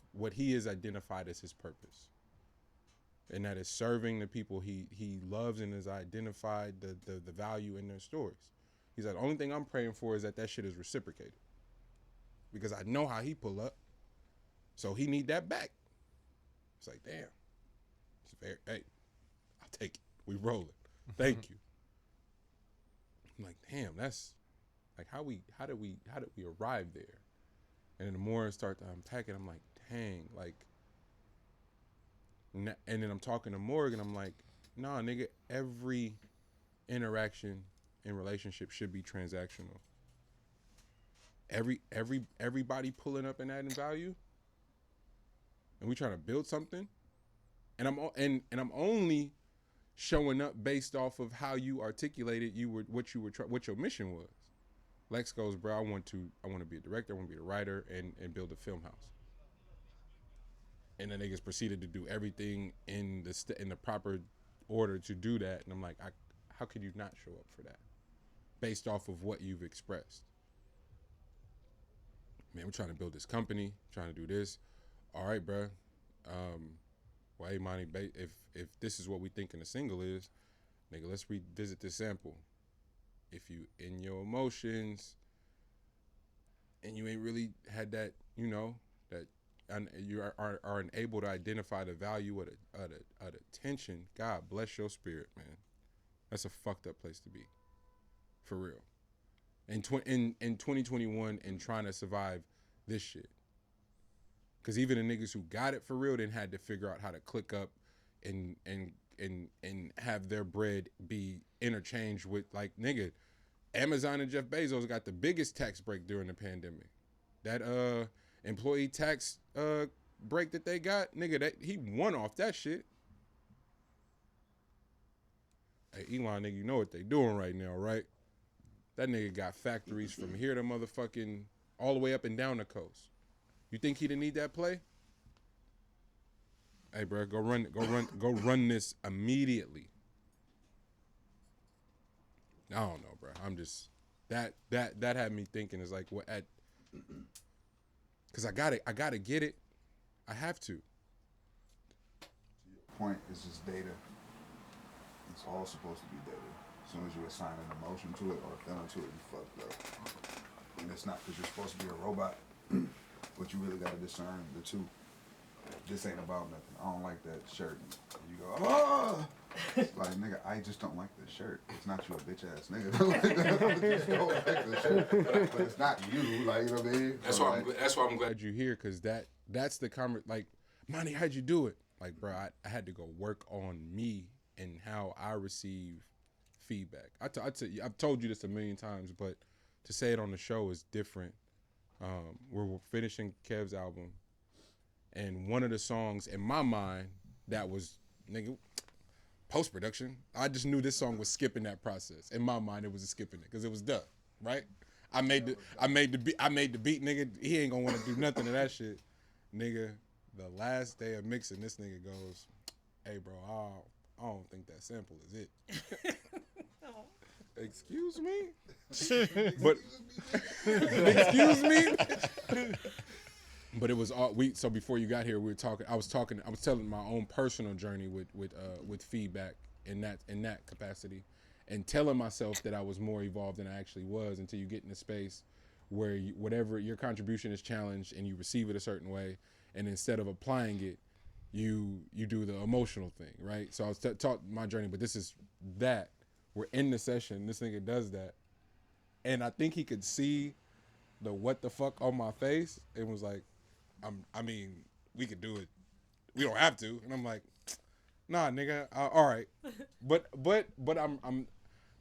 S4: identified as his purpose. And that is serving the people he loves and has identified the value in their stories. He's like, the only thing I'm praying for is that shit is reciprocated. Because I know how he pull up. So he need that back. It's like, damn. It's fair. Hey, I'll take it. We rolling. Thank you. I'm like, damn, that's like how did we arrive there? And then the more I start to unpack it, I'm like, dang, like, and then I'm talking to Morgan, I'm like, nah, nigga, every interaction in relationship should be transactional. Everybody pulling up and adding value, and we trying to build something, and I'm only showing up based off of how you articulated what your mission was. Lex goes, bro, I want to be a director, I want to be a writer, and build a film house. And then niggas proceeded to do everything in the proper order to do that. And I'm like, how could you not show up for that? Based off of what you've expressed. Man, we're trying to build this company, trying to do this. All right, bro. Well, hey, Monty, if this is what we think in a single is, nigga, let's revisit this sample. If you in your emotions and you ain't really had that, that you are unable to identify the value of the tension, God bless your spirit, man. That's a fucked up place to be, for real. In 2021 and trying to survive this shit. Because even the niggas who got it for real then had to figure out how to click up and have their bread be interchanged with, like, nigga, Amazon and Jeff Bezos got the biggest tax break during the pandemic. That employee tax break that they got, nigga, he won off that shit. Hey, Elon, nigga, you know what they doing right now, right? That nigga got factories from here to motherfucking all the way up and down the coast. You think he didn't need that play? Hey, bro, go run this immediately. I don't know, bro. I'm just that had me thinking is like what at because I gotta get it. I have to.
S5: Point is just data. It's all supposed to be data. As soon as you assign an emotion to it or a feeling to it, you fucked up. And it's not because you're supposed to be a robot, but you really gotta discern the two. This ain't about nothing. I don't like that shirt. And you go, oh! Like, nigga, I just don't like this shirt. It's not you a bitch ass nigga. I just don't like this shirt. But it's not you. Like, you know what I mean?
S4: That's why I'm glad you're here, because that's the like, Monty, how'd you do it? Like, bro, I had to go work on me and how I receive feedback. I've told you this a million times, but to say it on the show is different. We're finishing Kev's album, and one of the songs in my mind that was, nigga, post-production, I just knew this song was skipping that process. In my mind, it was skipping it because it was done, right? I made the beat, nigga. He ain't gonna want to do nothing of that shit, nigga. The last day of mixing, this nigga goes, "Hey, bro, I don't think that sample is it." Excuse me, but excuse me. But it was all so before you got here, we were talking. I was telling my own personal journey with feedback in that capacity, and telling myself that I was more evolved than I actually was until you get in a space where whatever your contribution is challenged and you receive it a certain way, and instead of applying it, you do the emotional thing, right? So I was taught my journey, but this is that. We're in the session. This nigga does that, and I think he could see the what the fuck on my face. It was like, I mean, we could do it. We don't have to. And I'm like, nah, nigga. All right, but I'm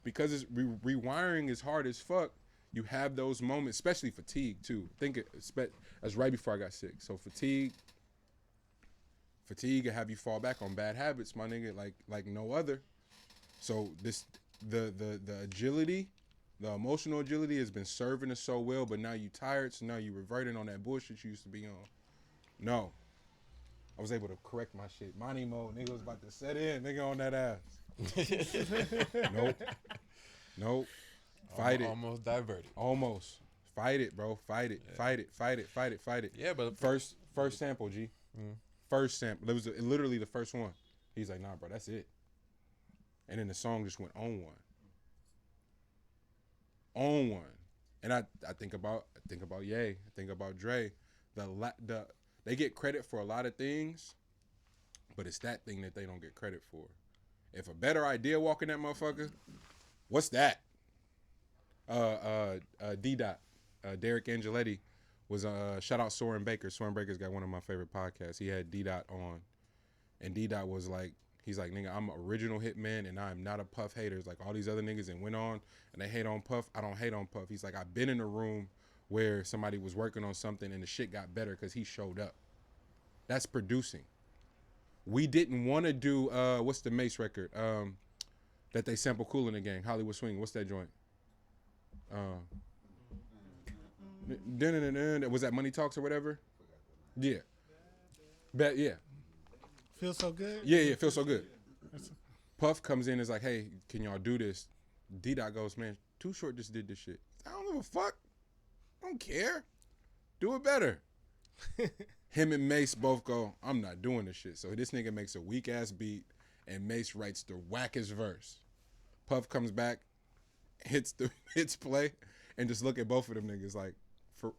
S4: because it's rewiring is hard as fuck. You have those moments, especially fatigue too. That's right before I got sick. So fatigue will have you fall back on bad habits, my nigga, like no other. So the agility, the emotional agility has been serving us so well, but now you tired, so now you reverting on that bullshit you used to be on. No. I was able to correct my shit. Monty mode, nigga was about to set in, nigga on that ass. Nope. Fight it.
S2: Almost diverted.
S4: Almost. Fight it, bro. Fight it. Yeah. Fight it.
S2: Yeah, but
S4: first sample, G. First sample. It was literally the first one. He's like, nah, bro, that's it. And then the song just went on one. And I think about Ye. I think about Dre. They get credit for a lot of things, but it's that thing that they don't get credit for. If a better idea walk in that motherfucker, what's that? D-Dot, Derek Angeletti was shout out Soren Baker. Soren Baker's got one of my favorite podcasts. He had D-Dot on, and D-Dot was like, he's like, nigga, I'm an original hitman, and I'm not a Puff hater. It's like all these other niggas and went on, and they hate on Puff. I don't hate on Puff. He's like, I've been in a room where somebody was working on something, and the shit got better because he showed up. That's producing. We didn't want to do, what's the Mace record that they sample Kool in the Gang, Hollywood Swing. What's that joint? Was that Money Talks or whatever? Yeah. Yeah.
S1: Feel so good?
S4: Yeah, feel so good. Puff comes in and is like, hey, can y'all do this? D-Dot goes, man, Too Short just did this shit. I don't give a fuck. I don't care. Do it better. Him and Mace both go, I'm not doing this shit. So this nigga makes a weak ass beat and Mace writes the wackest verse. Puff comes back, hits play, and just look at both of them niggas like, for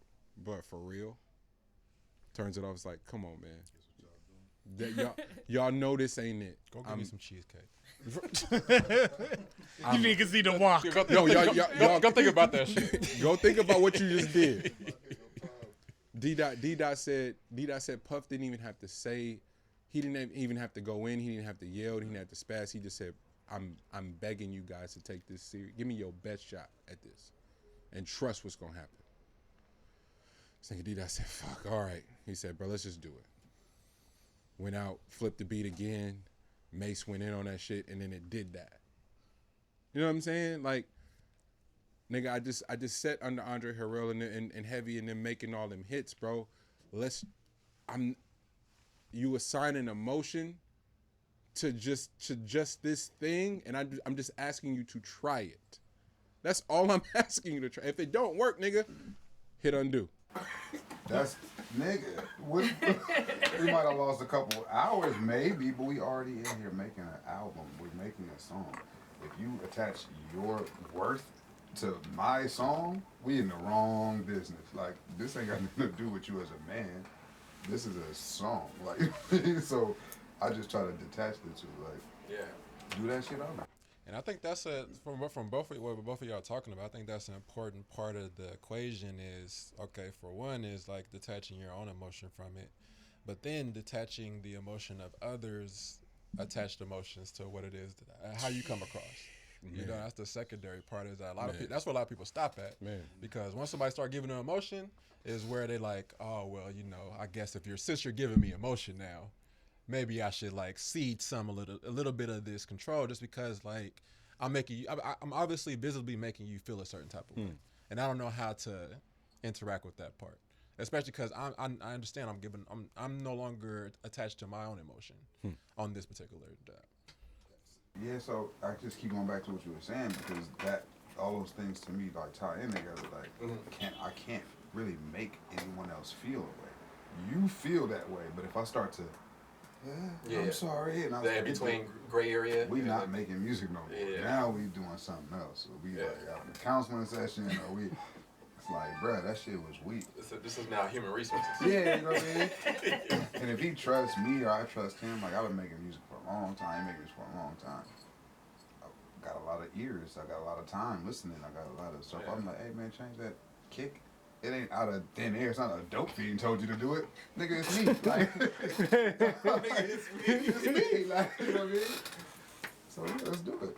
S4: real? Turns it off. It's like, come on, man. Y'all know this ain't it.
S2: Go give me some cheesecake.
S1: You niggas need to walk.
S2: Y'all think about that shit.
S4: Go think about what you just did. D-Dot said Puff didn't even have to say, he didn't even have to go in, he didn't have to yell, he didn't have to spaz. He just said, I'm begging you guys to take this serious. Give me your best shot at this. And trust what's gonna happen. This nigga D-Dot said, fuck, all right. He said, bro, let's just do it. Went out, flipped the beat again. Mace went in on that shit, and then it did that. You know what I'm saying? Like, Nigga, I just sat under Andre Harrell and Heavy and them making all them hits, bro. You assign an emotion to just this thing, and I'm just asking you to try it. That's all I'm asking you to try. If it don't work, nigga, hit undo.
S5: That's nigga. We might have lost a couple hours, maybe, but we already in here making an album. We're making a song. If you attach your worth to my song, we in the wrong business. Like, this ain't got nothing to do with you as a man. This is a song. Like, so I just try to detach the two. Like, do that shit on.
S2: And I think that's from both of what both of y'all talking about. I think that's an important part of the equation. Is okay for one is like detaching your own emotion from it, but then detaching the emotion of others' attached emotions to what it is, how you come across. You know, that's the secondary part. Is that a lot of people, that's what a lot of people stop at. Because once somebody start giving them emotion, is where they like, oh well, you know, I guess if since you're giving me emotion now, maybe I should like cede a little bit of this control, just because like I'm obviously visibly making you feel a certain type of way, and I don't know how to interact with that part, especially because I understand I'm no longer attached to my own emotion on this particular
S5: Yeah, so I just keep going back to what you were saying, because that all those things to me like tie in together. Like I can't really make anyone else feel a way. You feel that way, but if I start to I'm sorry. And I was
S6: The in-between gray area.
S5: We not making music no more.
S6: Yeah.
S5: Now we doing something else. So we like having a counseling session, or it's like, bruh, that shit was weak.
S6: This is now human resources.
S5: Yeah, you know what I mean? And if he trusts me or I trust him, like, I've been making music for a long time. He making music for a long time. I got a lot of ears. I got a lot of time listening. I got a lot of stuff. I'm like, hey, man, change that kick. It ain't out of thin air. It's not a dope fiend told you to do it. Nigga, it's me. Like, nigga, it's me. It's me. Like, you know what I mean? So, yeah, let's do it.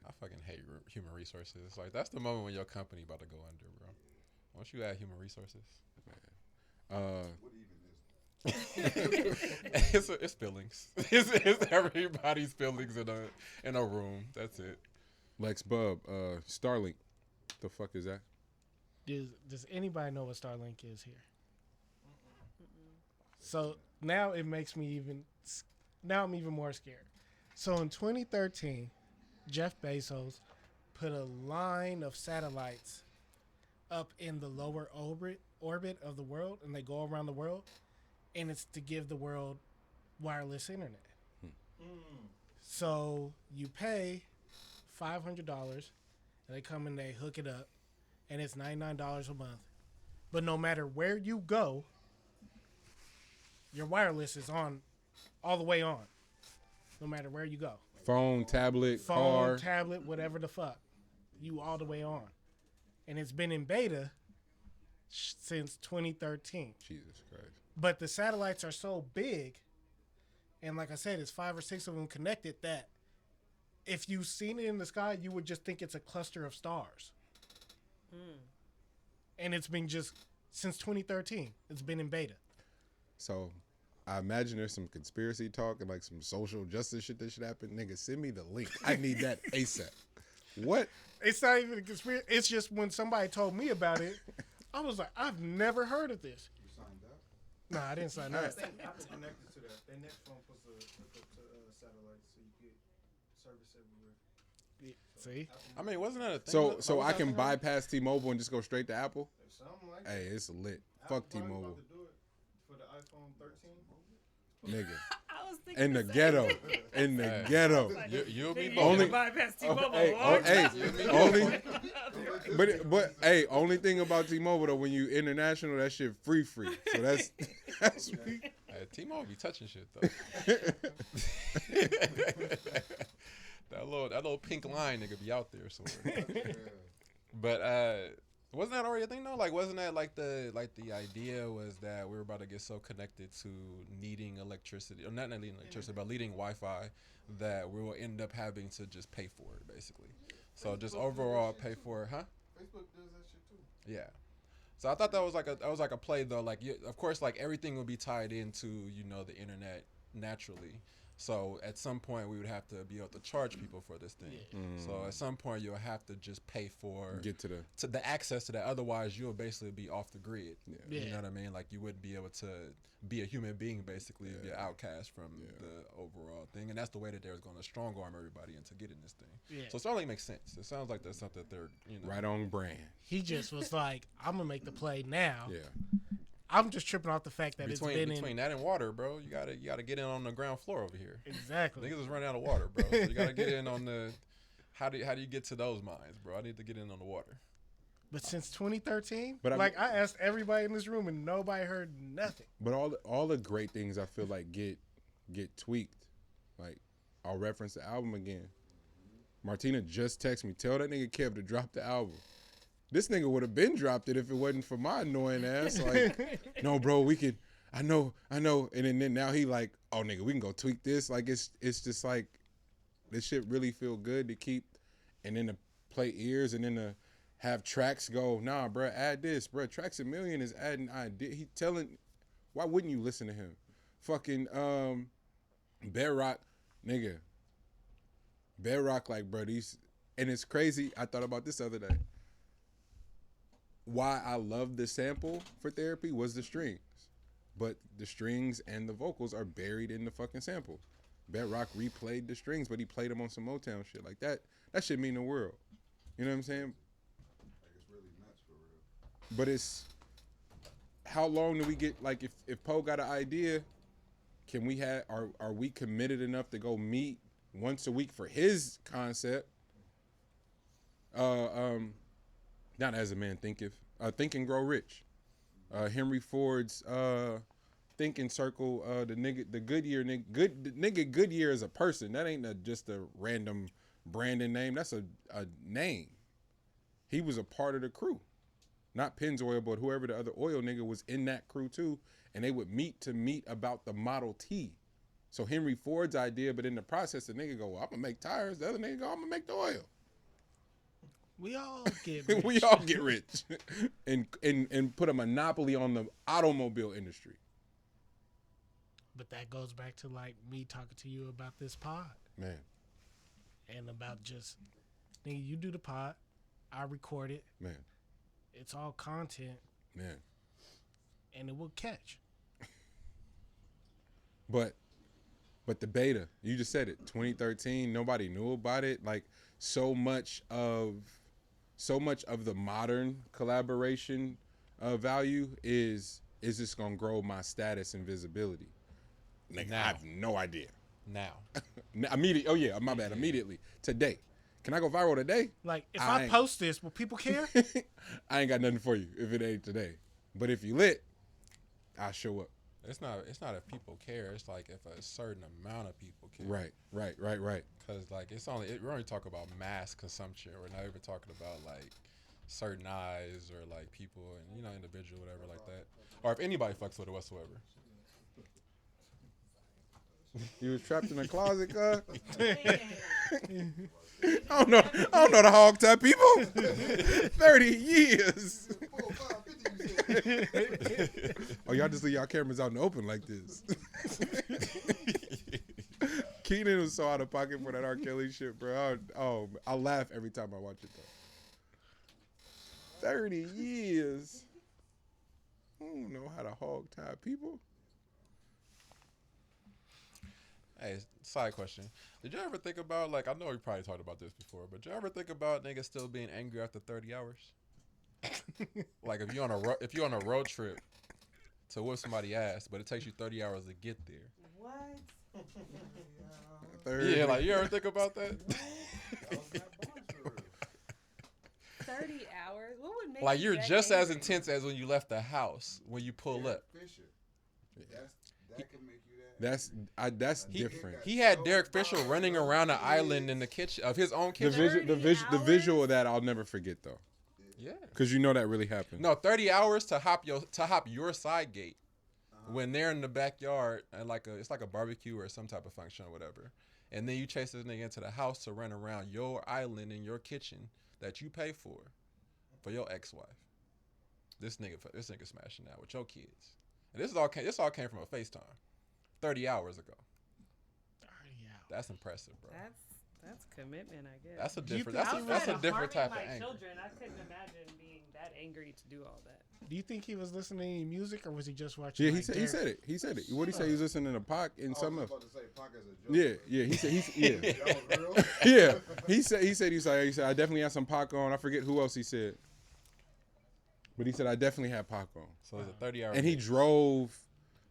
S2: I fucking hate human resources. Like, that's the moment when your company about to go under, bro. Once you add human resources,
S5: What even is
S2: it's feelings. It's everybody's feelings in a room. That's it.
S4: Lex Bub, Starlink. The fuck is that?
S1: Does anybody know what Starlink is here? So now it makes me now I'm even more scared. So in 2013, Jeff Bezos put a line of satellites up in the lower orbit of the world, and they go around the world, and it's to give the world wireless internet. So you pay $500, and they come and they hook it up, and it's $99 a month. But no matter where you go, your wireless is on, all the way on. No matter where you go.
S4: Phone, tablet, car.
S1: Tablet, whatever the fuck. You all the way on. And it's been in beta since 2013.
S4: Jesus Christ.
S1: But the satellites are so big, and like I said, it's 5 or 6 of them connected, that if you've seen it in the sky, you would just think it's a cluster of stars. And it's been just since 2013. It's been in beta.
S4: So I imagine there's some conspiracy talk and like some social justice shit that should happen. Nigga, send me the link. I need that ASAP. What?
S1: It's not even a conspiracy. It's just when somebody told me about it, I was like, I've never heard of this.
S5: You signed up?
S1: Nah, I didn't sign up.
S7: Apple connected to that. Their next phone supposed to hook up to satellites so you get service everywhere.
S1: See?
S2: I mean, wasn't that a thing?
S4: So I can bypass T-Mobile and just go straight to Apple?
S7: Something like
S4: Hey,
S7: that.
S4: it's lit.
S7: Apple
S4: Fuck
S7: probably
S4: T-Mobile.
S7: about to do it for the iPhone 13.
S4: Nigga.
S3: I was thinking
S4: In the
S3: same
S4: ghetto.
S3: thing.
S4: In the
S2: Hey.
S4: ghetto.
S2: You'll be
S3: Nigga,
S2: both.
S4: Only-
S3: you bypass T-Mobile.
S4: But hey, only thing about T-Mobile though, when you international, that shit free. So that's
S2: Hey, T-Mobile be touching shit though. that little pink line nigga be out there somewhere. But wasn't that already a thing though? Like, wasn't that like the idea was that we were about to get so connected to needing electricity, or not needing electricity, but needing Wi-Fi, that we will end up having to just pay for it basically. So just overall pay for it, huh?
S7: Facebook does that shit too.
S2: Yeah. So I thought that was like a play though. Like, of course, like everything will be tied into the internet naturally. So at some point we would have to be able to charge people for this thing. So at some point you'll have to just pay for
S4: Get to
S2: the access to that. Otherwise you'll basically be off the grid.
S1: Yeah.
S2: You know what I mean? Like you wouldn't be able to be a human being basically, be an outcast from the overall thing. And that's the way that they're going to strong arm everybody into getting this thing.
S1: Yeah.
S2: So Starlink makes sense. It sounds like that's something that they're, you know.
S4: right on brand.
S1: He just was like, I'm gonna make the play now.
S4: Yeah.
S1: I'm just tripping off the fact that
S2: Between
S1: it's been
S2: between that and water, bro, you gotta get in on the ground floor over here.
S1: exactly.
S2: Niggas is running out of water, bro. So you gotta get in on the. How do you get to those mines, bro? I need to get in on the water.
S1: But since 2013,
S4: But
S1: I asked everybody in this room and nobody heard nothing.
S4: But all the great things I feel like get tweaked. Like I'll reference the album again. Martina just texted me, tell that nigga Kev to drop the album. This nigga would have been dropped it if it wasn't for my annoying ass. Like, no, bro, we can. I know. And then now he like, oh nigga, we can go tweak this. Like it's just like, this shit really feel good to keep, and then to play ears, and then to have tracks go, nah, bro, add this, bro. Tracks a Million is adding idea. He telling, why wouldn't you listen to him? Fucking Bedrock, nigga. Bedrock, like, bro, these, and it's crazy. I thought about this the other day. Why I love the sample for Therapy was the strings, but the strings and the vocals are buried in the fucking sample. Bedrock replayed the strings, but he played them on some Motown shit like that. That shit mean the world. You know what I'm saying?
S5: Like it's really nuts for real.
S4: But it's, how long do we get, like, if Poe got an idea, can we have, are we committed enough to go meet once a week for his concept? Not As a Man Thinketh, Think and Grow Rich. Henry Ford's Thinking Circle, the Goodyear nigga, Goodyear is a person. That ain't just a random branding name. That's a name. He was a part of the crew. Not Pennzoil, but whoever the other oil nigga was in that crew too. And they would meet about the Model T. So Henry Ford's idea, but in the process, the nigga go, well, I'm gonna make tires. The other nigga go, I'm gonna make the oil.
S1: We all get rich.
S4: We all get rich and put a monopoly on the automobile industry.
S1: But that goes back to like me talking to you about this pod.
S4: Man.
S1: And about just, nigga, you do the pod, I record it.
S4: Man.
S1: It's all content.
S4: Man.
S1: And it will catch.
S4: But the beta, you just said it, 2013, nobody knew about it. Like so much of the modern collaboration value is just gonna grow my status and visibility. Nigga, I have no idea.
S2: Now.
S4: Immediately. Oh yeah, my bad. Immediately. Today. Can I go viral today?
S1: Like if I post this, will people care?
S4: I ain't got nothing for you if it ain't today. But if you lit, I'll show up.
S2: It's not if people care. It's like if a certain amount of people care.
S4: Right.
S2: Because like we're only talking about mass consumption. We're not even talking about like certain eyes or like people and individual whatever like that. Or if anybody fucks with it whatsoever.
S4: You was trapped in a closet, cuz. I don't know the hog tie people. 30 years. Oh, y'all just leave y'all cameras out in the open like this. Keenan was so out of pocket for that R. Kelly shit, bro. I laugh every time I watch it, though. 30 years. I don't know how to hog tie people.
S2: Hey, side question. Did you ever think about, like, I know we probably talked about this before, but did you ever think about niggas still being angry after 30 hours? Like, if you're on a road trip to whoop somebody's ass, but it takes you 30 hours to get there.
S3: What?
S4: 30.
S2: Yeah, like, you ever think about that?
S3: 30 hours? What would make
S2: Like,
S3: you
S2: you're
S3: that
S2: just as
S3: angry?
S2: intense as when you left the house, when you pull up.
S5: Fisher. That can make you that.
S4: That's different.
S2: He had Derek Fisher running around the island in the kitchen of his own
S4: The
S2: kitchen.
S4: the visual of that I'll never forget though,
S2: Yeah.
S4: because you know that really happened.
S2: No, 30 hours to hop your side gate when they're in the backyard and it's like a barbecue or some type of function or whatever. And then you chase this nigga into the house to run around your island in your kitchen that you pay for your ex-wife. This nigga smashing out with your kids. And this all came from a FaceTime 30 hours ago. That's impressive, bro.
S3: That's commitment, I guess.
S2: That's a
S1: Do you
S2: different.
S1: think-
S2: That's a
S3: Outside of
S2: different
S3: harming
S2: type of
S3: my
S2: anger.
S3: children, I couldn't imagine being that angry to do all that.
S1: Do you think he was listening to any music, or was he just watching?
S4: Yeah,
S1: like,
S4: he said
S1: Derek?
S4: it. He said it. What he say? He was listening to Pac and something else.
S7: about to say Pac as a joke.
S4: Yeah. He said yeah.
S7: That was real.
S4: Yeah. He said I definitely had some Pac on. I forget who else he said. But he said I definitely had Pac on.
S2: So it's a 30-hour.
S4: And he drove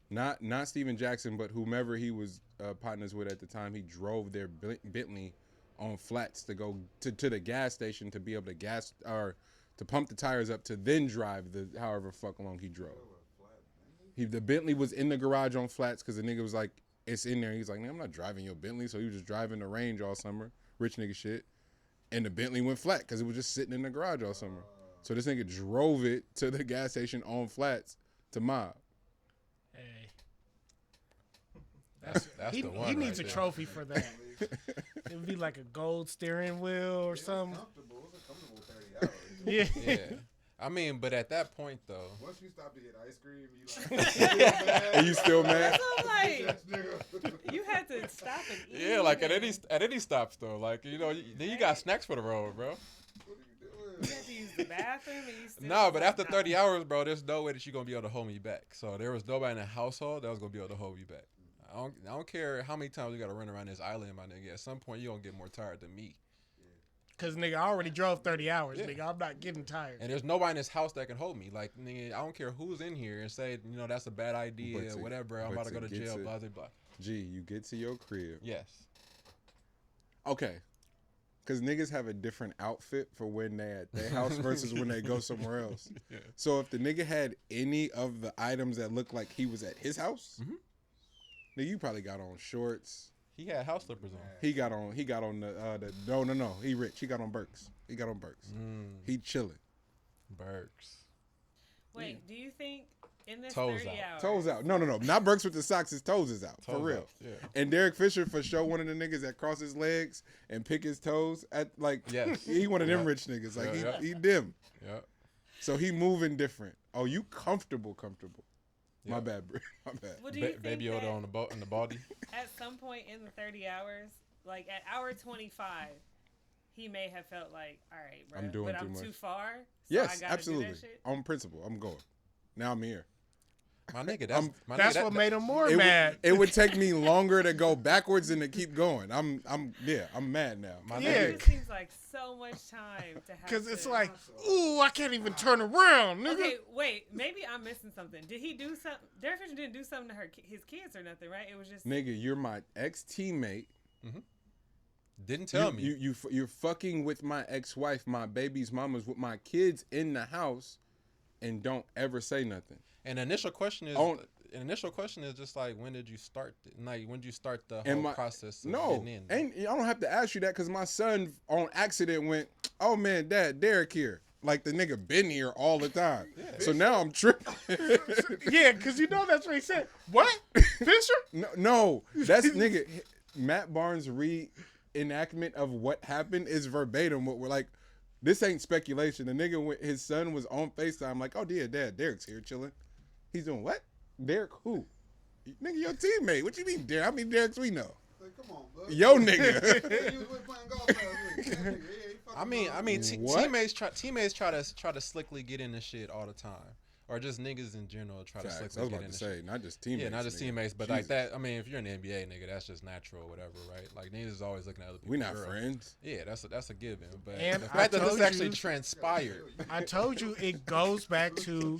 S4: not Steven Jackson, but whomever he was partners with at the time, he drove their Bentley on flats to go to the gas station to be able to gas or to pump the tires up to then drive the however fuck long he drove. The Bentley was in the garage on flats because the nigga was like, it's in there. He's like, man, I'm not driving your Bentley. So he was just driving the Range all summer, rich nigga shit. And the Bentley went flat because it was just sitting in the garage all summer. So this nigga drove it to the gas station on flats to mob.
S1: Hey,
S2: That's
S1: he,
S2: the one.
S1: he needs
S2: right
S1: a
S2: there.
S1: trophy for that. It would be like a gold steering wheel or something.
S7: Comfortable. It's a comfortable 30 hours.
S1: Yeah.
S2: Yeah. I mean, but at that point though,
S7: Once you stop to get ice cream, you like,
S4: And you still mad?
S3: So I'm like,
S7: yes, nigga.
S3: you had to stop and eat.
S2: yeah, like at
S3: and
S2: any stop store, like then you got snacks for the road, bro.
S7: What are you
S3: you
S7: doing?
S3: had to use the bathroom and you still.
S2: No, but after
S3: Nah.
S2: 30 hours, bro, there's no way that you're gonna be able to hold me back. So there was nobody in the household that was gonna be able to hold me back. I don't care how many times you gotta run around this island, my nigga. At some point, you're gonna get more tired than me.
S1: Because, nigga, I already drove 30 hours,
S2: Yeah.
S1: nigga. I'm not getting tired.
S2: And there's nobody in this house that can hold me. Like, nigga, I don't care who's in here and say, that's a bad idea,
S4: But to-
S2: whatever. I'm
S4: but
S2: about to
S4: to
S2: go to
S4: get
S2: jail,
S4: to-
S2: blah, blah, blah.
S4: Gee, you get to your crib.
S2: Yes.
S4: Okay. Because niggas have a different outfit for when they at their house versus when they go somewhere else.
S2: Yeah.
S4: So if the nigga had any of the items that looked like he was at his house,
S2: Mhm.
S4: nigga, you probably got on shorts.
S2: He had house slippers on.
S4: He got on the no. He rich. He got on Birks. He chilling.
S2: Burks.
S3: Wait, do you think in this
S2: Toes
S3: 30
S2: out.
S3: hours?
S4: Toes out. No. Not Birks with the socks. His toes is out. For
S2: Toes
S4: real.
S2: out, yeah.
S4: And Derek Fisher for sure one of the niggas that cross his legs and pick his toes at like
S2: Yes.
S4: he one of them
S2: Yeah.
S4: rich niggas. Like
S2: Yeah.
S4: he dim.
S2: Yeah.
S4: So he moving different. Oh, you comfortable. My
S2: Yeah.
S4: bad, bro. My bad.
S3: Well, do you think
S2: Baby
S3: that
S2: Yoda on the boat in the baldy.
S3: at some point in the 30 hours, like at hour 25, he may have felt like, all right, bro,
S4: I'm doing
S3: but
S4: too
S3: I'm
S4: much.
S3: too far. So
S4: Yes,
S3: I gotta
S4: absolutely.
S3: Do that shit?
S4: On principle. I'm going. Now I'm here.
S2: My nigga,
S1: That's what made him more
S4: It
S1: mad.
S4: would take me longer to go backwards than to keep going. I'm mad now.
S2: My
S1: Yeah.
S3: It
S2: nigga.
S3: just seems like so much time to have.
S1: Because it's
S3: to-
S1: like, ooh, I can't even turn around, nigga.
S3: Okay, wait. Maybe I'm missing something. Did he do something? Derek Fisher didn't do something to his kids or nothing, right? It was just.
S4: Nigga, you're my ex-teammate.
S2: Didn't tell me.
S4: You're fucking with my ex-wife, my baby's mama's with my kids in the house, and don't ever say nothing.
S2: And the initial question is just like, when did you start? Like, when did you start the whole process of
S4: No,
S2: getting in?
S4: and I don't have to ask you that because my son on accident went, oh man, Dad, Derek here. Like the nigga been here all the time. So now I'm tripping.
S1: Yeah, because you know that's what he said. What? Fisher?
S4: No, that's nigga. Matt Barnes' reenactment of what happened is verbatim. What we're like, this ain't speculation. The nigga, his son was on FaceTime like, oh dear, Dad, Derek's here chilling. He's doing what? Derek who? Nigga, your teammate. What you mean, Derek? How many Dereks we know?
S7: Like, come on, bud.
S4: Yo, nigga.
S7: Hey, you was with playing golf last week. That nigga, yeah, he fucking
S2: I mean,
S4: What?
S2: teammates try to slickly get in the shit all the time, or just niggas in general try to
S4: Facts. I was
S2: slickly get
S4: about
S2: in
S4: to
S2: the
S4: say,
S2: shit.
S4: not just teammates.
S2: Yeah, not just
S4: nigga.
S2: teammates, but like
S4: Jesus.
S2: that. I mean, if you're in the NBA, nigga, that's just natural, or whatever, right? Like niggas is always looking at other people.
S4: We not friends.
S2: Yeah, that's a given. But
S1: And
S2: the
S1: I
S2: fact that this
S1: told
S2: actually
S1: you-
S2: transpired,
S1: I told you it goes back to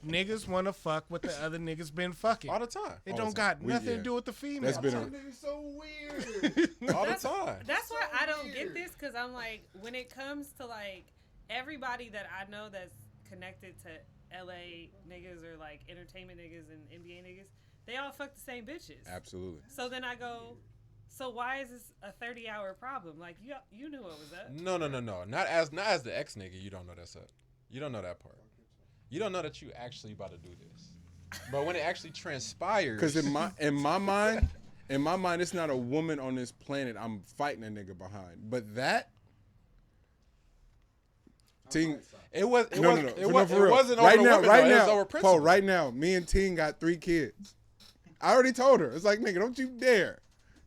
S1: niggas want to fuck what the other nniggas been fucking.
S2: all the time,
S1: It
S4: all
S1: don't
S4: the
S1: got
S4: time.
S1: nothing
S4: Yeah.
S1: to do with the female.
S4: That's been
S7: That
S4: a
S7: nigga's so weird.
S2: all the time.
S3: That's why
S7: so
S3: I don't get
S7: weird.
S3: this, because I'm like, when it comes to like everybody that I know that's connected to LA niggas or like entertainment niggas and NBA niggas, they all fuck the same bitches.
S4: Absolutely.
S3: So then I go, so why is this a 30-hour problem? Like you knew what was up.
S2: No. Not as the ex nigga. You don't know that's up. You don't know that part. You don't know that you actually about to do this. But when it actually transpires,
S4: Because in my mind, it's not a woman on this planet I'm fighting a nigga behind. But that Ting,
S2: it was
S4: no.
S2: it
S4: For
S2: wasn't
S4: real.
S2: over
S4: right
S2: the
S4: now,
S2: women,
S4: right
S2: though. It was
S4: now,
S2: over
S4: Paul,
S2: principle.
S4: right now, me and Ting got 3 kids. I already told her. It's like, nigga, don't you dare.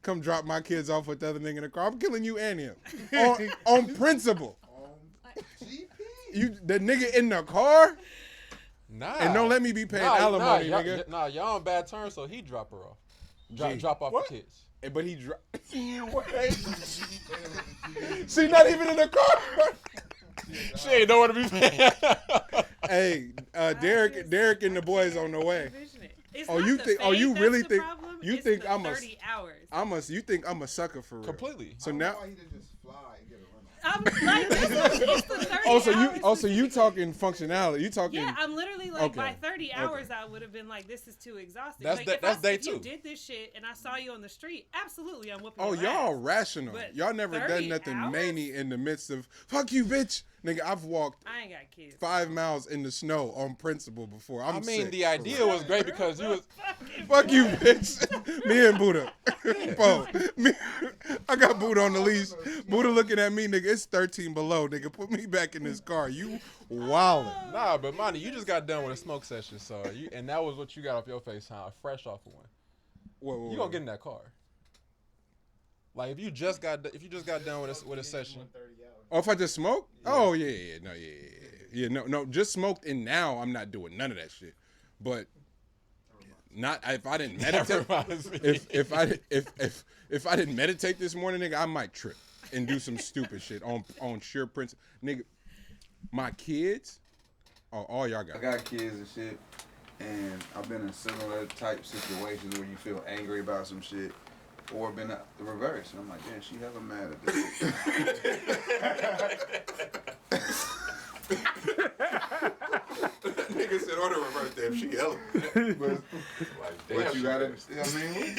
S4: come drop my kids off with the other nigga in the car. I'm killing you and him on principle. You the nigga in the car.
S2: Nah.
S4: And don't let me be paying alimony, nigga.
S2: Nah, y'all on bad terms, so he drop her off. Drop off
S4: what?
S2: the kids.
S4: But he she not even in the car.
S2: She ain't nowhere to be paying.
S4: Hey, Derek and the boys on the way.
S3: It's
S4: Oh,
S3: not
S4: you
S3: the
S4: think? Oh,
S3: fade
S4: you
S3: that's
S4: really
S3: the
S4: think?
S3: problem,
S4: You
S3: it's
S4: think
S3: the
S4: I'm a?
S3: 30 hours.
S4: You think I'm a sucker for real?
S2: Completely.
S4: So now.
S7: Why he didn't just fly and get a rental?
S3: I'm like, it's the 30
S4: Also,
S3: hours.
S4: you talking functionality? You talking?
S3: Yeah, I'm literally like,
S4: Okay.
S3: by 30
S4: Okay.
S3: hours, I would have been like, this is too exhausting.
S2: That's
S3: like,
S2: that-
S3: if
S2: that's day
S3: if you
S2: two.
S3: did this shit and I saw you on the street, absolutely, I'm whooping
S4: Oh,
S3: your
S4: y'all
S3: ass.
S4: rational.
S3: But
S4: Y'all never
S3: 30
S4: done nothing
S3: hours?
S4: manny in the midst of fuck you, bitch. Nigga, I've walked
S3: I ain't got kids.
S4: 5 miles in the snow on principle before.
S2: I mean,
S4: sick,
S2: the
S4: for
S2: idea
S4: real.
S2: was great because you was.
S4: Fuck you, bitch. Me and Buddha. I got Buddha on the leash. Buddha looking at me, nigga. It's 13 below, nigga. Put me back in this car. You wildin'.
S2: Nah, but Monty, you just got done with a smoke session, so and that was what you got off your face, huh? Fresh off of one. You gonna get in that car. Like if you just got done with a session.
S4: Oh, if I just smoke? Yeah. Oh yeah. No. Just smoked, and now I'm not doing none of that shit. But not if I didn't meditate. if I didn't meditate this morning, nigga, I might trip and do some stupid shit on sheer principle, nigga. My kids, all y'all got.
S5: I got kids and shit, and I've been in similar type situations where you feel angry about some shit, or been the reverse. And I'm like, damn, she hella mad at this.
S4: Nigga said on the reverse, damn, she hella.
S5: But you gotta, I mean,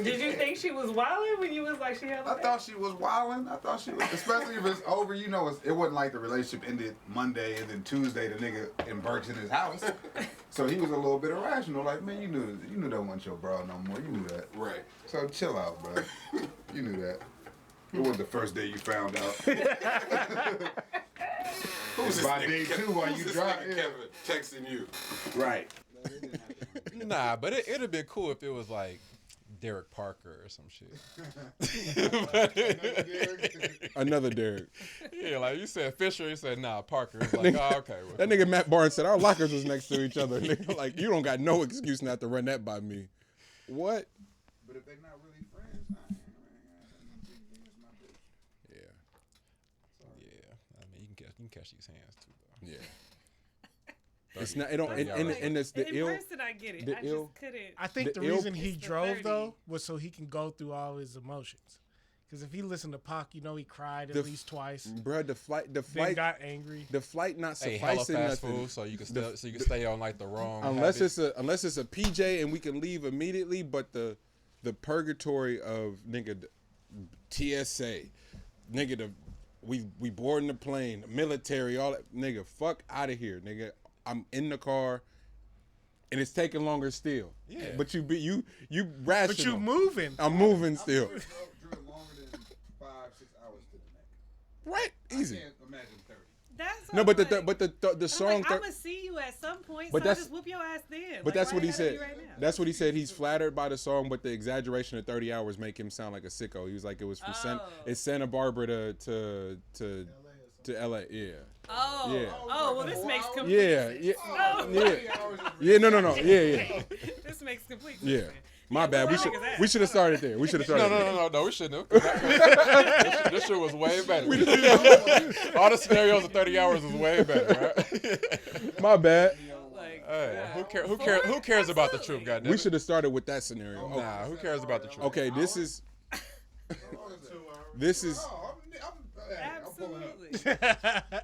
S3: Did you think she was wilding when you was like, she had
S5: I thought she was wilding. I thought she was, especially if it's over. You know, it wasn't like the relationship ended Monday and then Tuesday the nigga embarks in his house. So he was a little bit irrational. Like, man, you knew that wasn't your bro no more. You knew that.
S4: Right.
S5: So chill out, bro. You knew that. It wasn't the first day you found out.
S4: Who's
S5: By day two while you driving.
S4: Kevin texting you.
S5: Right.
S2: Nah, but it'd have been cool if it was like Derek Parker or some shit.
S4: Another Derek.
S2: Yeah, like you said Fisher, you said nah Parker. It's like, oh, okay. Well,
S4: That nigga Matt Barnes said our lockers was next to each other. Nigga, like you don't got no excuse not to run that by me. What?
S5: But if they're not really friends, I ain't my bitch.
S2: Yeah. I mean, you can catch these hands too, though.
S4: Yeah. It's not. It don't. And it's the
S3: in
S4: ill.
S3: person, I get it.
S4: the
S3: I
S4: ill-
S3: just couldn't.
S1: I think
S4: The
S1: the
S4: ill-
S1: reason he
S3: It's the
S1: drove
S3: 30.
S1: though was so he can go through all his emotions. Because if he listened to Pac, you know he cried at least twice.
S4: Bruh, the
S1: Then
S4: flight,
S1: got angry.
S4: the flight not
S2: Hey, hella
S4: sufficing
S2: fast
S4: nothing.
S2: food, so you can stay on like the wrong.
S4: Unless
S2: habit.
S4: it's a PJ and we can leave immediately, but the purgatory of nigga TSA, nigga we boarding the plane, military, all that, nigga, fuck out of here, nigga. I'm in the car, and it's taking longer still.
S2: Yeah.
S4: But you rational.
S1: But you moving.
S4: I'm moving still.
S5: Drew longer than 5-6 hours to the neck.
S4: Right, easy.
S5: I can't imagine 30.
S3: That's
S4: No, but
S3: like,
S4: the song.
S3: I'm gonna see you at some point,
S4: But
S3: so I'll
S4: that's-
S3: just whoop your ass then.
S4: But that's
S3: why
S4: what he
S3: I gotta
S4: said.
S3: be right now?
S4: That's what he said. He's flattered by the song, but the exaggeration of 30 hours make him sound like a sicko. He was like, it was from it's Santa Barbara to LA. Yeah.
S3: Oh,
S4: Yeah.
S3: well, this makes complete
S4: Yeah.
S3: sense.
S4: Yeah.
S3: Oh,
S4: Yeah. No. Yeah.
S3: this makes complete
S4: Yeah.
S3: sense.
S4: My bad. We should have started there. We should have started.
S2: No, we shouldn't have. This shit was way better. All the scenarios of 30 hours was way better, right?
S4: My bad.
S3: Like,
S2: Hey,
S3: yeah.
S2: who cares about the truth, goddamn?
S4: We should have started with that scenario.
S2: Nah, who cares about the truth?
S4: Okay, this is. This is.
S3: Absolutely.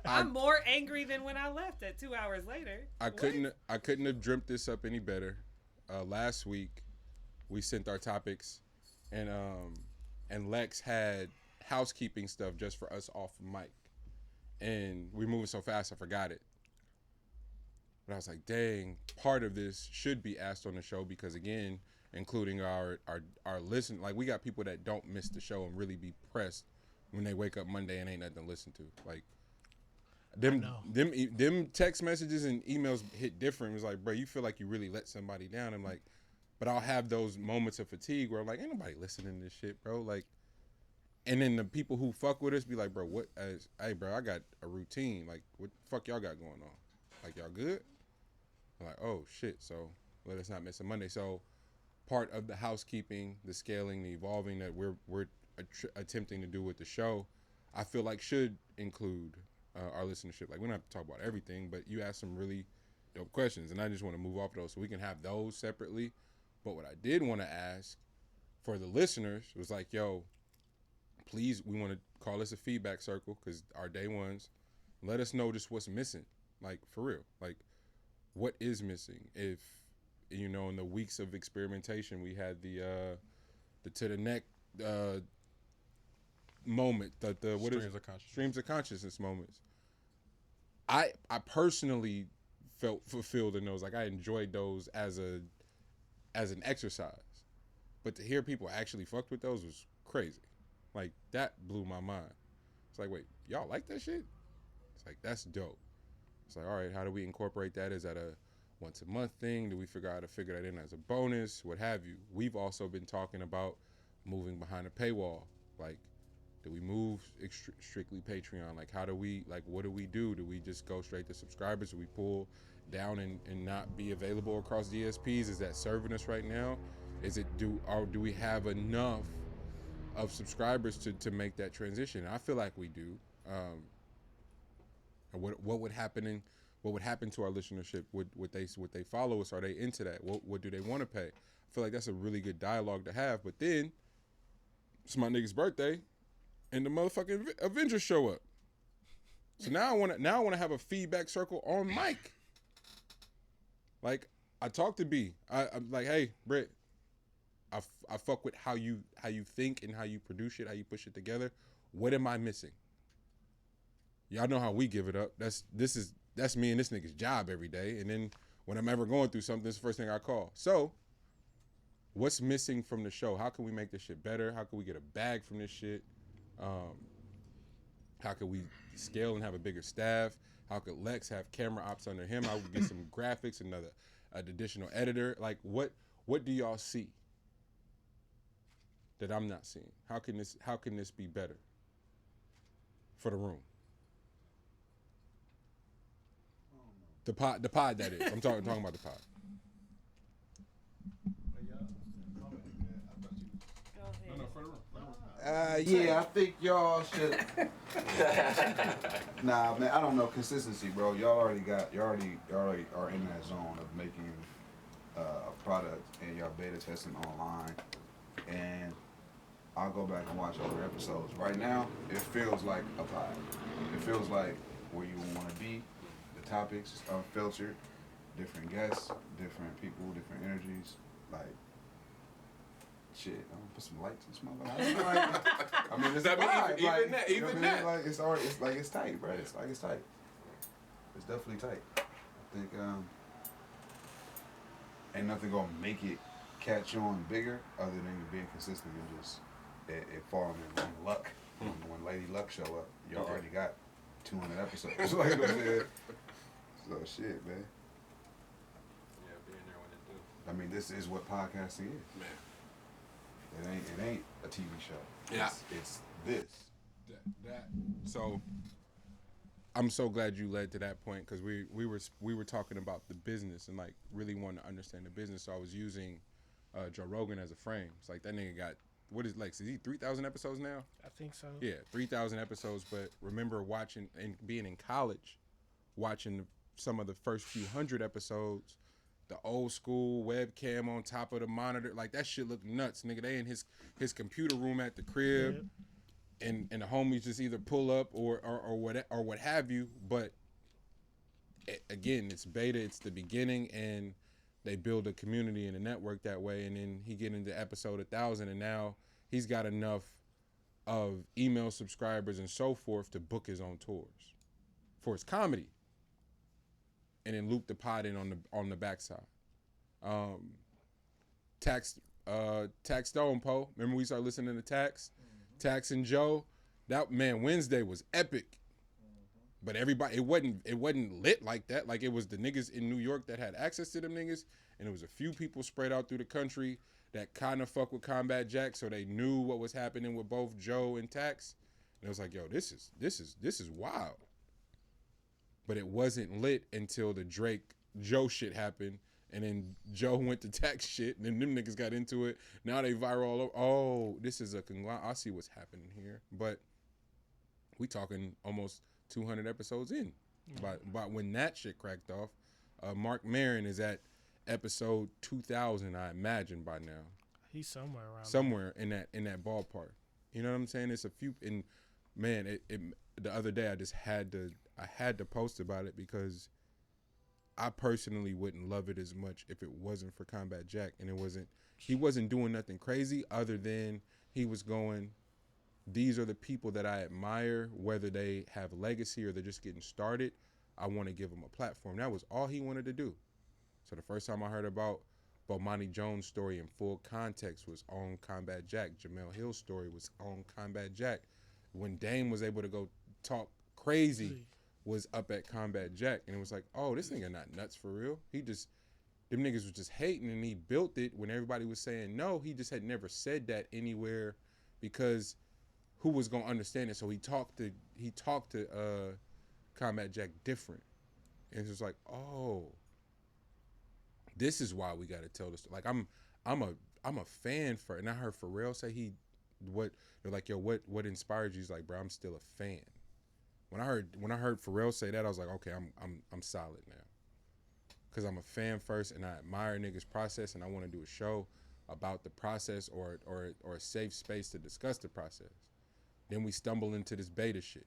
S3: I'm more angry than when I left at 2 hours later.
S4: I couldn't have dreamt this up any better. Last week, we sent our topics, and Lex had housekeeping stuff just for us off mic, and we moving so fast I forgot it. But I was like, dang, part of this should be asked on the show because again, including our listen, like we got people that don't miss the show and really be pressed when they wake up Monday and ain't nothing to listen to. Like them text messages and emails hit different. It was like, bro, you feel like you really let somebody down. I'm like, But I'll have those moments of fatigue where I'm like, ain't nobody listening to this shit, bro. Like, and then the people who fuck with us be like, bro, hey, bro, I got a routine. Like, what the fuck y'all got going on? Like, y'all good? I'm like, oh, shit. So let us not miss a Monday. So part of the housekeeping, the scaling, the evolving that we're attempting to do with the show, I feel like should include our listenership. Like, we don't have to talk about everything, but you asked some really dope questions, and I just want to move off those so we can have those separately. But what I did want to ask for the listeners was like, yo, please, we want to call this a feedback circle because our day ones, let us know just what's missing. Like, for real. Like, what is missing? If, you know, in the weeks of experimentation, we had the to the neck moment, the what is it? Streams of consciousness moments. I personally felt fulfilled in those. Like, I enjoyed those as an exercise. But to hear people actually fucked with those was crazy. Like, that blew my mind. It's like, wait, y'all like that shit? It's like, that's dope. It's like, all right, how do we incorporate that? Is that a once a month thing? Do we figure out how to figure that in as a bonus? What have you? We've also been talking about moving behind a paywall. Like, do we move strictly Patreon? Like, how do we, like, what do we do? Do we just go straight to subscribers? Do we pull down and not be available across DSPs? Is that serving us right now? Is it, do we have enough of subscribers to make that transition? I feel like we do. What would happen to our listenership? Would they follow us? Are they into that? What do they want to pay? I feel like that's a really good dialogue to have. But then it's my nigga's birthday, and the motherfucking Avengers show up. So now I want to have a feedback circle on mic. Like, I talked to B. I'm like, hey, Britt, I fuck with how you think and how you produce it, how you push it together. What am I missing? Y'all know how we give it up. That's me and this nigga's job every day. And then when I'm ever going through something, it's the first thing I call. So, what's missing from the show? How can we make this shit better? How can we get a bag from this shit? How can we scale and have a bigger staff? How could Lex have camera ops under him? How would get some graphics, an additional editor? Like, what do y'all see that I'm not seeing? How can this be better for the room? The pod that is. I'm talking about the pod.
S5: Yeah, I think y'all should. Nah, man, I don't know consistency, bro. Y'all already are in that zone of making a product and y'all beta testing online. And I'll go back and watch other episodes. Right now, it feels like a pod. It feels like where you want to be. The topics are filtered, different guests, different people, different energies. Like, shit, I'm gonna put some lights in this motherfucker. I mean, it's a vibe. Even that. Like, it's already, it's tight, bro. It's tight. It's definitely tight. I think ain't nothing gonna make it catch on bigger other than you being consistent and just it falling in luck. When Lady Luck show up, y'all already got 200 episodes. Like, so shit, man.
S6: Yeah, being there when it do.
S5: I mean, this is what podcasting is. Man. It ain't a TV show.
S4: Yeah.
S5: It's this.
S4: That. So I'm so glad you led to that point because we were talking about the business and like really wanting to understand the business. So I was using Joe Rogan as a frame. It's like that nigga got, what is Lex? Is he 3,000 episodes now?
S1: I think so.
S4: Yeah, 3,000 episodes. But remember watching and being in college, watching some of the first few hundred episodes, the old school webcam on top of the monitor, like that shit looked nuts, nigga. They in his computer room at the crib, and the homies just either pull up or what have you. But again, it's beta, it's the beginning, and they build a community and a network that way. And then he get into episode 1,000, and now he's got enough of email subscribers and so forth to book his own tours for his comedy. And then loop the pod in on the backside. Tax Stone Poe. Remember we started listening to Tax? Tax and Joe. That man, Wednesday was epic. But everybody, it wasn't lit like that. Like, it was the niggas in New York that had access to them niggas, and it was a few people spread out through the country that kind of fuck with Combat Jack, so they knew what was happening with both Joe and Tax. And it was like, yo, this is wild. But it wasn't lit until the Drake Joe shit happened, and then Joe went to Tax shit, and then them niggas got into it. Now they viral all over. Oh, this is a conglomerate. I see what's happening here. But we talking almost 200 episodes in. But when that shit cracked off, Mark Maron is at episode 2000, I imagine by now.
S1: He's somewhere around.
S4: Somewhere in that ballpark. You know what I'm saying? It's a few. And man, the other day I had to post about it because I personally wouldn't love it as much if it wasn't for Combat Jack, and he wasn't doing nothing crazy other than he was going, these are the people that I admire, whether they have legacy or they're just getting started. I want to give them a platform. That was all he wanted to do. So the first time I heard about Bomani Jones' story in full context was on Combat Jack. Jamel Hill's story was on Combat Jack. When Dame was able to go talk crazy was up at Combat Jack, and it was like, oh, this nigga not nuts for real. Them niggas was just hating, and he built it when everybody was saying no. He just had never said that anywhere because who was gonna understand it? So he talked to Combat Jack different, and it was like, oh, this is why we gotta tell this. Like I'm a fan for, and I heard Pharrell say they're like, yo, what inspired you? He's like, bro, I'm still a fan. When I heard Pharrell say that, I was like, okay, I'm solid now, because I'm a fan first, and I admire niggas' process, and I want to do a show about the process or a safe space to discuss the process. Then we stumble into this beta shit,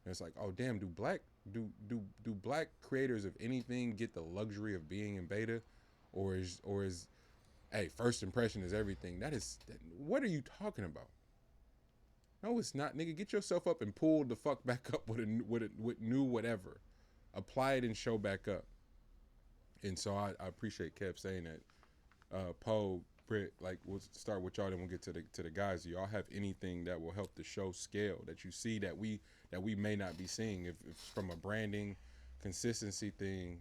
S4: and it's like, oh damn, do black creators of anything get the luxury of being in beta, or is hey, first impression is everything? What are you talking about? No, it's not, nigga. Get yourself up and pull the fuck back up with new whatever. Apply it and show back up. And so I appreciate Kev saying that. Poe, Britt, like, we'll start with y'all, then we'll get to the guys. Do y'all have anything that will help the show scale that you see that we may not be seeing? If it's from a branding, consistency thing.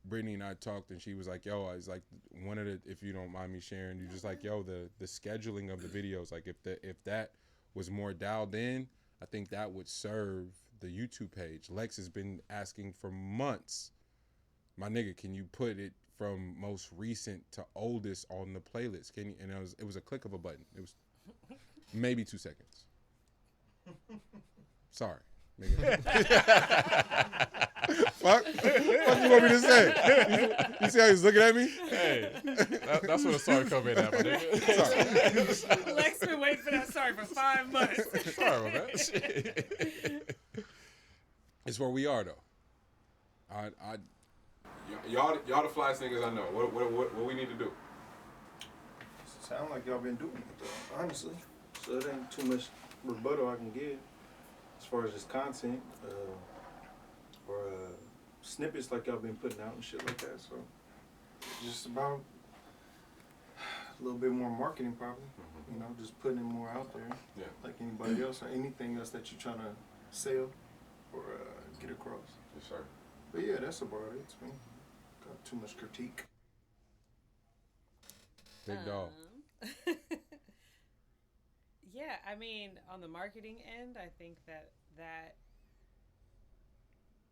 S4: Brittany and I talked, and she was like, yo, I was like, one of the, if you don't mind me sharing, you just like, yo, the scheduling of the videos, like if that was more dialed in, I think that would serve the YouTube page. Lex has been asking for months, my nigga, can you put it from most recent to oldest on the playlist? Can you? And it was a click of a button. It was maybe 2 seconds. Sorry, nigga. Fuck you want me to say? You see how he's looking at me?
S2: Hey, that's where the sorry come in at, my nigga.
S4: Sorry.
S3: Lex been waiting for that sorry for 5 months.
S2: Sorry, man. Shit.
S4: It's where we are, though.
S2: Y'all the flyest niggas I know. What we need to do?
S7: Sound like y'all been doing it though, honestly. So it ain't too much rebuttal I can give as far as just content. Or snippets like y'all been putting out and shit like that. So just about a little bit more marketing probably. You know, just putting it more out there.
S2: Yeah.
S7: Like anybody else or anything else that you're trying to sell or get across.
S2: Yes, sir.
S7: But yeah, that's about it. It's been got too much critique.
S4: Big dog.
S3: Yeah, I mean, on the marketing end, I think that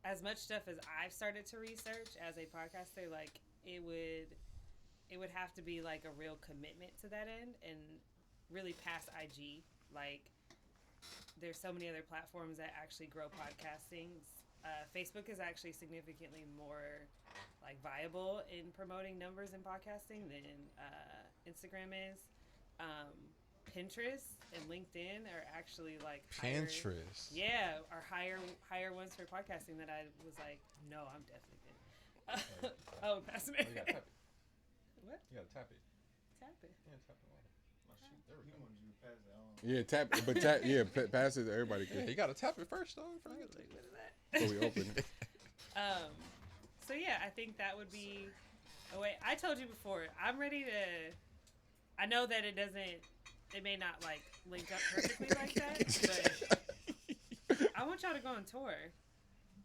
S3: as much stuff as I've started to research as a podcaster, like it would have to be like a real commitment to that end and really past IG. Like there's so many other platforms that actually grow podcasting. Facebook is actually significantly more like viable in promoting numbers in podcasting than Instagram is. Pinterest and LinkedIn are actually like higher,
S2: Pinterest.
S3: Yeah, are higher ones for podcasting that I was like, no, I'm definitely good. Oh, passing it.
S2: You gotta tap it.
S3: What?
S2: You gotta tap it.
S3: Tap it.
S2: Yeah, tap it.
S7: Oh, shoot, there we go. He wanted you to pass it on.
S4: Yeah, tap, but tap, yeah, pass it to everybody.
S2: Yeah, you gotta tap it first, though.
S3: What is that?
S4: Before we open.
S3: So yeah, I think that would be a way. I told you before, I'm ready to. I know that it may not like link up perfectly like that, but want y'all to go on tour.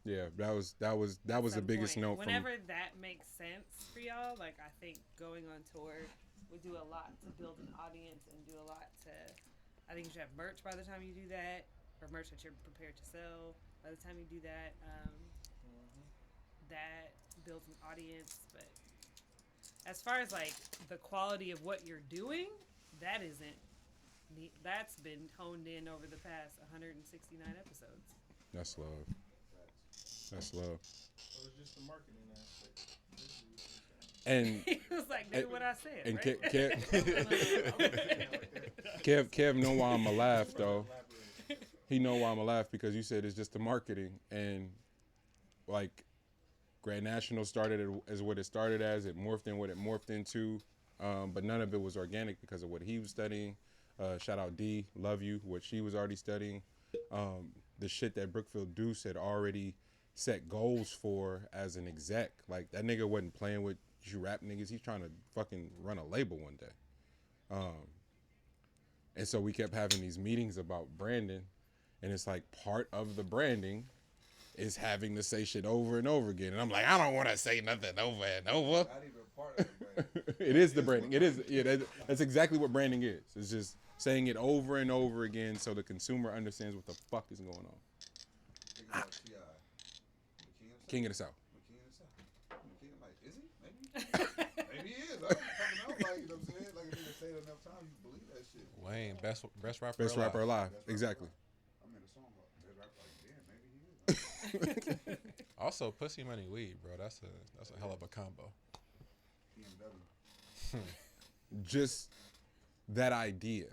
S4: Yeah, that was the biggest note.
S3: Whenever that makes sense for y'all, like I think going on tour would do a lot to build an audience and do a lot to. I think you should have merch by the time you do that, or merch that you're prepared to sell by the time you do that. That builds an audience, but as far as like the quality of what you're doing, that isn't. That's been honed in over the past 169 episodes.
S4: That's love. That's love.
S7: So it's just the marketing aspect.
S4: And
S3: He was like, "That's what I said."
S4: and
S3: right?
S4: Kev know why I'ma laugh though. He know why I'ma laugh because you said it's just the marketing, and like Grand National started as what it started as. It morphed in what it morphed into, but none of it was organic because of what he was studying. Shout out D, love you. What she was already studying, the shit that Brookfield Deuce had already set goals for as an exec. Like that nigga wasn't playing with you rap niggas. He's trying to fucking run a label one day. And so we kept having these meetings about branding, and it's like part of the branding is having to say shit over and over again. And I'm like, I don't want to say nothing over and over.
S5: Not even part of the brand.
S4: It is the branding. It is. Yeah, that's exactly what branding is. It's just saying it over and over again so the consumer understands what the fuck is going on.
S5: Think about T.I.
S4: King of the South.
S5: The King of the South. The King, like, is he? Maybe. Maybe he is. I was like, you know what I'm saying? Like, if you say it enough times, you believe that shit.
S2: Wayne, best rapper
S4: Best rapper alive. Exactly.
S5: I made a song about best rapper. Like, damn, maybe he is.
S2: Also, pussy money weed, bro. That's a hell of a combo.
S5: BMW.
S4: Just that idea,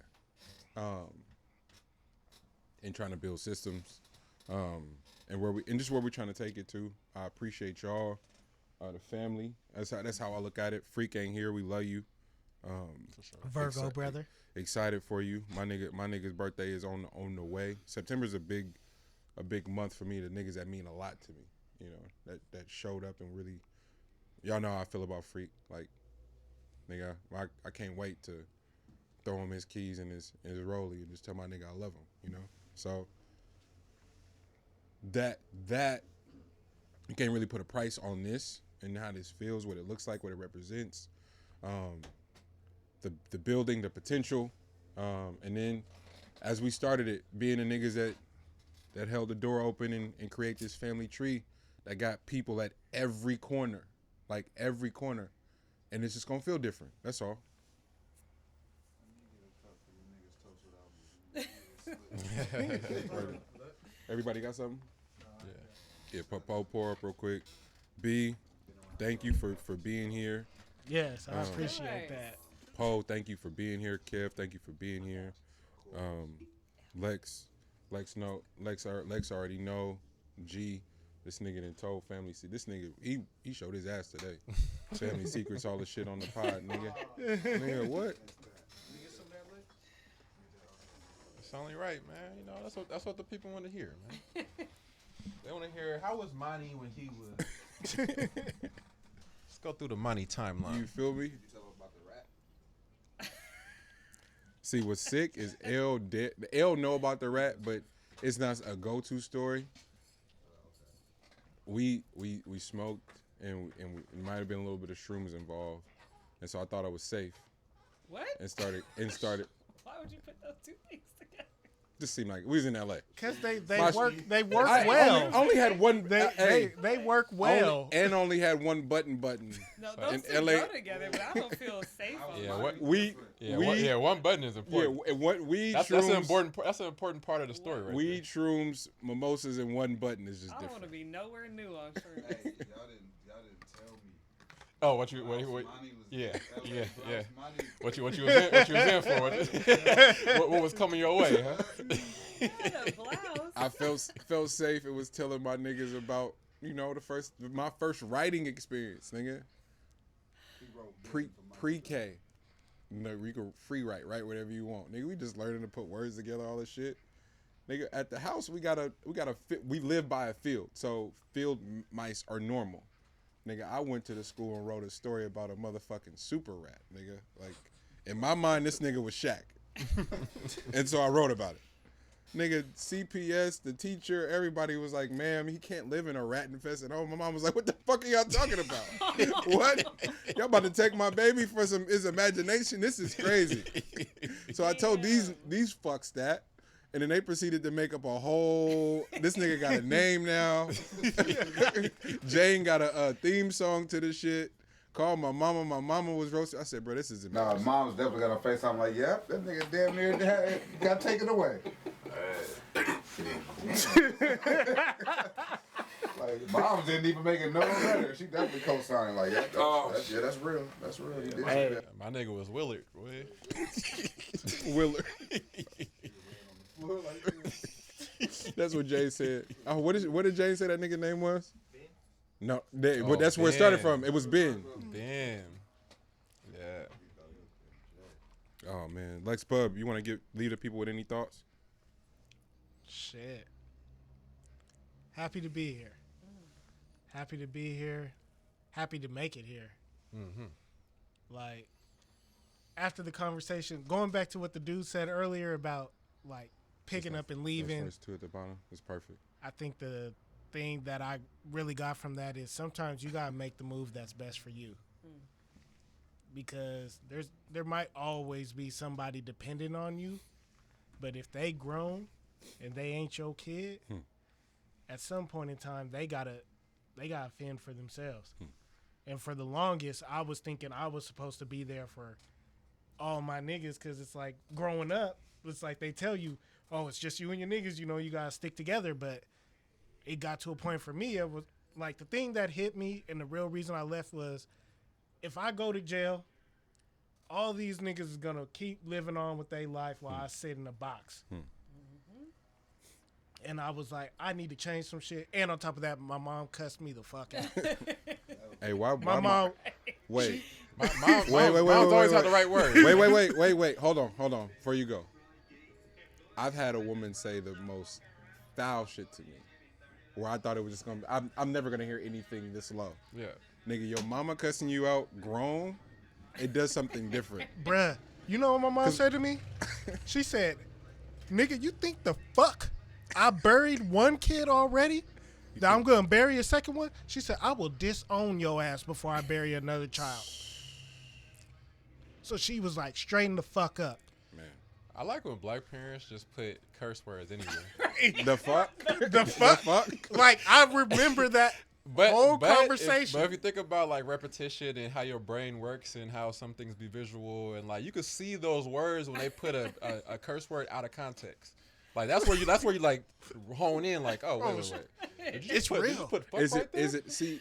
S4: and trying to build systems, and just where we're trying to take it to. I appreciate y'all, the family. That's how I look at it. Freak ain't here. We love you.
S2: For sure.
S1: Virgo brother.
S4: Excited for you. My nigga's birthday is on the way. September's a big month for me. The niggas that mean a lot to me. You know, that showed up and really, y'all know how I feel about Freak. Like, nigga, I can't wait to throw him his keys and his rollie and just tell my nigga I love him, you know? So that you can't really put a price on this and how this feels, what it looks like, what it represents, the building, the potential, and then as we started it, being the niggas that held the door open and create this family tree that got people at every corner, like every corner, and it's just gonna feel different. That's all. Everybody got something? Yeah. Pour up real quick. B, thank you for being here.
S1: Yes, I appreciate that.
S4: Poe, thank you for being here. Kev, thank you for being here. Lex already know. G, this nigga done told family. See, this nigga, he showed his ass today. Family secrets, all the shit on the pod, nigga. Nigga, what?
S2: It's only right, man. You know, that's what the people want to hear, man. They want to hear how was Monty when he was. Let's go through the Monty timeline.
S4: You feel me?
S5: Did you tell him about the rat?
S4: See, what's sick is L dead. L know about the rat, but it's not a go-to story. We smoked, and it might have been a little bit of shrooms involved, and so I thought I was safe.
S3: What?
S4: And started.
S3: Why would you put those two things together?
S4: Just seemed like we was in L.A.
S1: Cause they
S4: My-
S1: work
S4: I
S1: well.
S4: only had one.
S1: They work well.
S4: Only had one button.
S3: No, those
S4: In
S3: two
S4: LA
S3: go together, but I don't feel safe on
S2: Yeah,
S3: them.
S2: what?
S4: We
S2: one button is important.
S4: and what weed
S2: That's
S4: shrooms.
S2: That's an important part of the story, right?
S4: Weed shrooms, mimosas, and one button is just
S3: I don't want
S4: different.
S3: to be nowhere new on shrooms.
S5: Hey, y'all didn't tell me.
S2: Oh, what?
S5: Monty was
S2: Yeah.
S5: Monty-
S2: What you was in for? What was coming your way, huh?
S3: Not a blouse.
S4: I felt safe. It was telling my niggas about my first writing experience, nigga.
S5: He wrote
S4: Pre-K. You can free write whatever you want, nigga. We just learning to put words together, all this shit. Nigga, at the house we live by a field, so field mice are normal. Nigga, I went to the school and wrote a story about a motherfucking super rat, nigga. Like, in my mind, this nigga was Shaq. And so I wrote about it. Nigga, CPS, the teacher, everybody was like, ma'am, he can't live in a rat infested home. My mom was like, what the fuck are y'all talking about? What? Y'all about to take my baby for his imagination? This is crazy. So I told these fucks that. And then they proceeded to make up a whole, this nigga got a name now. Jane got a theme song to this shit. Called my mama. My mama was roasted. I said, bro, this is embarrassing.
S5: Nah, mom's definitely got a face. I'm like, yep, that nigga damn near got taken away. Like, moms didn't even make it no better. She definitely co-signed like, that's real. That's real. He did
S6: Hey.
S5: that.
S2: My nigga was Willard. Boy.
S4: Willard. That's what Jay said. Oh, what did Jay say that nigga name was? No, but that's where it started from. It was Ben.
S2: Ben. Yeah.
S4: Oh man, Lex Pub, you want to leave the people with any thoughts?
S1: Shit. Happy to be here. Happy to be here. Happy to make it here.
S2: Mm-hmm.
S1: Like, after the conversation, going back to what the dude said earlier about, like, picking up and leaving.
S4: Those first two at the bottom is perfect.
S1: I think the thing that I really got from that is sometimes you gotta make the move that's best for you, because there might always be somebody dependent on you, but if they grown and they ain't your kid, at some point in time they gotta fend for themselves. And for the longest, I was thinking I was supposed to be there for all my niggas, because it's like growing up, it's like they tell you, oh, it's just you and your niggas, you know, you gotta stick together. But it got to a point for me, it was like the thing that hit me, and the real reason I left was, if I go to jail, all these niggas is gonna keep living on with their life while I sit in a box. And I was like, I need to change some shit. And on top of that, my mom cussed me the fuck out.
S4: Hey, why
S1: My mom,
S4: wait.
S2: Mom's
S4: Wait,
S2: always had the right word.
S4: Wait. Hold on. Before you go. I've had a woman say the most foul shit to me, where I thought it was just gonna. I'm never gonna hear anything this low.
S2: Yeah.
S4: Nigga, your mama cussing you out, grown, it does something different.
S1: bruh, you know what my mom said to me? She said, nigga, you think the fuck I buried one kid already? That I'm gonna bury a second one? She said, I will disown your ass before I bury another child. So she was like, straighten the fuck up.
S4: Man.
S2: I like when black parents just put curse words anywhere.
S4: The fuck?
S1: The fuck? Like, I remember that whole conversation.
S2: But if you think about like repetition and how your brain works and how some things be visual, and like you could see those words when they put a curse word out of context. Like that's where you like hone in. Like, oh wait. Did you
S1: It's
S2: put,
S1: real.
S2: Did you put fuck
S4: Is
S2: right
S4: it?
S2: there?
S4: Is it? See,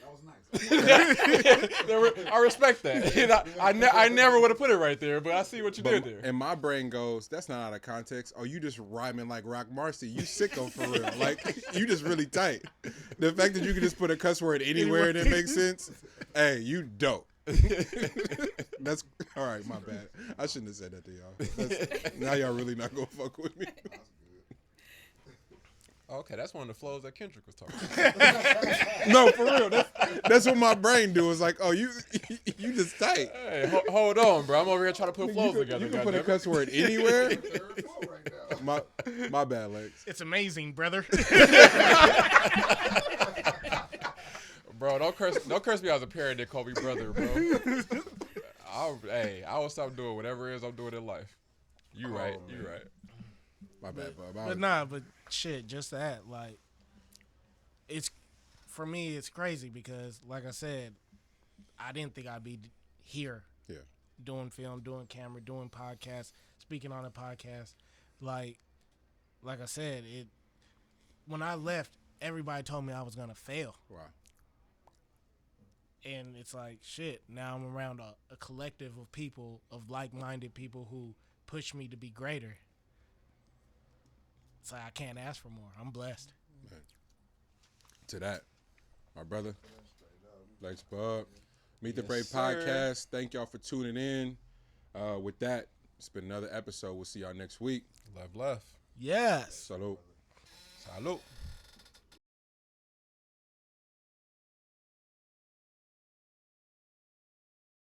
S2: I respect that. And I never would have put it right there, but I see what you did there.
S4: and my brain goes, that's not out of context. Oh, you just rhyming like Rock Marcy. You sicko for real. Like, you just really tight. The fact that you can just put a cuss word anywhere and it makes sense, hey, you dope. That's all right. My bad. I shouldn't have said that to y'all. Now y'all really not gonna fuck with me.
S2: Okay, that's one of the flows that Kendrick was talking about.
S4: No, for real. That's what my brain do. Is like, oh, you just tight.
S2: Hey, hold on, bro. I'm over here trying to put flows together.
S4: You can put a cuss word anywhere.
S5: Third floor right now.
S4: My bad, Lex.
S1: It's amazing, brother.
S2: Bro, don't curse me as a parent that call me brother, bro. I will stop doing whatever it is I'm doing in life. You right.
S4: My bad, bub.
S1: But nah, but shit, just that, like, it's, for me, it's crazy because, like I said, I didn't think I'd be here.
S4: Yeah.
S1: Doing film, doing camera, doing podcasts, speaking on a podcast. Like I said, when I left, everybody told me I was gonna fail.
S4: Wow.
S1: And it's like, shit, now I'm around a collective of people, of like-minded people who push me to be greater. It's like I can't ask for more. I'm blessed.
S4: Man. To that, my brother, Lex Bub, Meet the Brave Podcast. Thank y'all for tuning in. With that, it's been another episode. We'll see y'all next week.
S2: Love.
S1: Yes.
S4: Salute.
S2: Salute.